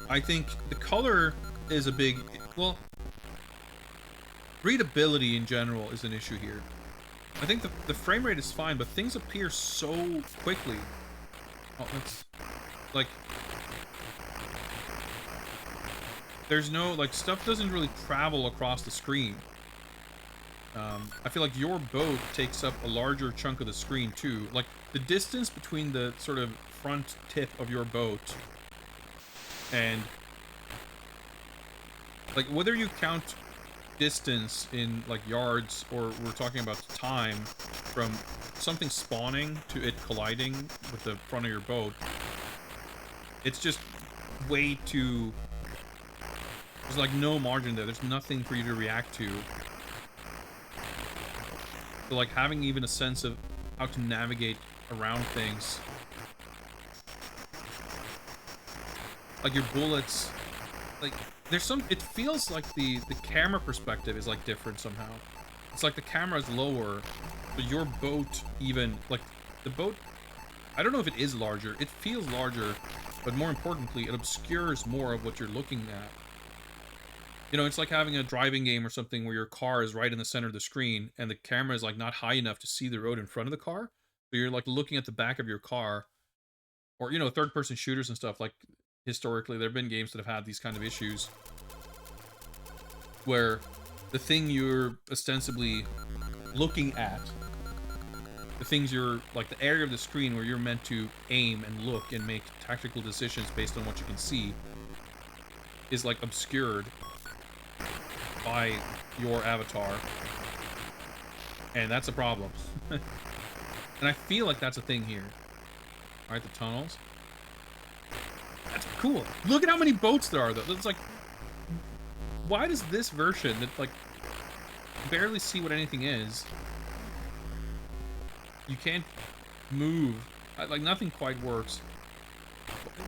I think the color is a big... Well, readability in general is an issue here. I think the frame rate is fine, but things appear so quickly. Oh, that's... Like... There's no... Like, stuff doesn't really travel across the screen. I feel like your boat takes up a larger chunk of the screen, too. Like, the distance between the sort of front tip of your boat and... Like, whether you count distance in, like, yards, or we're talking about time from something spawning to it colliding with the front of your boat, it's just way too... There's, like, no margin there. There's nothing for you to react to. So, like, having even a sense of how to navigate around things. Like, your bullets... Like, there's some... It feels like the camera perspective is, like, different somehow. It's like the camera's lower, but your boat even... Like, the boat... I don't know if it is larger. It feels larger, but more importantly, it obscures more of what you're looking at. You know, it's like having a driving game or something where your car is right in the center of the screen and the camera is, like, not high enough to see the road in front of the car. So you're, like, looking at the back of your car. Or, you know, third-person shooters and stuff. Like, historically, there have been games that have had these kind of issues where the thing you're ostensibly looking at, the things you're, like, the area of the screen where you're meant to aim and look and make tactical decisions based on what you can see, is, like, obscured by your avatar, and that's a problem. And I feel like that's a thing here. Alright, the tunnels. That's cool. Look at how many boats there are, though. It's like, why does this version that, like, barely see what anything is, you can't move, like, nothing quite works.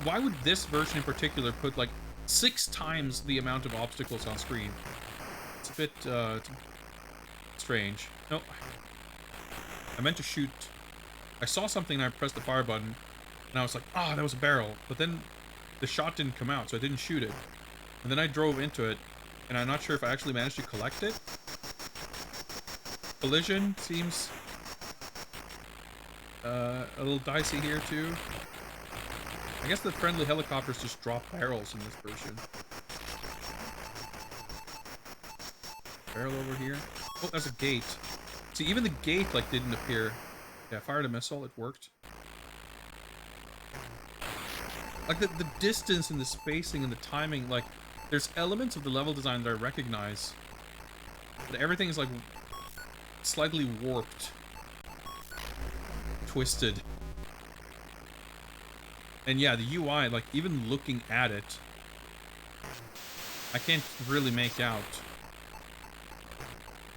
Why would this version in particular put, like, 6 times the amount of obstacles on screen? It's a bit, strange. No. I meant to shoot... I saw something and I pressed the fire button, and I was like, ah, that was a barrel. But then the shot didn't come out, so I didn't shoot it. And then I drove into it, and I'm not sure if I actually managed to collect it. Collision seems... a little dicey here, too. I guess the friendly helicopters just drop barrels in this version. Barrel over here. Oh, there's a gate. See, even the gate, like, didn't appear. Yeah, I fired a missile. It worked. Like, the distance and the spacing and the timing, like, there's elements of the level design that I recognize. But everything is, like, slightly warped. Twisted. And yeah, the UI, like, even looking at it, I can't really make out,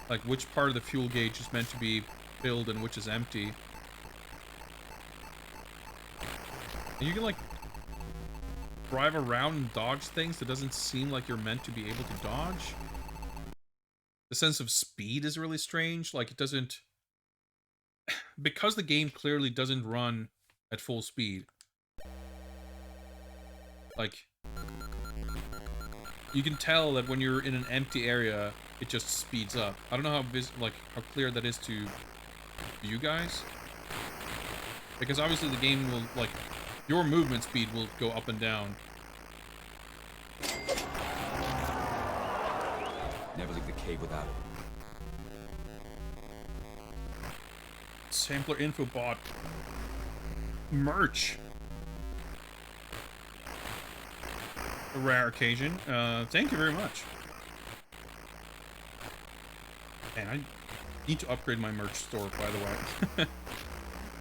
like, which part of the fuel gauge is meant to be filled and which is empty. And you can, like, drive around and dodge things that doesn't seem like you're meant to be able to dodge. The sense of speed is really strange. Like, it doesn't... Because the game clearly doesn't run at full speed. Like, you can tell that when you're in an empty area, it just speeds up. I don't know how clear that is to you guys, because obviously the game will, like, your movement speed will go up and down. Never leave the cave without it. Sampler info bot. Merch. A rare occasion. Thank you very much. And I need to upgrade my merch store, by the way.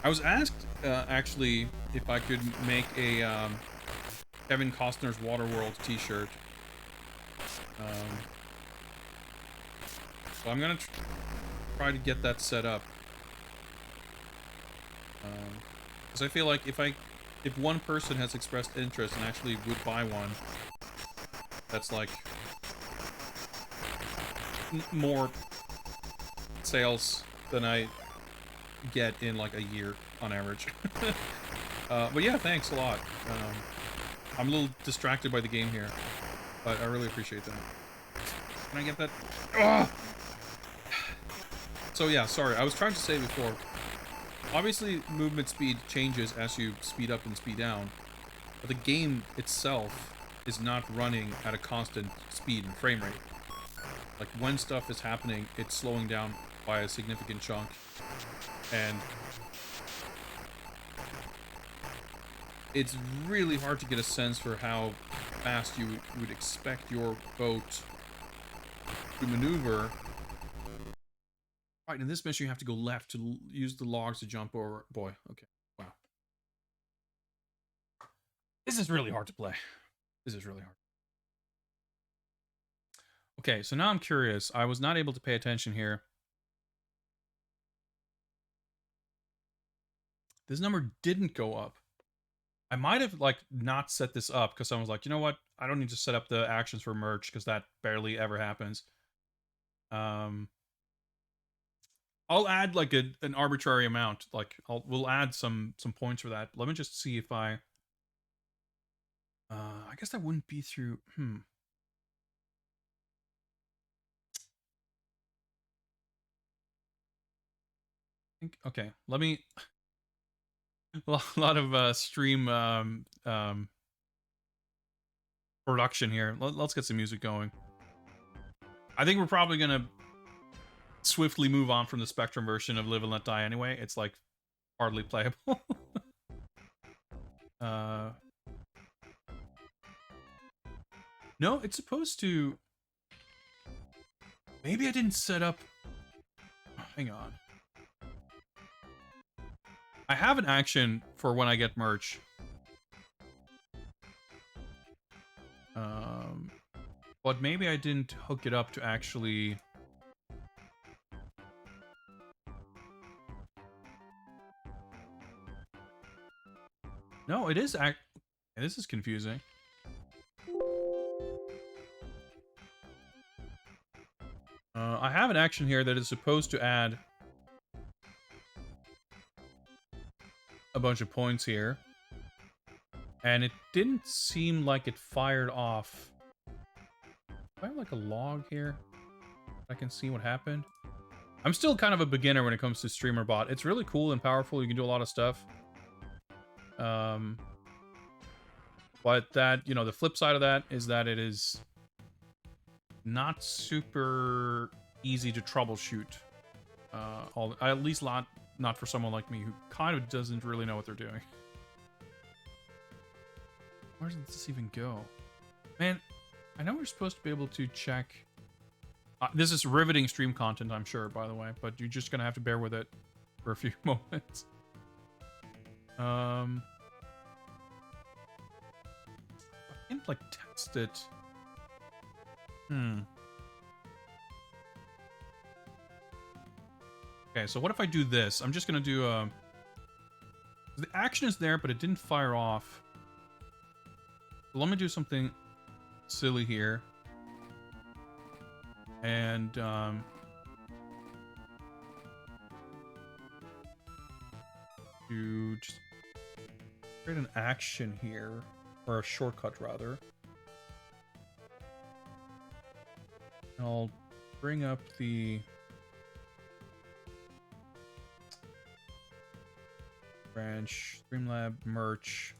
I was asked, actually, if I could make a Kevin Costner's Waterworld t-shirt. So I'm gonna try to get that set up. Because I feel like if one person has expressed interest and actually would buy one, that's like more sales than I get in like a year on average. But yeah, thanks a lot. I'm a little distracted by the game here, but I really appreciate that. Can I get that? Ugh! So yeah, sorry, I was trying to say before, obviously movement speed changes as you speed up and speed down, but the game itself is not running at a constant speed and frame rate. Like, when stuff is happening, it's slowing down by a significant chunk, and it's really hard to get a sense for how fast you would expect your boat to maneuver. Right, in this mission you have to go left to use the logs to jump over. Boy, okay, wow. This is really hard to play. This is really hard. Okay, so now I'm curious. I was not able to pay attention here. This number didn't go up. I might have, like, not set this up because someone was like, you know what? I don't need to set up the actions for merch because that barely ever happens. I'll add like an arbitrary amount. Like we'll add some points for that. Let me just see if I guess that wouldn't be through okay, let me a lot of stream production here. Let's get some music going. I think we're probably gonna swiftly move on from the Spectrum version of Live and Let Die anyway. It's like hardly playable. No, it's supposed to. Maybe I didn't set up. Hang on. I have an action for when I get merch. But maybe I didn't hook it up to actually. No, it is this is confusing. I have an action here that is supposed to add a bunch of points here. And it didn't seem like it fired off. Do I have like a log here? I can see what happened. I'm still kind of a beginner when it comes to streamer bot. It's really cool and powerful. You can do a lot of stuff. But that, you know, the flip side of that is that it is not super easy to troubleshoot. At least not for someone like me who kind of doesn't really know what they're doing. Where does this even go? Man, I know we're supposed to be able to check. This is riveting stream content, I'm sure, by the way, but you're just gonna have to bear with it for a few moments. I can't, like, test it. Okay, so what if I do this? I'm just gonna do the action is there, but it didn't fire off. So let me do something silly here. And to just create an action here, or a shortcut rather. I'll bring up the branch, Streamlab, merch.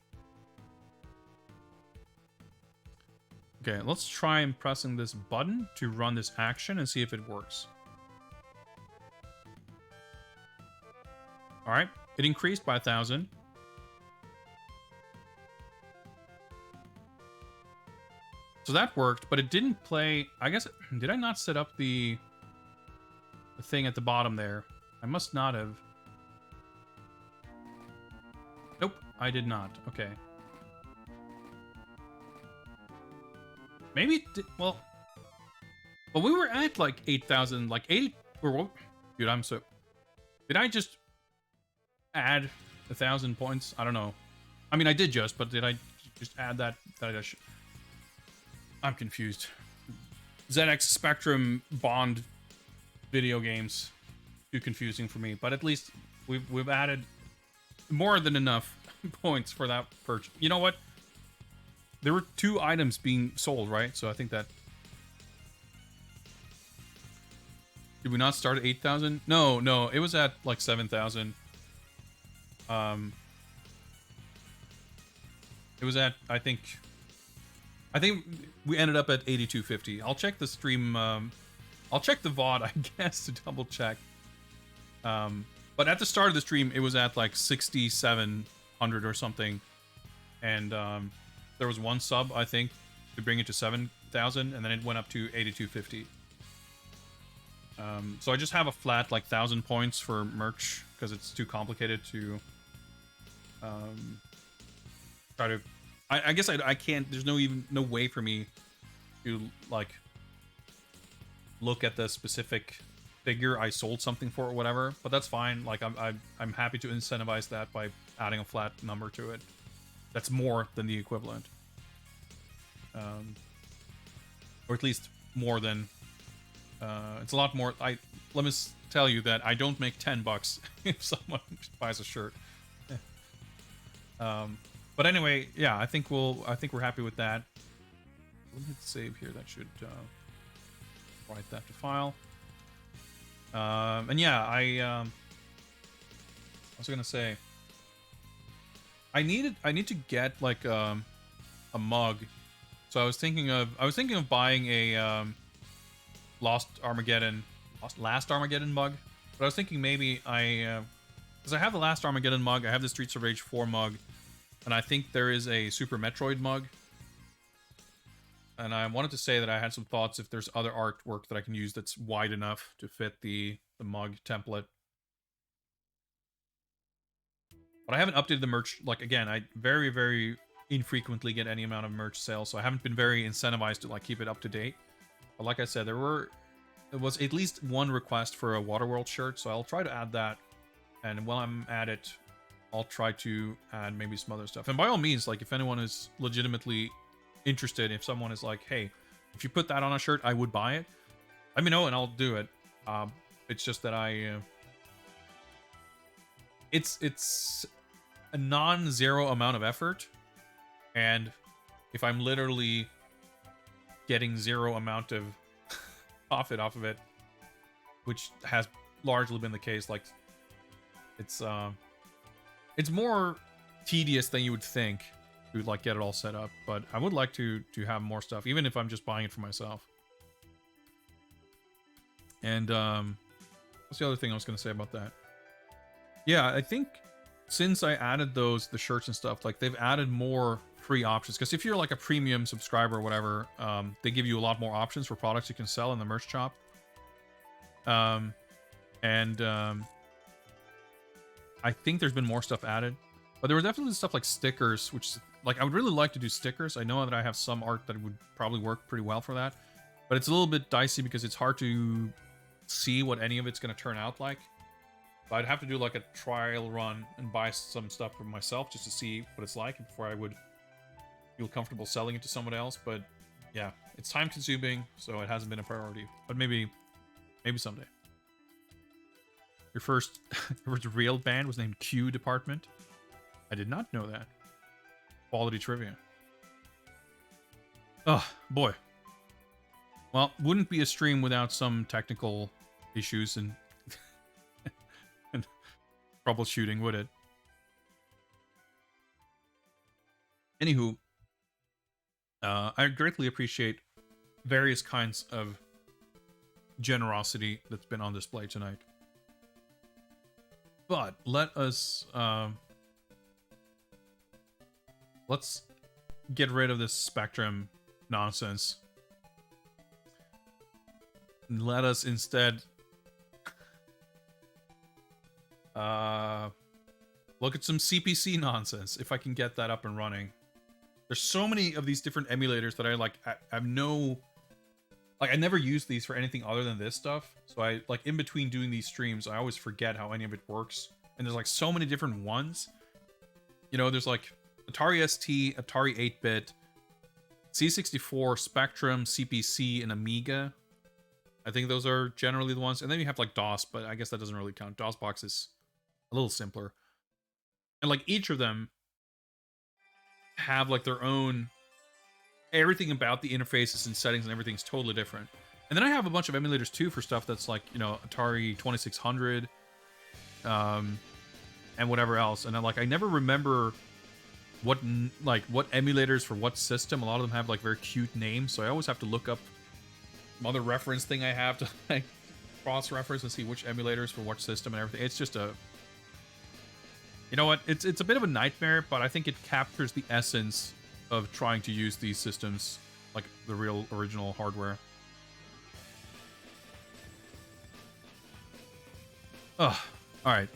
Okay, let's try pressing this button to run this action and see if it works. All right, it increased by 1,000. So that worked, but it didn't play. I guess, did I not set up the thing at the bottom there? I must not have. Nope, I did not. Okay. Maybe, well, we were at like 8,000, like 80, or, dude, I'm so, did I just add 1,000 points? I don't know. I mean, I did just, but did I just add that I just, I'm confused. ZX Spectrum Bond video games, too confusing for me, but at least we've added more than enough points for that purchase. You know what? There were 2 items being sold, right? So I think that... Did we not start at 8,000? No, it was at like 7,000. It was at, I think we ended up at 8,250. I'll check the stream, I'll check the VOD, I guess, to double check. But at the start of the stream, it was at like 6,700 or something. And there was 1 sub, I think, to bring it to 7,000, and then it went up to 8,250. So I just have a flat like 1,000 points for merch because it's too complicated to try to. I guess I can't. There's no way for me to like look at the specific figure I sold something for or whatever. But that's fine. Like I'm happy to incentivize that by adding a flat number to it. That's more than the equivalent, or at least more than. It's a lot more. Let me tell you that I don't make $10 if someone buys a shirt. But anyway, yeah, I think we're happy with that. Let me hit save here. That should write that to file. And yeah, I was gonna say I need to get like a mug. So I was thinking of buying a Last Armageddon mug, but I was thinking maybe because I have the Last Armageddon mug, I have the Streets of Rage 4 mug, and I think there is a Super Metroid mug. And I wanted to say that I had some thoughts if there's other artwork that I can use that's wide enough to fit the mug template. But I haven't updated the merch. Like, again, I very, very infrequently get any amount of merch sales, so I haven't been very incentivized to like keep it up to date. But like I said, there was at least 1 request for a Waterworld shirt, so I'll try to add that. And while I'm at it, I'll try to add maybe some other stuff. And by all means, like, if anyone is legitimately interested, if someone is like, hey, if you put that on a shirt, I would buy it, let me know and I'll do it. It's just that it's a non-zero amount of effort, and if I'm literally getting 0 amount of profit off of it, which has largely been the case, like it's more tedious than you would think to like get it all set up. But I would like to have more stuff, even if I'm just buying it for myself. And what's the other thing I was going to say about that? Yeah, I think since I added the shirts and stuff, like they've added more free options, because if you're like a premium subscriber or whatever, they give you a lot more options for products you can sell in the merch shop. I think there's been more stuff added, but there were definitely stuff like stickers, which like I would really like to do stickers. I know that I have some art that would probably work pretty well for that, but it's a little bit dicey because it's hard to see what any of it's going to turn out like. So I'd have to do like a trial run and buy some stuff for myself just to see what it's like before I would feel comfortable selling it to someone else. But yeah, it's time consuming, so it hasn't been a priority. But maybe someday. Your first real band was named Q Department. I did not know that. Quality trivia. Oh boy. Well, wouldn't be a stream without some technical issues and, and troubleshooting, would it? Anywho, I greatly appreciate various kinds of generosity that's been on display tonight. But let us let's get rid of this Spectrum nonsense. And let us instead look at some CPC nonsense, if I can get that up and running. There's so many of these different emulators that I have no... Like, I never use these for anything other than this stuff. So I, like, in between doing these streams, I always forget how any of it works. And there's, like, so many different ones. You know, there's, like, Atari ST, Atari 8-bit, C64, Spectrum, CPC, and Amiga. I think those are generally the ones. And then you have, like, DOS, but I guess that doesn't really count. DOSBox is a little simpler. And, like, each of them have, like, their own... Everything about the interfaces and settings and everything's totally different. And then I have a bunch of emulators, too, for stuff that's, like, you know, Atari 2600, and whatever else. And, I never remember what emulators for what system. A lot of them have, like, very cute names, so I always have to look up some other reference thing I have to, like, cross-reference and see which emulators for what system and everything. It's just a... You know what? It's a bit of a nightmare, but I think it captures the essence of trying to use these systems like the real original hardware. Oh, all right.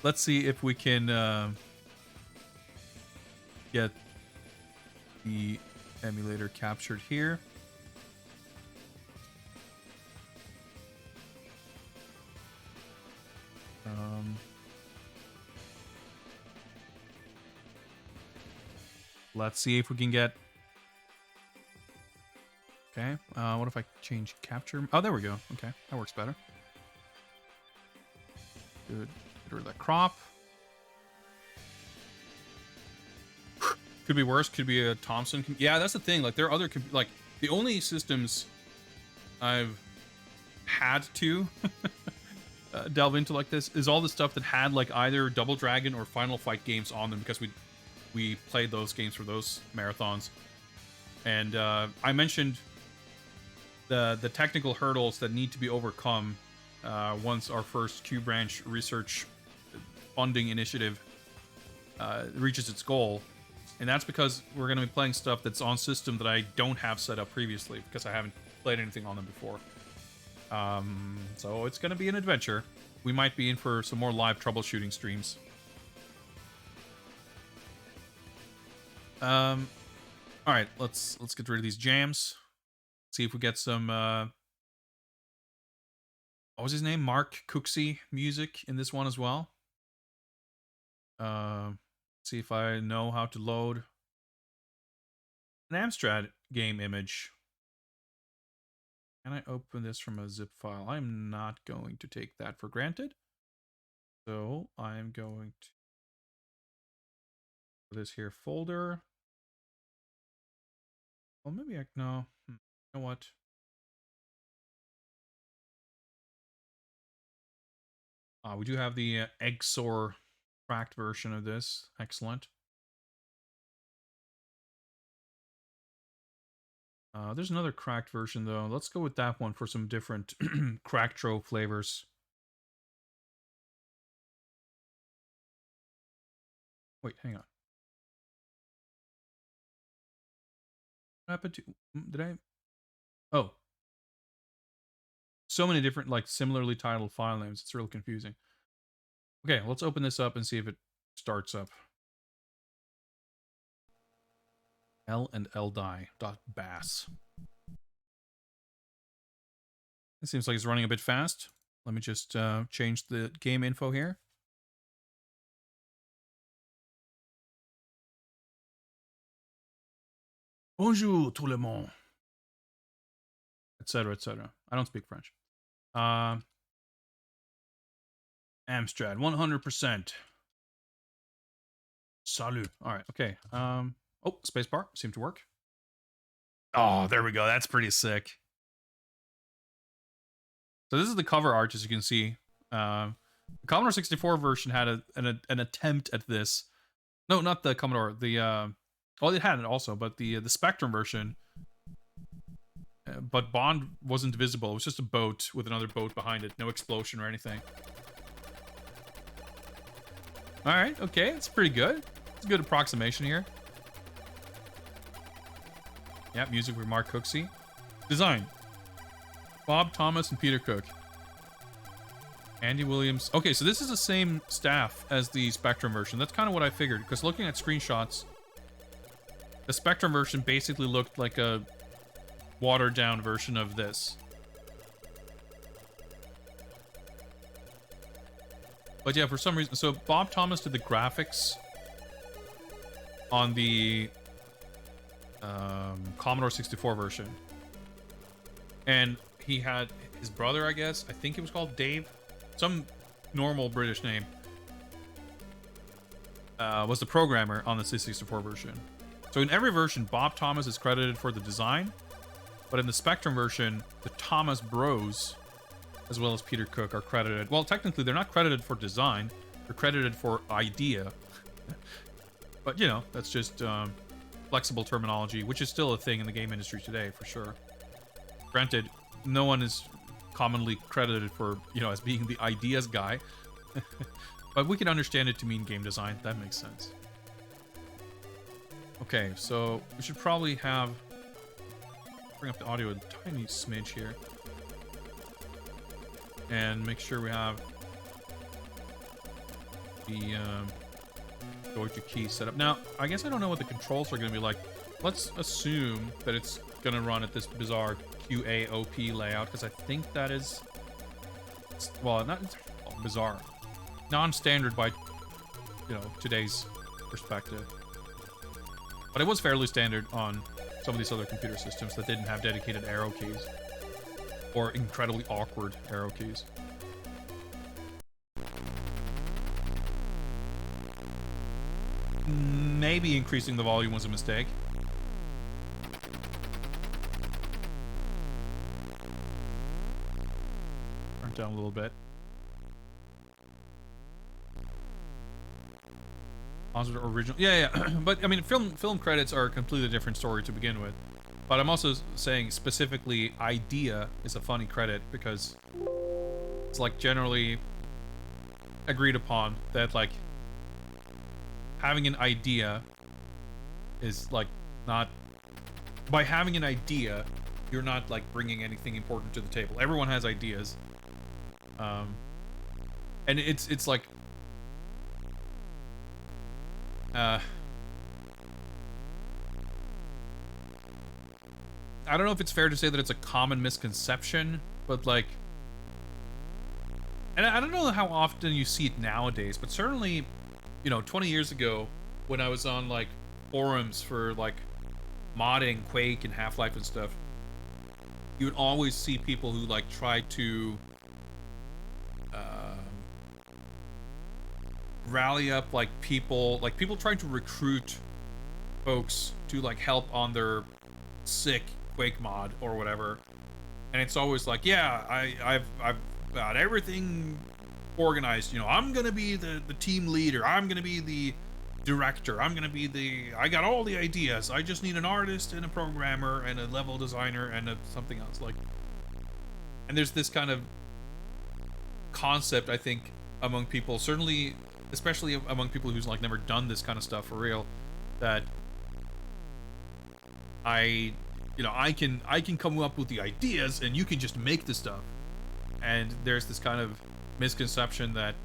Let's see if we can get the emulator captured here. Let's see if we can get... Okay, what if I change capture? Oh, there we go. Okay, that works better. Good. Get rid of that crop. Could be worse. Could be a Thompson. Yeah, that's the thing. Like, there are other... Like, the only systems I've had to delve into like this is all the stuff that had, like, either Double Dragon or Final Fight games on them, because we played those games for those marathons. And I mentioned the technical hurdles that need to be overcome once our first Q Branch research funding initiative reaches its goal. And that's because we're going to be playing stuff that's on system that I don't have set up previously, because I haven't played anything on them before. So it's going to be an adventure. We might be in for some more live troubleshooting streams. All right, let's get rid of these jams. See if we get some what was his name? Mark Cooksey music in this one as well. See if I know how to load an Amstrad game image. Can I open this from a zip file? I'm not going to take that for granted. So I'm going to put this here folder. Well, maybe I no. You know what? We do have the XOR cracked version of this. Excellent. There's another cracked version though. Let's go with that one for some different Cracktro flavors. Wait, hang on. What happened to... Did I... Oh. So many different, like, similarly titled file names. It's real confusing. Okay, let's open this up and see if it starts up. L and LDI.bas. It seems like it's running a bit fast. Let me just change the game info here. Bonjour tout le monde. Etc. etc. I don't speak French. Amstrad 100%. Salut. All right. Okay. Oh, spacebar seemed to work. Oh, there we go. That's pretty sick. So this is the cover art, as you can see. The Commodore 64 version had an attempt at this. No, not the Commodore. Well, it had it also, but the Spectrum version. But Bond wasn't visible. It was just a boat with another boat behind it. No explosion or anything. All right, okay, it's pretty good. It's a good approximation here. Yeah, music with Mark Cooksey. Design. Bob Thomas and Peter Cook. Andy Williams. Okay, so this is the same staff as the Spectrum version. That's kind of what I figured, because looking at screenshots, the Spectrum version basically looked like a watered-down version of this. But yeah, for some reason, so Bob Thomas did the graphics on the Commodore 64 version. And he had his brother, I guess. I think it was called Dave. Some normal British name. Was the programmer on the C64 version. So in every version, Bob Thomas is credited for the design. But in the Spectrum version, the Thomas Bros, as well as Peter Cook, are credited. Well, technically, they're not credited for design. They're credited for idea. But, you know, that's just flexible terminology, which is still a thing in the game industry today, for sure. Granted, no one is commonly credited for, you know, as being the ideas guy. But we can understand it to mean game design. That makes sense. Okay, so we should probably have... bring up the audio a tiny smidge here. And make sure we have the go-to key set up. Now, I guess I don't know what the controls are going to be like. Let's assume that it's going to run at this bizarre QAOP layout, because I think that is... well, not bizarre. Non-standard by, you know, today's perspective. But it was fairly standard on some of these other computer systems that didn't have dedicated arrow keys. Or incredibly awkward arrow keys. Maybe increasing the volume was a mistake. Turn it down a little bit. Original, yeah. But I mean, film credits are a completely different story to begin with. But I'm also saying specifically, idea is a funny credit because it's like generally agreed upon that like having an idea is like not, by having an idea, you're not like bringing anything important to the table. Everyone has ideas, and it's like. I don't know if it's fair to say that it's a common misconception, but like, and I don't know how often you see it nowadays, but certainly, you know, 20 years ago when I was on like forums for like modding Quake and Half-Life and stuff, you would always see people who like try to rally up like people trying to recruit folks to like help on their sick Quake mod or whatever, and it's always like, yeah, I've got everything organized, you know, I'm gonna be the team leader, I'm gonna be the director, I got all the ideas, I just need an artist and a programmer and a level designer and something else, like, and there's this kind of concept, I think, among people, certainly especially among people who's like never done this kind of stuff for real, that I can come up with the ideas and you can just make the stuff. And there's this kind of misconception that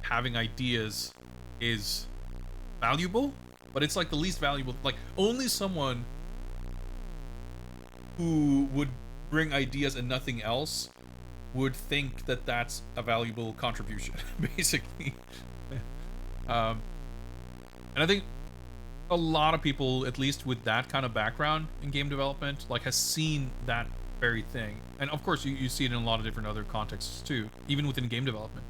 having ideas is valuable, but it's like the least valuable, like only someone who would bring ideas and nothing else would think that that's a valuable contribution, basically. And I think a lot of people, at least with that kind of background in game development, like has seen that very thing. And of course, you see it in a lot of different other contexts too, even within game development.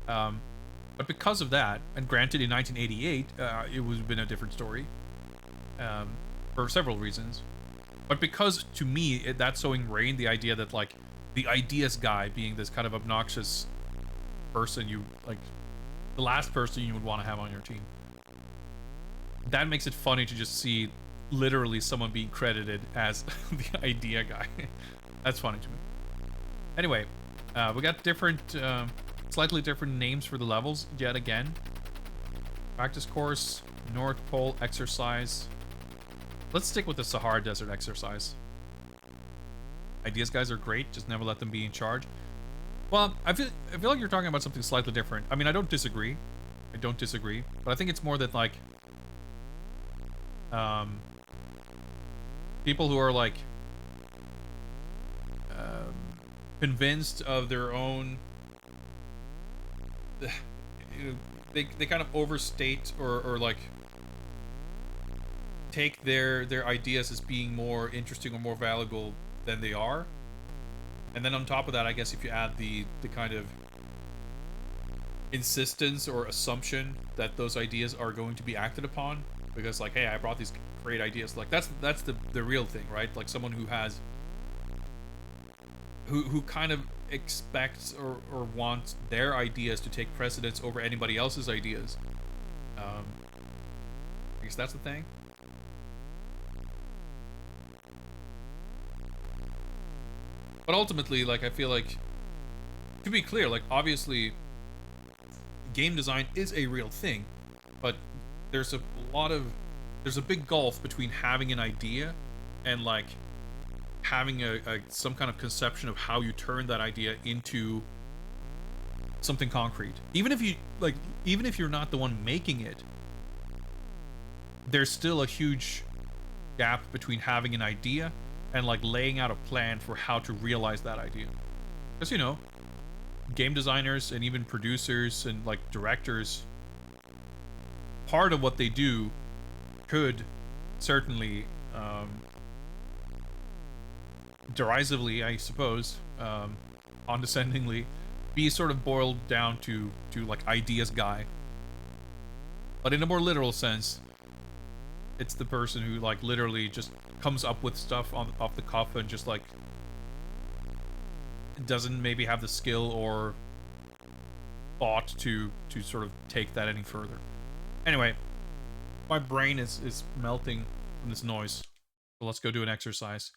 But because of that, and granted in 1988, it would have been a different story, for several reasons. But because, to me, that's so ingrained, the idea that, like, the ideas guy being this kind of obnoxious person you, like, the last person you would want to have on your team. That makes it funny to just see literally someone being credited as the idea guy. That's funny to me. Anyway, we got different, slightly different names for the levels yet again. Practice course, North Pole exercise. Let's stick with the Sahara Desert exercise. Ideas guys are great, just never let them be in charge. Well, I feel like you're talking about something slightly different. I mean, I don't disagree. But I think it's more that, like, people who are, like, convinced of their own, they kind of overstate or like take their ideas as being more interesting or more valuable than they are. And then on top of that, I guess if you add the kind of insistence or assumption that those ideas are going to be acted upon, because, like, hey, I brought these great ideas, like that's the real thing, right? Like someone who has who kind of expects or wants their ideas to take precedence over anybody else's ideas. I guess that's the thing. But ultimately, like, I feel like, to be clear, like, obviously game design is a real thing, but there's a big gulf between having an idea and, like, having some kind of conception of how you turn that idea into something concrete. Even if you're not the one making it, there's still a huge gap between having an idea and, like, laying out a plan for how to realize that idea. Because, you know, game designers and even producers and, like, directors, part of what they do could certainly, derisively, I suppose, condescendingly, be sort of boiled down to like, ideas guy. But in a more literal sense, it's the person who, like, literally just comes up with stuff off the cuff and just, like, doesn't maybe have the skill or thought to sort of take that any further. Anyway, my brain is melting from this noise. So let's go do an exercise.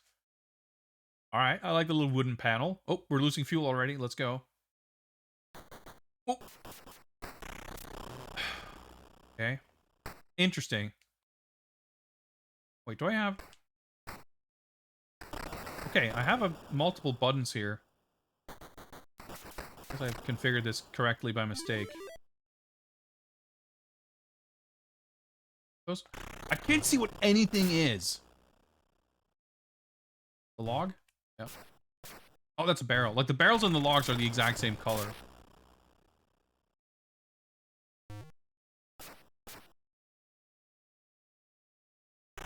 All right, I like the little wooden panel. Oh, we're losing fuel already. Let's go. Oh. Okay. Interesting. Wait, do I have... Okay, I have multiple buttons here. I guess I've configured this correctly by mistake. I can't see what anything is. The log? Yep. Oh, that's a barrel. Like, the barrels and the logs are the exact same color.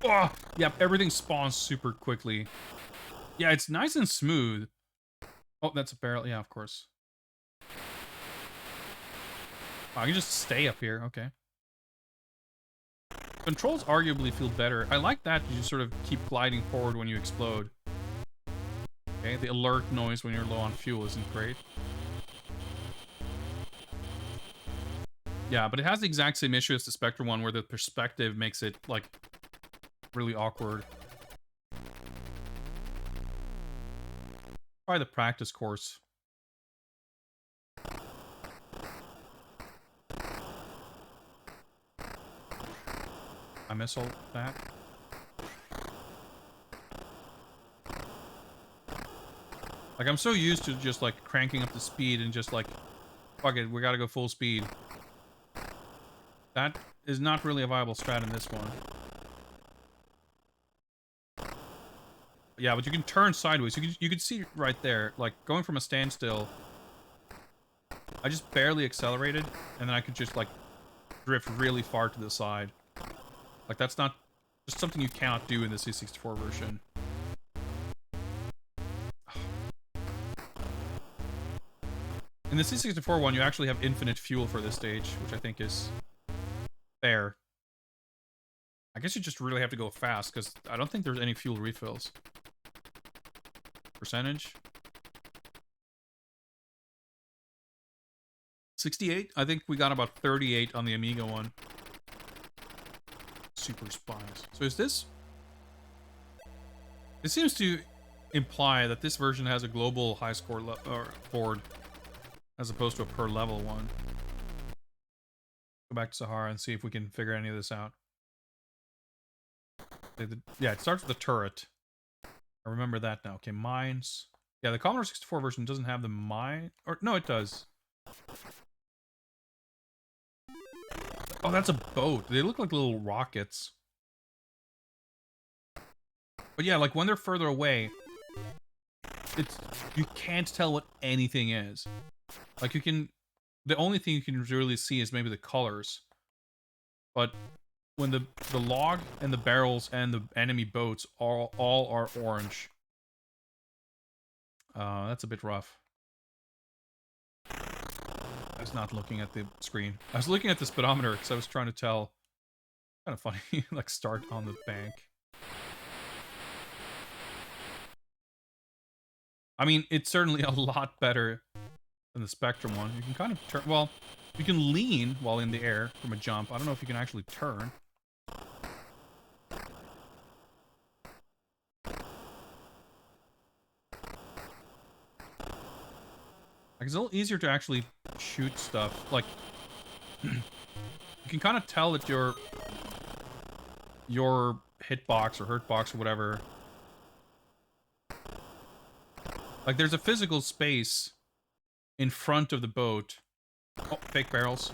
Oh, yep, everything spawns super quickly. Yeah, it's nice and smooth. Oh, that's a barrel. Yeah, of course. Oh, I can just stay up here. Okay. Controls arguably feel better. I like that you sort of keep gliding forward when you explode. Okay, the alert noise when you're low on fuel isn't great. Yeah, but it has the exact same issue as the Spectre one, where the perspective makes it, like, really awkward. Try the practice course. I miss all that. Like, I'm so used to just, like, cranking up the speed and just, like, fuck it, we gotta go full speed. That is not really a viable strat in this one. Yeah, but you can turn sideways. You can see right there, like, going from a standstill. I just barely accelerated, and then I could just, like, drift really far to the side. Like, that's not just something you cannot do in the C64 version. In the C64 one, you actually have infinite fuel for this stage, which I think is fair. I guess you just really have to go fast, because I don't think there's any fuel refills. Percentage? 68? I think we got about 38 on the Amiga one. Super spies. So is this... It seems to imply that this version has a global high score board, as opposed to a per level one. Go back to Sahara and see if we can figure any of this out. Yeah, it starts with the turret. I remember that now. Okay, mines. Yeah, the Commodore 64 version doesn't have the mine... Or, no, it does. Oh, that's a boat. They look like little rockets. But yeah, like when they're further away, you can't tell what anything is. Like you can, the only thing you can really see is maybe the colors. But when the log and the barrels and the enemy boats all are orange. That's a bit rough. I was not looking at the screen. I was looking at the speedometer because I was trying to tell. Kind of funny, like start on the bank. I mean, it's certainly a lot better than the Spectrum one. You can kind of turn, well, you can lean while in the air from a jump. I don't know if you can actually turn. Like, it's a little easier to actually shoot stuff. Like, you can kind of tell that your hitbox or hurtbox or whatever. Like, there's a physical space in front of the boat. Oh, fake barrels.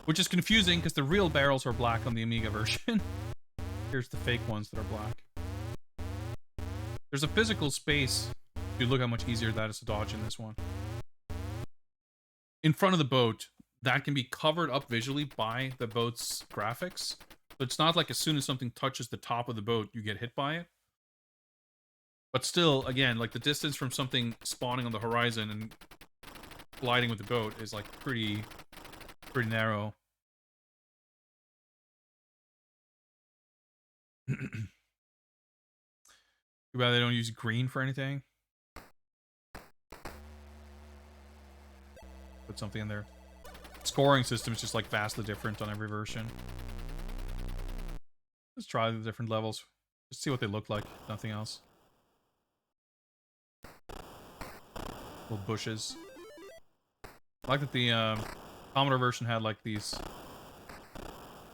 Which is confusing, because the real barrels are black on the Amiga version. Here's the fake ones that are black. There's a physical space. Dude, look how much easier that is to dodge in this one. In front of the boat, that can be covered up visually by the boat's graphics. So it's not like as soon as something touches the top of the boat, you get hit by it. But still, again, like the distance from something spawning on the horizon and gliding with the boat is like pretty narrow. Too bad they don't use green for anything. Put something in there. Scoring system is just like vastly different on every version. Let's try the different levels. Just see what they look like. Nothing else. Little bushes. I like that the Commodore version had like these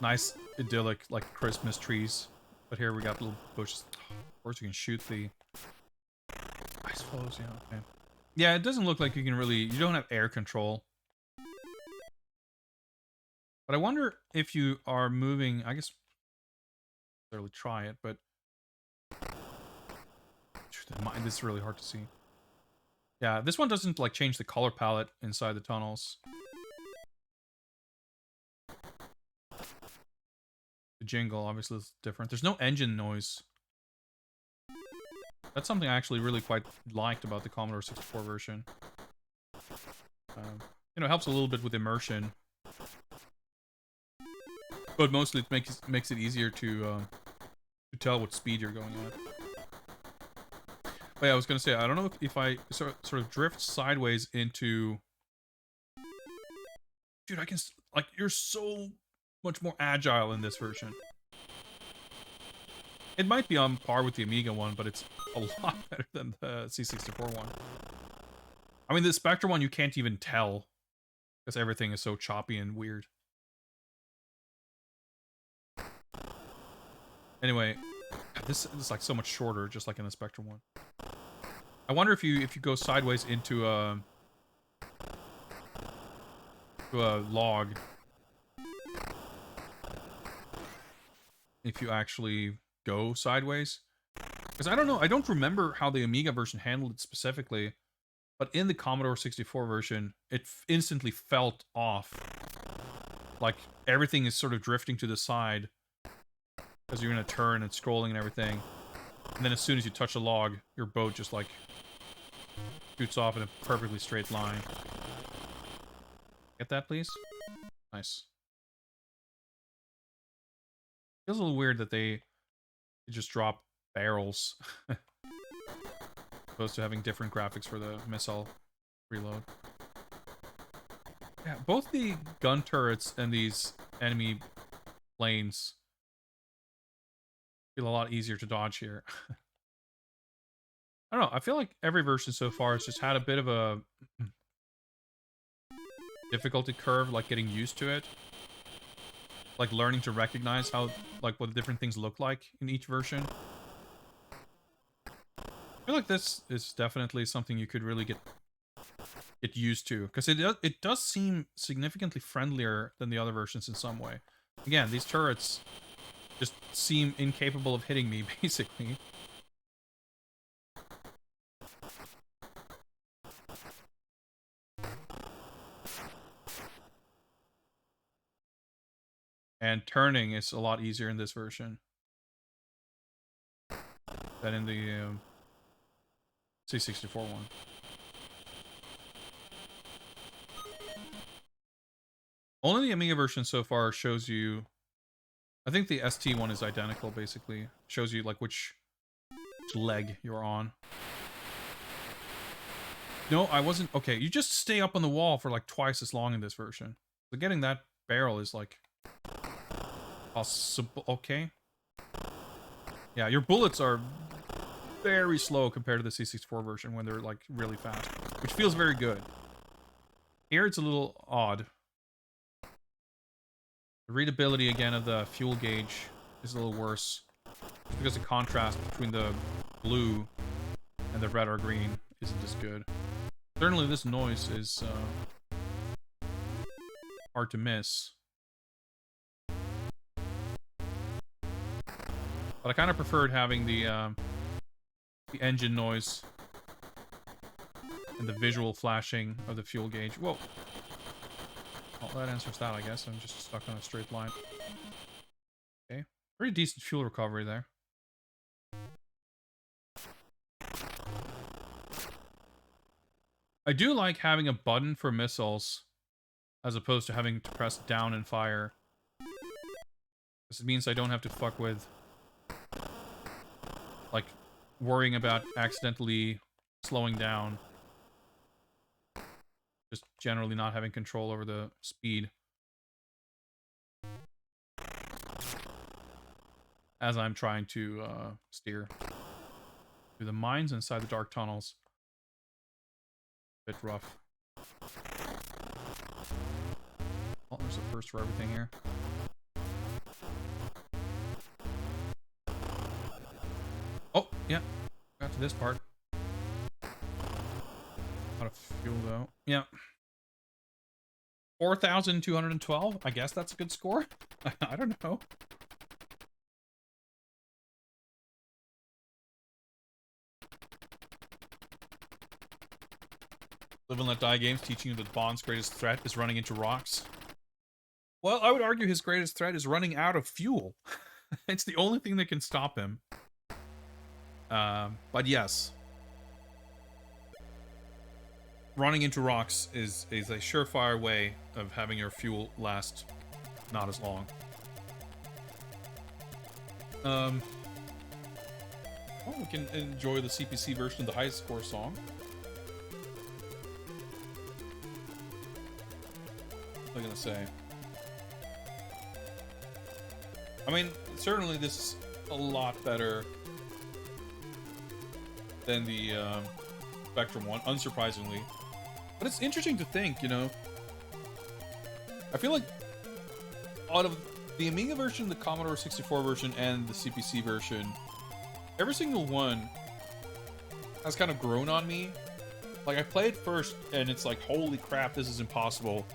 nice idyllic like Christmas trees, but here we got little bushes. Of course, you can shoot the ice flows. Yeah, okay. Yeah, it doesn't look like you can really. You don't have air control. But I wonder if you are moving. I guess not necessarily try it, but this is really hard to see. Yeah, this one doesn't like change the color palette inside the tunnels. The jingle obviously is different. There's no engine noise. That's something I actually really quite liked about the Commodore 64 version. You know, it helps a little bit with immersion, but mostly it makes it easier to tell what speed you're going at. But yeah, I was gonna say, I don't know if I sort of drift sideways into... Dude, I can... Like, you're so much more agile in this version. It might be on par with the Amiga one, but it's a lot better than the C64 one. I mean, the Spectrum one, you can't even tell, because everything is so choppy and weird. Anyway, this is like so much shorter, just like in the Spectrum one. I wonder if you go sideways into a log, if you actually go sideways, because I don't know. I don't remember how the Amiga version handled it specifically, but in the Commodore 64 version, it instantly felt off. Like everything is sort of drifting to the side because you're in a turn and scrolling and everything. And then as soon as you touch a log, your boat just like shoots off in a perfectly straight line. Get that, please? Nice. Feels a little weird that they just drop barrels opposed to having different graphics for the missile reload. Yeah, both the gun turrets and these enemy planes feel a lot easier to dodge here. I don't know, I feel like every version so far has just had a bit of a difficulty curve, like getting used to it. Like learning to recognize how, like, what the different things look like in each version. I feel like this is definitely something you could really get used to, because it does seem significantly friendlier than the other versions in some way. Again, these turrets just seem incapable of hitting me, basically. And turning is a lot easier in this version than in the C64 one. Only the Amiga version so far shows you... I think the ST one is identical, basically. Shows you, like, which leg you're on. No, I wasn't... Okay, you just stay up on the wall for, like, twice as long in this version. So getting that barrel is, like... possible. Okay. Yeah, your bullets are very slow compared to the C64 version when they're, like, really fast. Which feels very good. Here it's a little odd. The readability, again, of the fuel gauge is a little worse. Because the contrast between the blue and the red or green isn't as good. Certainly this noise is hard to miss. But I kind of preferred having the engine noise and the visual flashing of the fuel gauge. Whoa. Well, that answers that, I guess. I'm just stuck on a straight line. Okay. Pretty decent fuel recovery there. I do like having a button for missiles as opposed to having to press down and fire. This means I don't have to fuck with, like, worrying about accidentally slowing down. Just generally not having control over the speed. As I'm trying to steer through the mines inside the dark tunnels. Bit rough. Well, there's a first for everything here. Oh, yeah. Got to this part. A lot of fuel, though. Yeah. 4,212? I guess that's a good score? I don't know. Live and Let Die Games teaching you that Bond's greatest threat is running into rocks. Well, I would argue his greatest threat is running out of fuel. It's the only thing that can stop him. But yes. Running into rocks is a surefire way of having your fuel last not as long. Well, we can enjoy the CPC version of the highest score song. What was I gonna say? I mean, certainly this is a lot better than the Spectrum one, unsurprisingly. But it's interesting to think, you know. I feel like out of the Amiga version, the Commodore 64 version, and the CPC version, every single one has kind of grown on me. Like, I played first, and it's like, holy crap, this is impossible.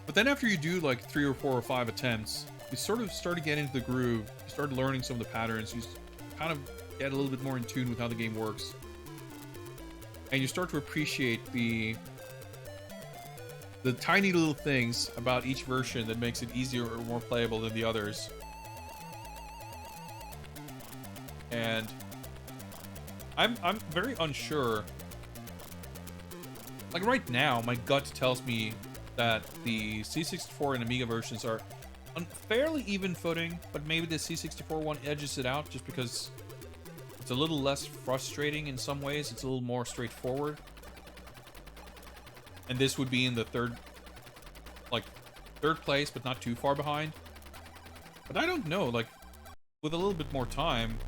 But then after you do, like, 3 or 4 or 5 attempts, you sort of start to get into the groove. You start learning some of the patterns. You kind of get a little bit more in tune with how the game works. And you start to appreciate the tiny little things about each version that makes it easier or more playable than the others. And I'm very unsure. Like right now, my gut tells me that the C64 and Amiga versions are on fairly even footing, but maybe the C64 one edges it out just because it's a little less frustrating in some ways. It's a little more straightforward. And this would be in the third place, but not too far behind. But I don't know, like, with a little bit more time,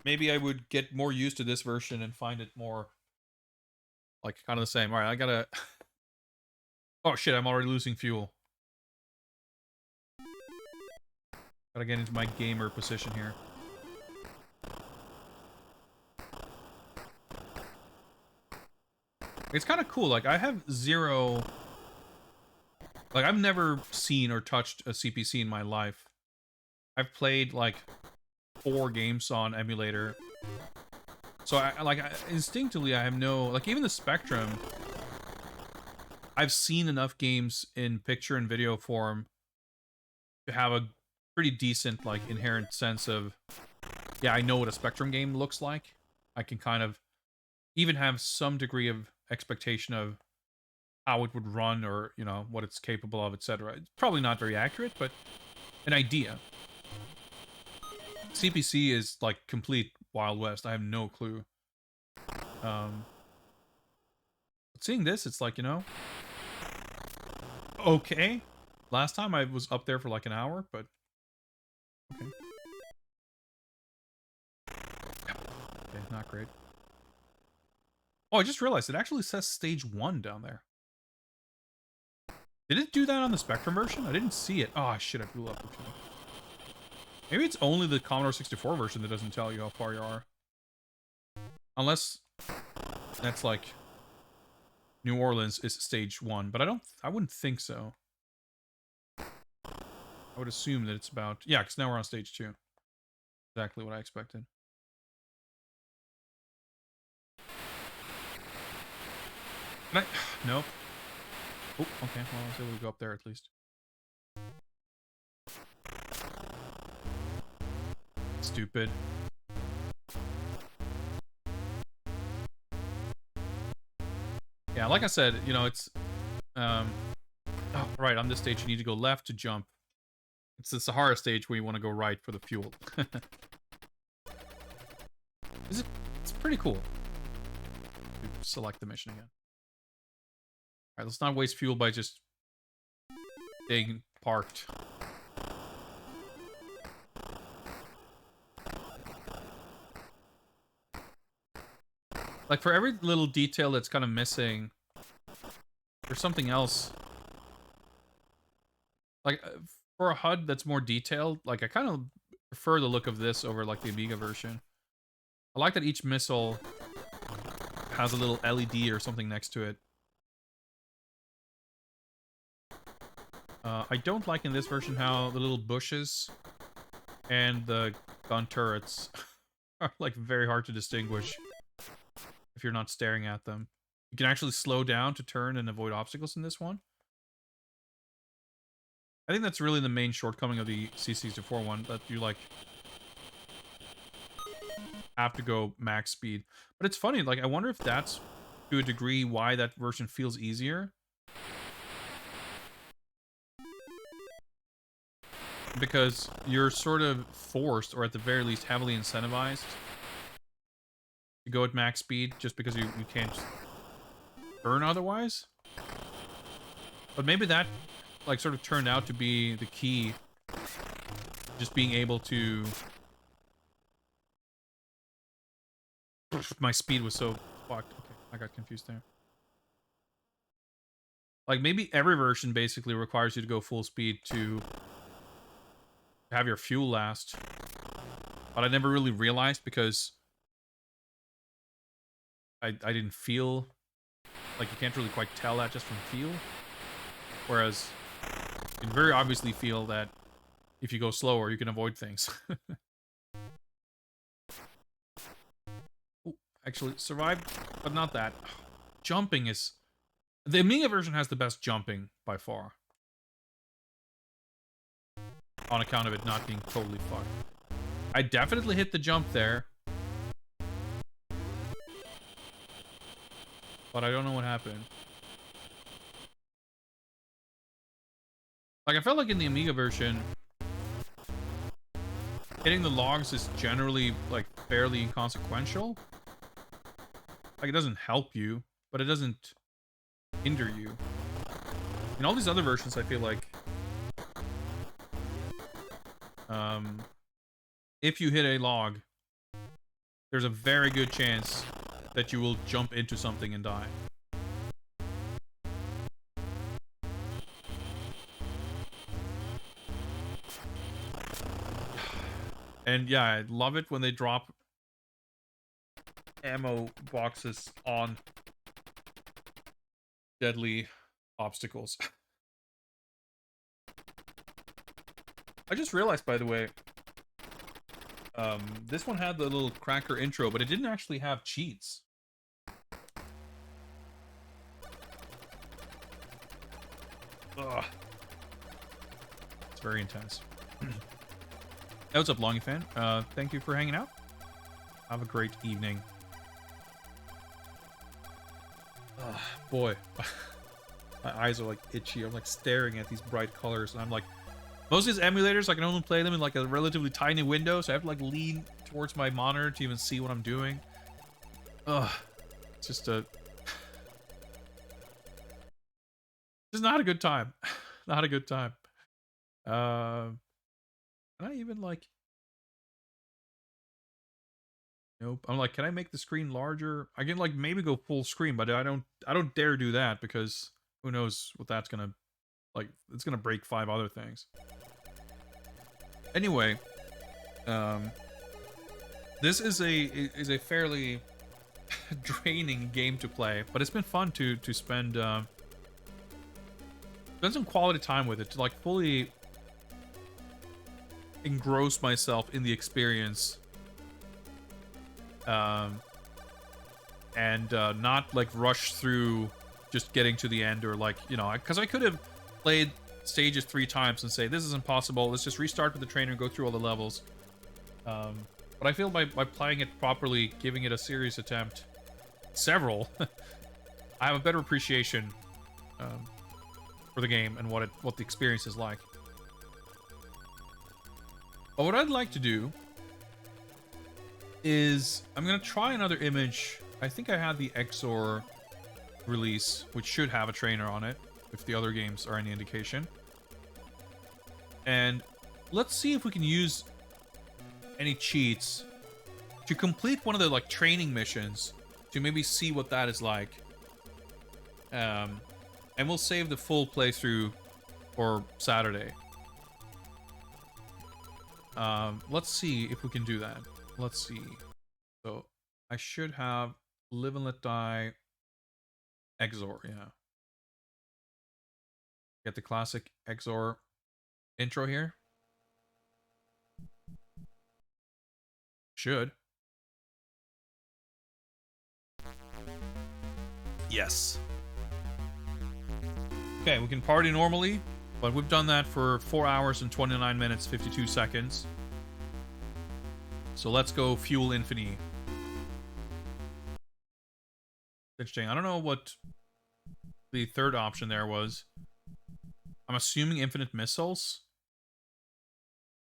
maybe I would get more used to this version and find it more, like, kind of the same. All right, I gotta... Oh, shit, I'm already losing fuel. Gotta get into my gamer position here. It's kind of cool. Like, I have zero... Like, I've never seen or touched a CPC in my life. I've played, like, 4 games on emulator. So, instinctively, I have no... Like, even the Spectrum... I've seen enough games in picture and video form to have a pretty decent, like, inherent sense of... Yeah, I know what a Spectrum game looks like. I can kind of even have some degree of expectation of how it would run or, you know, what it's capable of, etc. It's probably not very accurate, but an idea. CPC is, like, complete Wild West. I have no clue. But seeing this, it's like, you know... Okay. Last time I was up there for, like, an hour, but... Okay. Okay, not great. Oh, I just realized it actually says stage 1 down there. Did it do that on the Spectrum version? I didn't see it. Oh, shit, I blew up. Okay. Maybe it's only the Commodore 64 version that doesn't tell you how far you are. Unless that's like New Orleans is stage 1, but I wouldn't think so. I would assume that it's about... Yeah, because now we're on stage 2. Exactly what I expected. Nope. Oh, okay. Well, I was able to go up there at least. Stupid. Yeah, like I said, you know, it's... Oh, right, on this stage you need to go left to jump. It's the Sahara stage where you want to go right for the fuel. It's pretty cool. Select the mission again. Alright, let's not waste fuel by just staying parked. Like, for every little detail that's kind of missing, there's something else. Like, for a HUD that's more detailed, like, I kind of prefer the look of this over, like, the Amiga version. I like that each missile has a little LED or something next to it. I don't like in this version how the little bushes and the gun turrets are, like, very hard to distinguish if you're not staring at them. You can actually slow down to turn and avoid obstacles in this one. I think that's really the main shortcoming of the C64 one, that you, like, have to go max speed. But it's funny, like, I wonder if that's, to a degree, why that version feels easier. Because you're sort of forced, or at the very least heavily incentivized, to go at max speed just because you can't burn otherwise. But maybe that, like, sort of turned out to be the key. Just being able to... My speed was so fucked. Okay, I got confused there. Like, maybe every version basically requires you to go full speed to have your fuel last. But I never really realized because I didn't feel... Like, you can't really quite tell that just from feel. Whereas, you can very obviously feel that if you go slower, you can avoid things. Oh, actually, survived, but not that. Jumping is... The Amiga version has the best jumping, by far. On account of it not being totally fucked. I definitely hit the jump there. but I don't know what happened. Like, I felt like in the Amiga version, hitting the logs is generally, like, fairly inconsequential. Like, it doesn't help you, but it doesn't hinder you. In all these other versions, I feel like, if you hit a log, there's a very good chance that you will jump into something and die. And yeah, I love it when they drop ammo boxes on deadly obstacles. I just realized, by the way, this one had the little cracker intro, but it didn't actually have cheats. Ugh. It's very intense. Hey, what's up, Longy Fan? Thank you for hanging out. Have a great evening. Ugh, boy. My eyes are like itchy. I'm like staring at these bright colors, and I'm like, most of these emulators, I can only play them in like a relatively tiny window, so I have to like lean towards my monitor to even see what I'm doing. Ugh. It's just a... It's not a good time. Not a good time. Can I even like... Nope. I'm like, can I make the screen larger? I can like maybe go full screen, but I don't dare do that because who knows what that's gonna... Like, it's gonna break 5 other things. Anyway, this is a fairly draining game to play, but it's been fun to spend some quality time with it, to like fully engross myself in the experience, and not like rush through just getting to the end, or like, you know, because I could have played stages 3 times and say, this is impossible, let's just restart with the trainer and go through all the levels. But I feel by playing it properly, giving it a serious attempt, several, I have a better appreciation for the game and what the experience is like. But what I'd like to do is, I'm gonna try another image. I think I had the XOR release, which should have a trainer on it, if the other games are any indication. And let's see if we can use any cheats to complete one of the like training missions, to maybe see what that is like. And we'll save the full playthrough for Saturday. Let's see if we can do that. Let's see. So I should have Live and Let Die XOR, yeah. Get the classic XOR intro here. Should. Yes. Okay, we can party normally, but we've done that for 4 hours and 29 minutes, 52 seconds. So let's go Fuel Infinity. Interesting. I don't know what the third option there was. I'm assuming infinite missiles.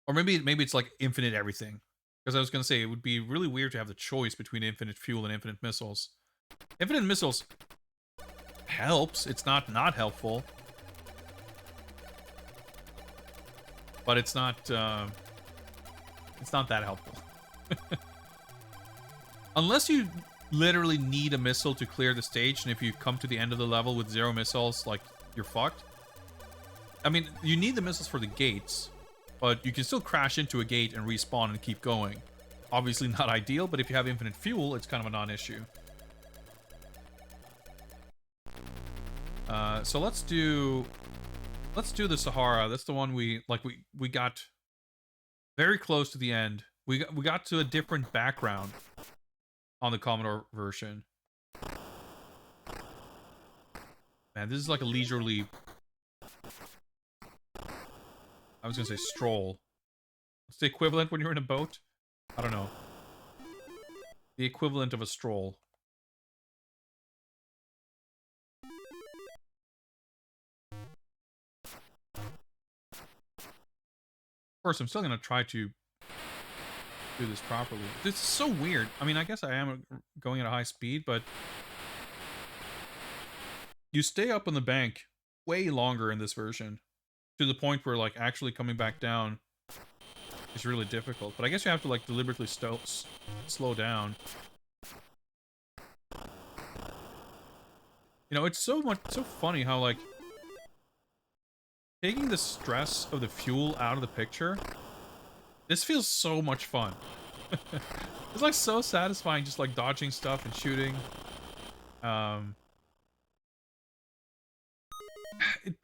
Or maybe it's like infinite everything. Because I was going to say, it would be really weird to have the choice between infinite fuel and infinite missiles. Infinite missiles helps. It's not helpful. But it's not that helpful. Unless you literally need a missile to clear the stage, and if you come to the end of the level with 0 missiles, like, you're fucked. I mean, you need the missiles for the gates, but you can still crash into a gate and respawn and keep going. Obviously not ideal, but if you have infinite fuel, it's kind of a non-issue. So let's do the Sahara. That's the one we got very close to the end. We got to a different background on the Commodore version. Man, this is like a leisurely... I was gonna say stroll. What's the equivalent when you're in a boat? I don't know. The equivalent of a stroll. course, I'm still gonna try to do this properly. This is so weird. I mean, I guess I am going at a high speed, but you stay up on the bank way longer in this version, to the point where like actually coming back down is really difficult. But I guess you have to like deliberately slow down. You know, it's so funny how like taking the stress of the fuel out of the picture, this feels so much fun. It's like so satisfying just like dodging stuff and shooting.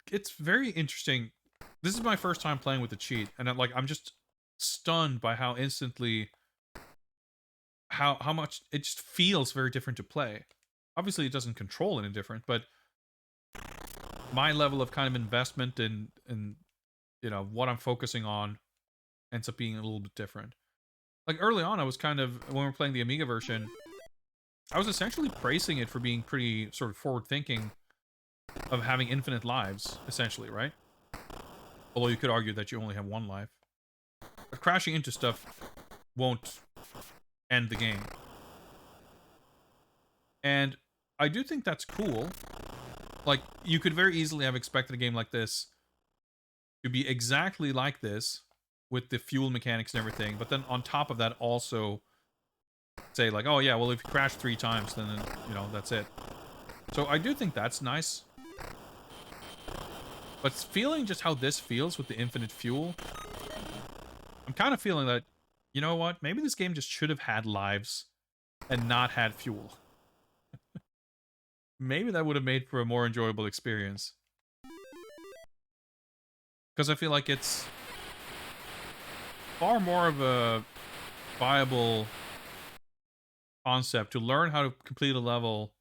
It's very interesting. This is my first time playing with the cheat, and I'm just stunned by how instantly how much it just feels very different to play. Obviously it doesn't control any different, but my level of kind of investment in you know what I'm focusing on ends up being a little bit different. Like early on I was kind of, when we were playing the Amiga version, I was essentially praising it for being pretty sort of forward thinking, of having infinite lives, essentially, right? Although you could argue that you only have one life. But crashing into stuff won't end the game. And I do think that's cool. Like, you could very easily have expected a game like this to be exactly like this, with the fuel mechanics and everything, but then on top of that also say like, oh yeah, well if you crash 3 times, then, you know, that's it. So I do think that's nice. But feeling just how this feels with the infinite fuel, I'm kind of feeling that, you know what, maybe this game just should have had lives and not had fuel. Maybe that would have made for a more enjoyable experience. Because I feel like it's far more of a viable concept to learn how to complete a level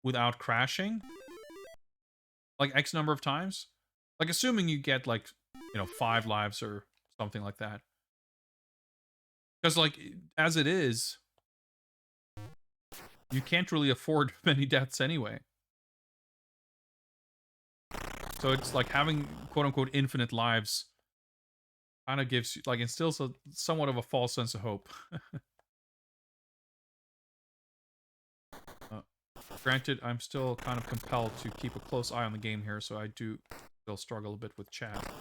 without crashing, like X number of times. Like, assuming you get, like, you know, 5 lives or something like that. Because, like, as it is, you can't really afford many deaths anyway. So it's like having quote-unquote infinite lives kind of gives you, like, instills somewhat of a false sense of hope. Granted, I'm still kind of compelled to keep a close eye on the game here, so I do still struggle a bit with chat.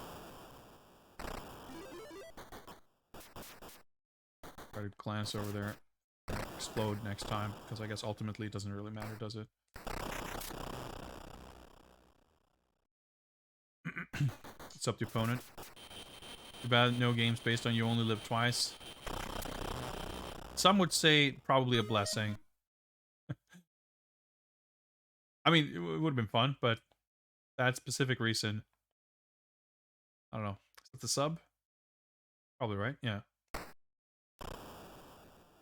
Try to glance over there. Explode next time, because I guess ultimately it doesn't really matter, does it? What's up, the opponent? Too bad no games based on you only live twice. Some would say probably a blessing. I mean, it would have been fun, but that specific reason, I don't know. Is that the sub? Probably, right? Yeah.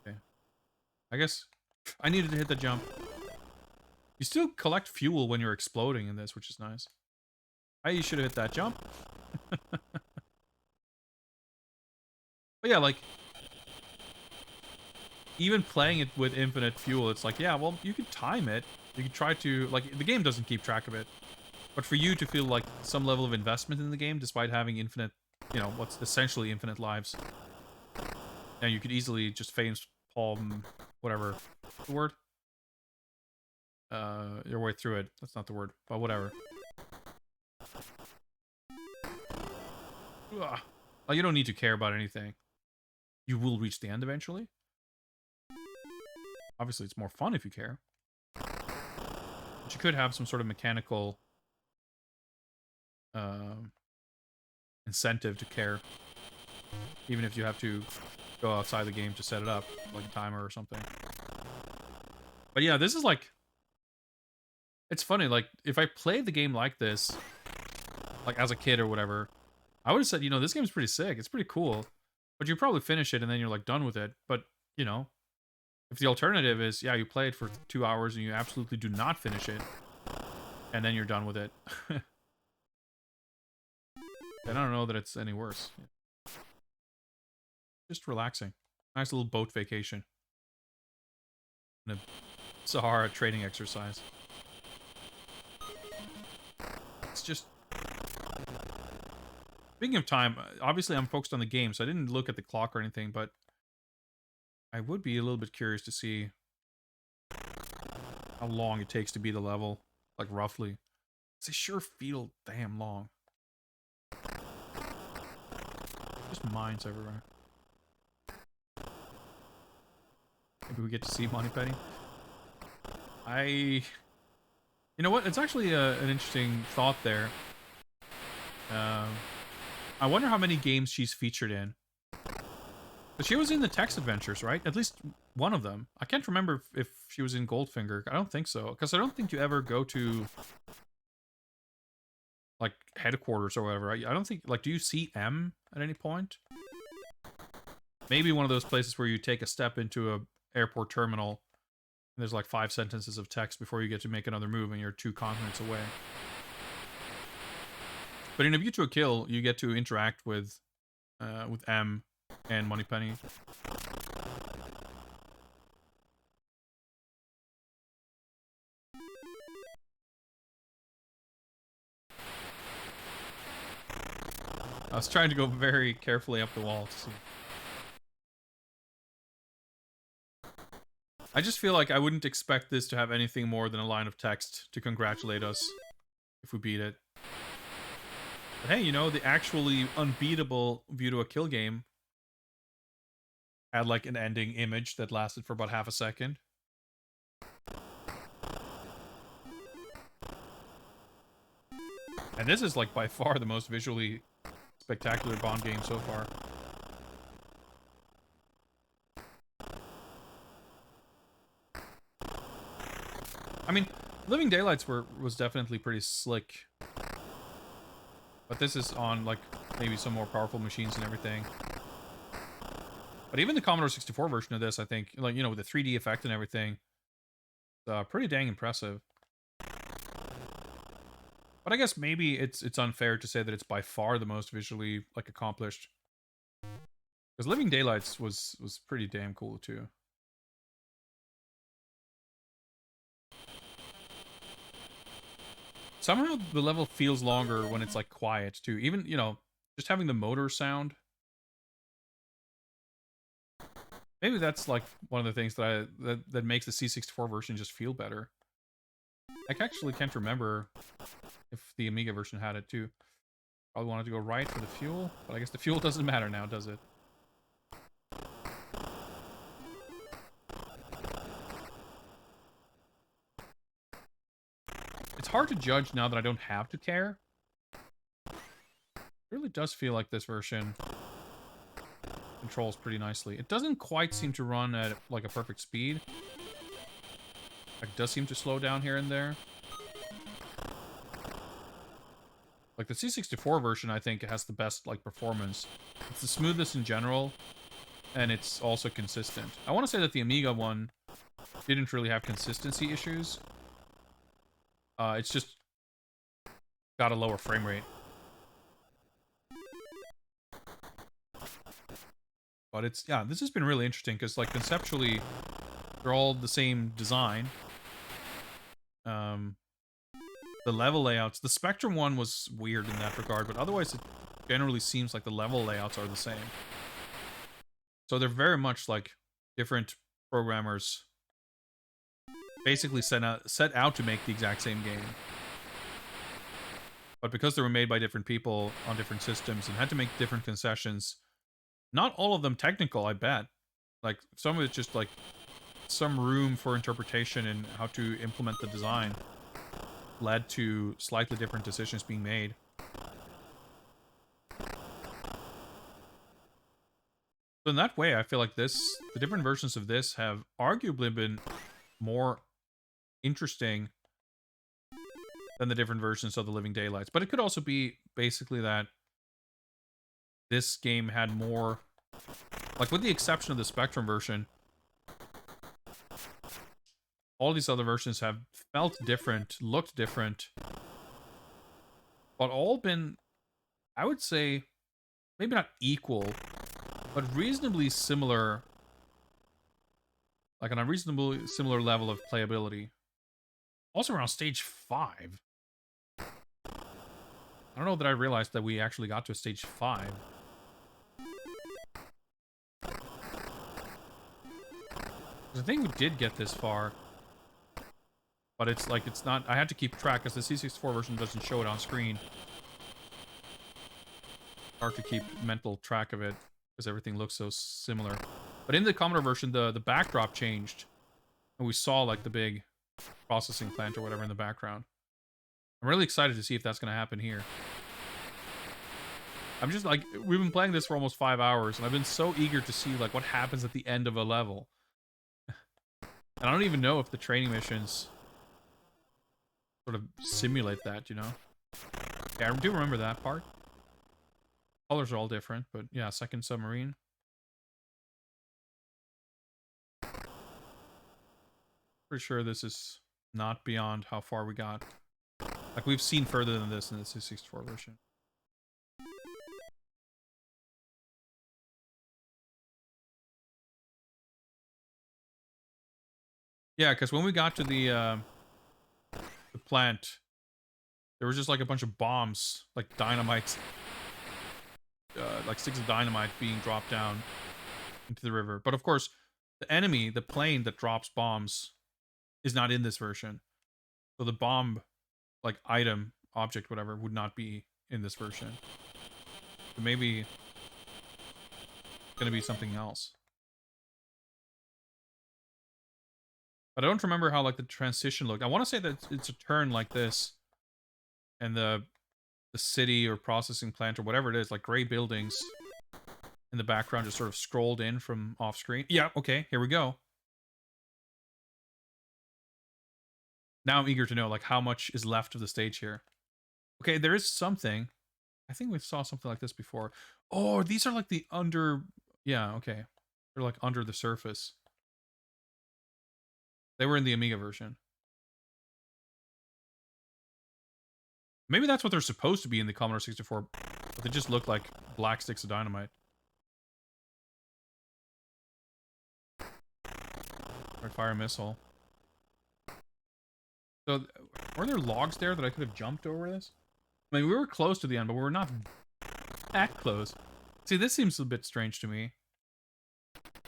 Okay. I guess I needed to hit the jump. You still collect fuel when you're exploding in this, which is nice. You should have hit that jump. But yeah, like, even playing it with infinite fuel, it's like, yeah, well, you could time it. You could try to, like, the game doesn't keep track of it. But for you to feel like some level of investment in the game, despite having infinite, you know, what's essentially infinite lives, and you could easily just face palm, whatever, the word? Your way through it. That's not the word, but whatever. Ugh. Like, you don't need to care about anything. You will reach the end eventually. Obviously, it's more fun if you care. But you could have some sort of mechanical incentive to care. Even if you have to go outside the game to set it up, like a timer or something. But yeah, this is like... It's funny, like, if I played the game like this, like as a kid or whatever, I would have said, you know, this game's pretty sick. It's pretty cool. But you probably finish it and then you're like done with it. But, you know, if the alternative is, yeah, you play it for 2 hours and you absolutely do not finish it, and then you're done with it, then I don't know that it's any worse. Just relaxing. Nice little boat vacation. And a Sahara training exercise. It's just... Speaking of time, obviously I'm focused on the game, so I didn't look at the clock or anything, but I would be a little bit curious to see how long it takes to beat a level, like roughly. They sure feel damn long. Just mines everywhere. Maybe we get to see Moneypenny. You know what? It's actually an interesting thought there. I wonder how many games she's featured in. But she was in the text adventures, right? At least one of them. I can't remember if she was in Goldfinger. I don't think so. Because I don't think you ever go to, like, headquarters or whatever. I don't think, like, do you see M at any point? Maybe one of those places where you take a step into a airport terminal, and there's like 5 sentences of text before you get to make another move, and you're 2 continents away. But in A View to a Kill, you get to interact with M and Moneypenny. I was trying to go very carefully up the wall to see. I just feel like I wouldn't expect this to have anything more than a line of text to congratulate us if we beat it. But hey, you know, the actually unbeatable View to a Kill game had like an ending image that lasted for about half a second. And this is like by far the most visually spectacular Bond game so far. I mean, Living Daylights was definitely pretty slick. But this is on, like, maybe some more powerful machines and everything. But even the Commodore 64 version of this, I think, like, you know, with the 3D effect and everything, pretty dang impressive. But I guess maybe it's unfair to say that it's by far the most visually, like, accomplished. Because Living Daylights was pretty damn cool, too. Somehow the level feels longer when it's, like, quiet, too. Even, you know, just having the motor sound. Maybe that's, like, one of the things that makes the C64 version just feel better. I actually can't remember if the Amiga version had it, too. Probably wanted to go right for the fuel, but I guess the fuel doesn't matter now, does it? It's hard to judge now that I don't have to care. It really does feel like this version controls pretty nicely. It doesn't quite seem to run at, like, a perfect speed. Like, it does seem to slow down here and there. Like, the C64 version, I think, has the best, like, performance. It's the smoothest in general, and it's also consistent. I want to say that the Amiga one didn't really have consistency issues. It's just got a lower frame rate. But it's, yeah, this has been really interesting, because, like, conceptually, they're all the same design. The level layouts, the Spectrum one was weird in that regard, but otherwise it generally seems like the level layouts are the same. So they're very much like different programmers basically set out to make the exact same game. But because they were made by different people on different systems and had to make different concessions, not all of them technical, I bet. Like, some of it's just like some room for interpretation and how to implement the design led to slightly different decisions being made. So in that way, I feel like the different versions of this have arguably been more interesting than the different versions of the Living Daylights. But it could also be basically that this game had more, like, with the exception of the Spectrum version, all these other versions have felt different, looked different, but all been, I would say, maybe not equal, but reasonably similar, like on a reasonably similar level of playability. Also around stage 5. I don't know that I realized that we actually got to stage 5. I think we did get this far. But it's like, it's not... I had to keep track because the C64 version doesn't show it on screen. Hard to keep mental track of it because everything looks so similar. But in the Commodore version, the backdrop changed. And we saw, like, the big processing plant or whatever in the background. I'm really excited to see if that's going to happen here. I'm just, like... We've been playing this for almost 5 hours, and I've been so eager to see, like, what happens at the end of a level. And I don't even know if the training missions sort of simulate that, you know? Yeah, I do remember that part. Colors are all different, but yeah, second submarine. Pretty sure this is not beyond how far we got. Like, we've seen further than this in the C64 version. Yeah, because when we got to the plant, there was just like a bunch of bombs, like dynamite, like sticks of dynamite being dropped down into the river. But of course, the enemy, the plane that drops bombs, is not in this version. So the bomb, like item, object, whatever, would not be in this version. So maybe it's gonna be something else. But I don't remember how like the transition looked. I want to say that it's a turn like this, and the city or processing plant or whatever it is, like gray buildings in the background, just sort of scrolled in from off screen. Yeah, okay, here we go. Now I'm eager to know like how much is left of the stage here. Okay, there is something. I think we saw something like this before. Oh, these are like the under... Yeah, okay. They're like under the surface. They were in the Amiga version. Maybe that's what they're supposed to be in the Commodore 64, but they just look like black sticks of dynamite. Right, fire missile. So, were there logs there that I could have jumped over this? I mean, we were close to the end, but we were not that close. See, this seems a bit strange to me.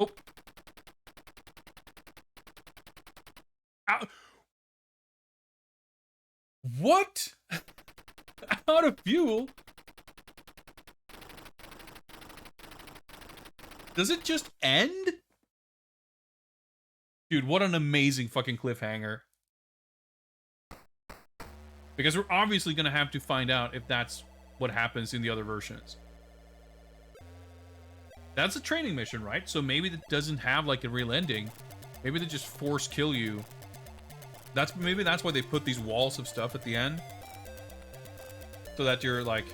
Oh. Ow. What? Out of fuel? Does it just end? Dude, what an amazing fucking cliffhanger. Because we're obviously going to have to find out if that's what happens in the other versions. That's a training mission, right? So maybe that doesn't have like a real ending. Maybe they just force kill you. Maybe that's why they put these walls of stuff at the end. So that you're like,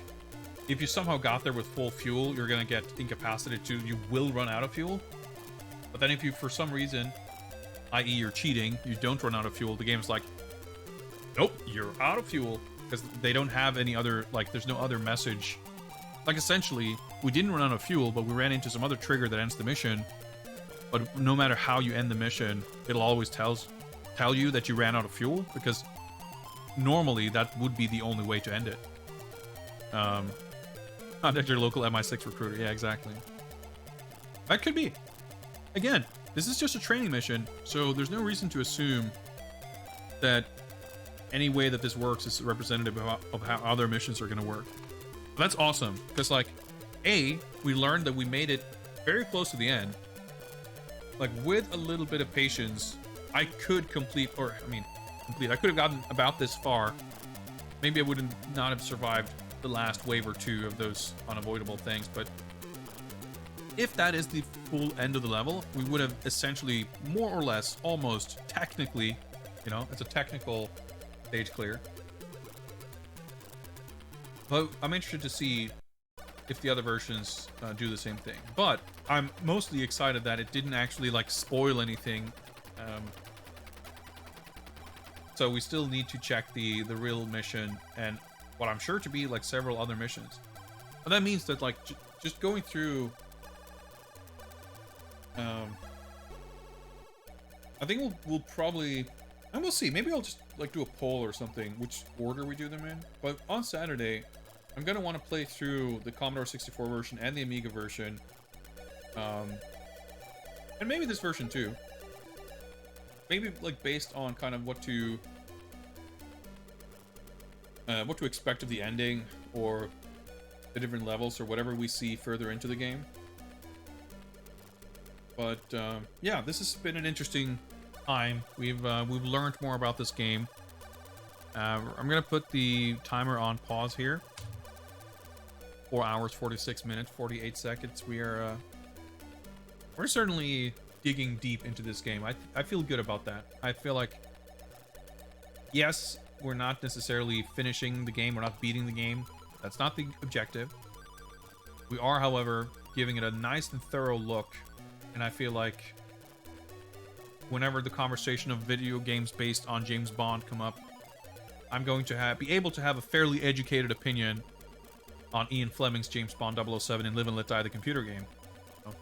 if you somehow got there with full fuel, you're going to get incapacitated too. You will run out of fuel. But then if you, for some reason, i.e. you're cheating, you don't run out of fuel, the game's like, nope, you're out of fuel. Because they don't have any other, like, there's no other message. Like, essentially, we didn't run out of fuel, but we ran into some other trigger that ends the mission. But no matter how you end the mission, it'll always tell you that you ran out of fuel, because normally that would be the only way to end it. Contact your local MI6 recruiter. Yeah, exactly. That could be. Again, this is just a training mission, so there's no reason to assume that any way that this works is representative of how other missions are going to work. But that's awesome, because, like, A, we learned that we made it very close to the end. Like, with a little bit of patience, I could complete, I could have gotten about this far. Maybe I would not have survived the last wave or two of those unavoidable things, but if that is the full end of the level, we would have essentially, more or less, almost, technically, you know, it's a technical stage clear. But I'm interested to see if the other versions do the same thing. But I'm mostly excited that it didn't actually, like, spoil anything. So we still need to check the real mission and what I'm sure to be, like, several other missions. But that means that, like, just going through... I think we'll probably... And we'll see. Maybe I'll just, like, do a poll or something, which order we do them in. But on Saturday, I'm gonna want to play through the Commodore 64 version and the Amiga version, and maybe this version too. Maybe like based on kind of what to expect of the ending or the different levels or whatever we see further into the game. But yeah, this has been an interesting time. We've learned more about this game. I'm gonna put the timer on pause here. 4 hours, 46 minutes, 48 seconds. We're certainly digging deep into this game. I feel good about that. I feel like, yes, we're not necessarily finishing the game. We're not beating the game. That's not the objective. We are, however, giving it a nice and thorough look. And I feel like whenever the conversation of video games based on James Bond come up, I'm going to be able to have a fairly educated opinion on Ian Fleming's James Bond 007 and Live and Let Die, the computer game. So,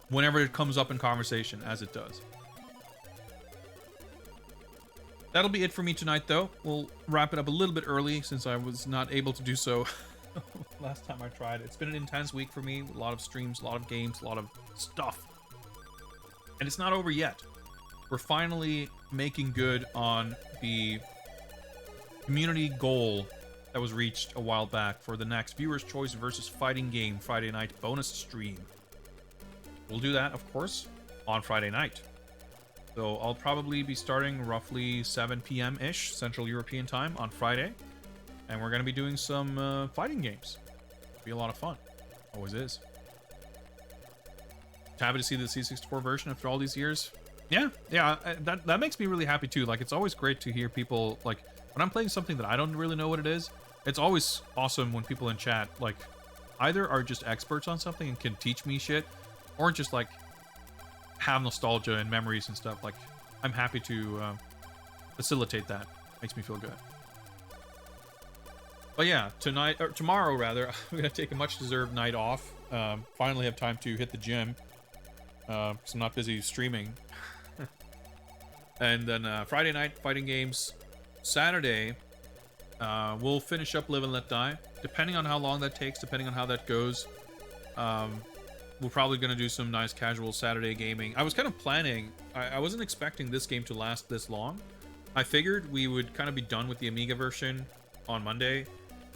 whenever it comes up in conversation, as it does. That'll be it for me tonight, though. We'll wrap it up a little bit early since I was not able to do so last time I tried. It's been an intense week for me. A lot of streams, a lot of games, a lot of stuff. And it's not over yet. We're finally making good on the community goal that was reached a while back for the next Viewer's Choice versus Fighting Game Friday night bonus stream. We'll do that, of course, on Friday night. So I'll probably be starting roughly 7 p.m.-ish Central European time on Friday. And we're going to be doing some fighting games. It'll be a lot of fun. Always is. Happy to see the C64 version after all these years. Yeah, that makes me really happy too. Like, it's always great to hear people, like, when I'm playing something that I don't really know what it is, it's always awesome when people in chat, like, either are just experts on something and can teach me shit, or just, like, have nostalgia and memories and stuff. Like, I'm happy to facilitate that. Makes me feel good. But yeah, tomorrow rather, I'm gonna take a much-deserved night off. Finally have time to hit the gym, because I'm not busy streaming. And then Friday night, fighting games. Saturday, we'll finish up Live and Let Die. Depending on how long that takes, depending on how that goes, we're probably going to do some nice casual Saturday gaming. I was kind of planning, I wasn't expecting this game to last this long. I figured we would kind of be done with the Amiga version on Monday,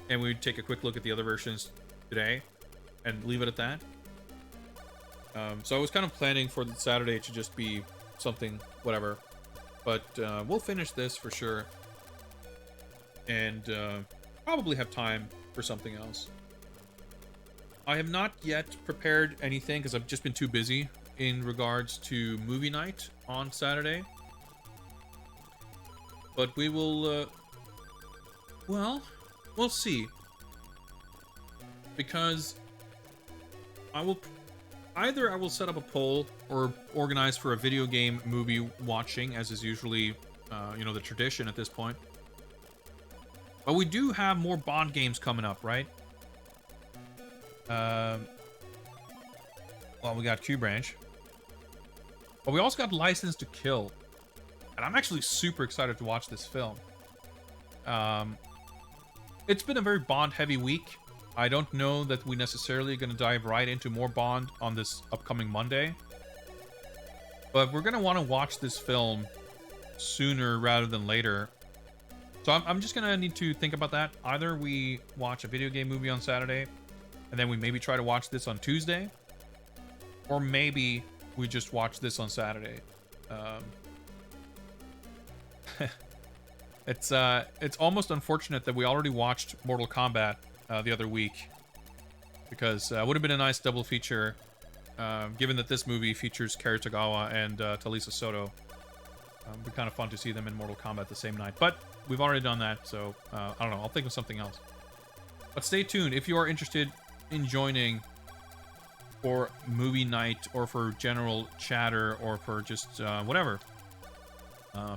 and we would take a quick look at the other versions today, and leave it at that. So I was kind of planning for the Saturday to just be something, whatever. But we'll finish this for sure. And probably have time for something else. I have not yet prepared anything because I've just been too busy in regards to movie night on Saturday. But we will, well, we'll see. Because I will set up a poll or organize for a video game movie watching, as is usually, you know, the tradition at this point. But we do have more Bond games coming up, right? Well, we got Q Branch. But we also got License to Kill. And I'm actually super excited to watch this film. It's been a very Bond-heavy week. I don't know that we necessarily are going to dive right into more Bond on this upcoming Monday. But we're going to want to watch this film sooner rather than later. So I'm just going to need to think about that. Either we watch a video game movie on Saturday, and then we maybe try to watch this on Tuesday. Or maybe we just watch this on Saturday. It's almost unfortunate that we already watched Mortal Kombat the other week, because it would have been a nice double feature, given that this movie features Cary Tagawa and Talisa Soto. It'd be kind of fun to see them in Mortal Kombat the same night, but we've already done that, so I don't know, I'll think of something else. But stay tuned if you are interested in joining for movie night, or for general chatter, or for just whatever.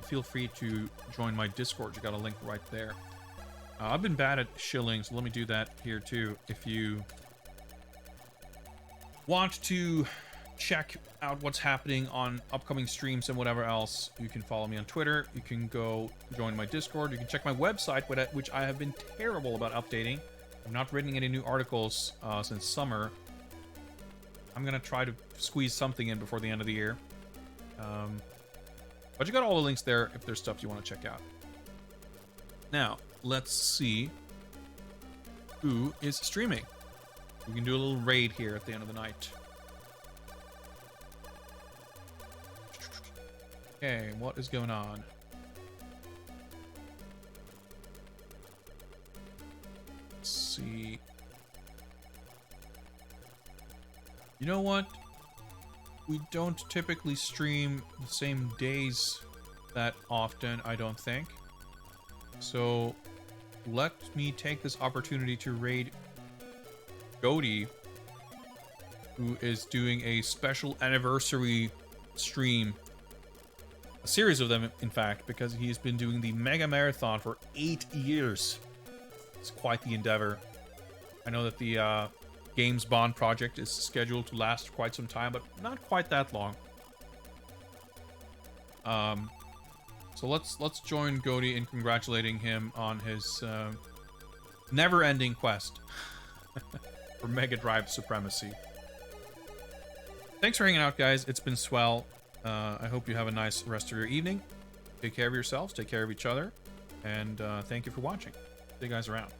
Feel free to join my Discord. You got a link right there. I've been bad at shilling, so let me do that here too. If you want to check out what's happening on upcoming streams and whatever else, you can follow me on Twitter. You can go join my Discord. You can check my website, which I have been terrible about updating. I've not written any new articles since summer. I'm gonna try to squeeze something in before the end of the year. But you got all the links there if there's stuff you want to check out. Now, let's see who is streaming. We can do a little raid here at the end of the night. Okay, what is going on? Let's see. You know what? We don't typically stream the same days that often, I don't think. So let me take this opportunity to raid Cody, who is doing a special anniversary stream. A series of them, in fact, because he's been doing the Mega Marathon for 8 years. It's quite the endeavor. I know that the Games Bond project is scheduled to last quite some time, but not quite that long. So let's join Gody in congratulating him on his never-ending quest for Mega Drive supremacy. Thanks for hanging out, guys. It's been swell. I hope you have a nice rest of your evening. Take care of yourselves, take care of each other, and thank you for watching. See you guys around.